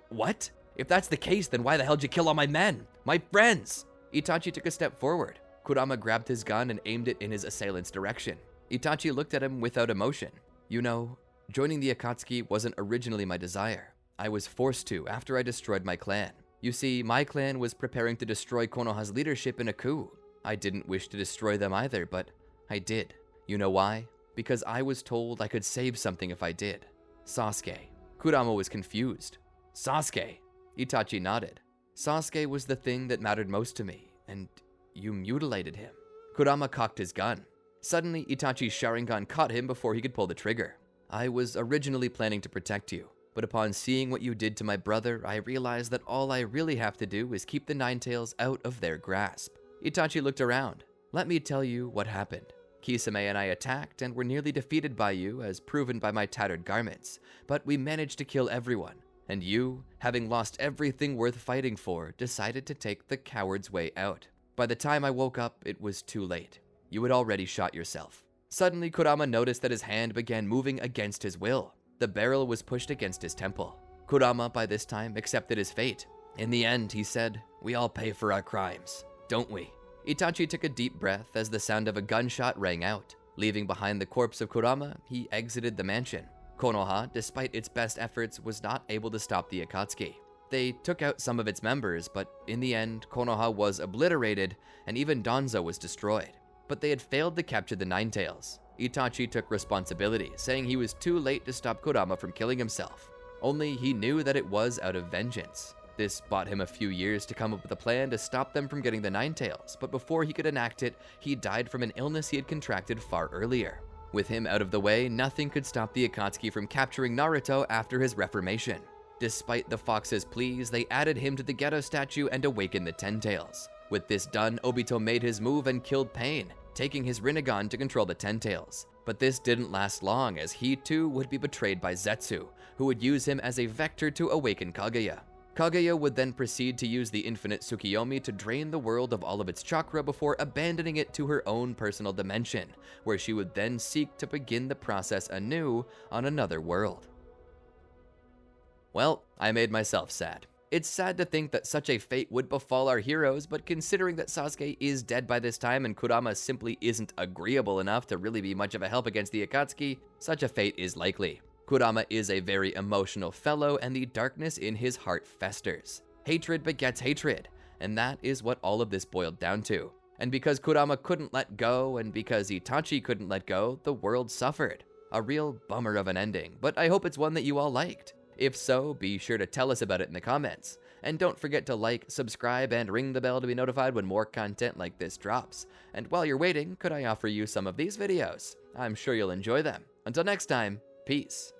"What? If that's the case, then why the hell did you kill all my men? My friends?" Itachi took a step forward. Kurama grabbed his gun and aimed it in his assailant's direction. Itachi looked at him without emotion. "You know, joining the Akatsuki wasn't originally my desire. I was forced to after I destroyed my clan. You see, my clan was preparing to destroy Konoha's leadership in a coup. I didn't wish to destroy them either, but I did. You know why? Because I was told I could save something if I did. Sasuke." Kurama was confused. "Sasuke?" Itachi nodded. "Sasuke was the thing that mattered most to me, and you mutilated him." Kurama cocked his gun. Suddenly, Itachi's Sharingan caught him before he could pull the trigger. "I was originally planning to protect you, but upon seeing what you did to my brother, I realized that all I really have to do is keep the Nine Tails out of their grasp." Itachi looked around. "Let me tell you what happened. Kisame and I attacked and were nearly defeated by you, as proven by my tattered garments, but we managed to kill everyone. And you, having lost everything worth fighting for, decided to take the coward's way out. By the time I woke up, it was too late. You had already shot yourself." Suddenly, Kurama noticed that his hand began moving against his will. The barrel was pushed against his temple. Kurama, by this time, accepted his fate. In the end, he said, "We all pay for our crimes, don't we?" Itachi took a deep breath as the sound of a gunshot rang out. Leaving behind the corpse of Kurama, he exited the mansion. Konoha, despite its best efforts, was not able to stop the Akatsuki. They took out some of its members, but in the end, Konoha was obliterated, and even Danzo was destroyed. But they had failed to capture the Nine Tails. Itachi took responsibility, saying he was too late to stop Kurama from killing himself. Only he knew that it was out of vengeance. This bought him a few years to come up with a plan to stop them from getting the Nine Tails, but before he could enact it, he died from an illness he had contracted far earlier. With him out of the way, nothing could stop the Akatsuki from capturing Naruto after his reformation. Despite the Fox's pleas, they added him to the Ghetto statue and awakened the Ten Tails. With this done, Obito made his move and killed Pain, taking his Rinnegan to control the Ten Tails. But this didn't last long, as he too would be betrayed by Zetsu, who would use him as a vector to awaken Kaguya. Kaguya would then proceed to use the infinite Tsukiyomi to drain the world of all of its chakra before abandoning it to her own personal dimension, where she would then seek to begin the process anew on another world. Well, I made myself sad. It's sad to think that such a fate would befall our heroes, but considering that Sasuke is dead by this time and Kurama simply isn't agreeable enough to really be much of a help against the Akatsuki, such a fate is likely. Kurama is a very emotional fellow, and the darkness in his heart festers. Hatred begets hatred, and that is what all of this boiled down to. And because Kurama couldn't let go, and because Itachi couldn't let go, the world suffered. A real bummer of an ending, but I hope it's one that you all liked. If so, be sure to tell us about it in the comments. And don't forget to like, subscribe, and ring the bell to be notified when more content like this drops. And while you're waiting, could I offer you some of these videos? I'm sure you'll enjoy them. Until next time, peace.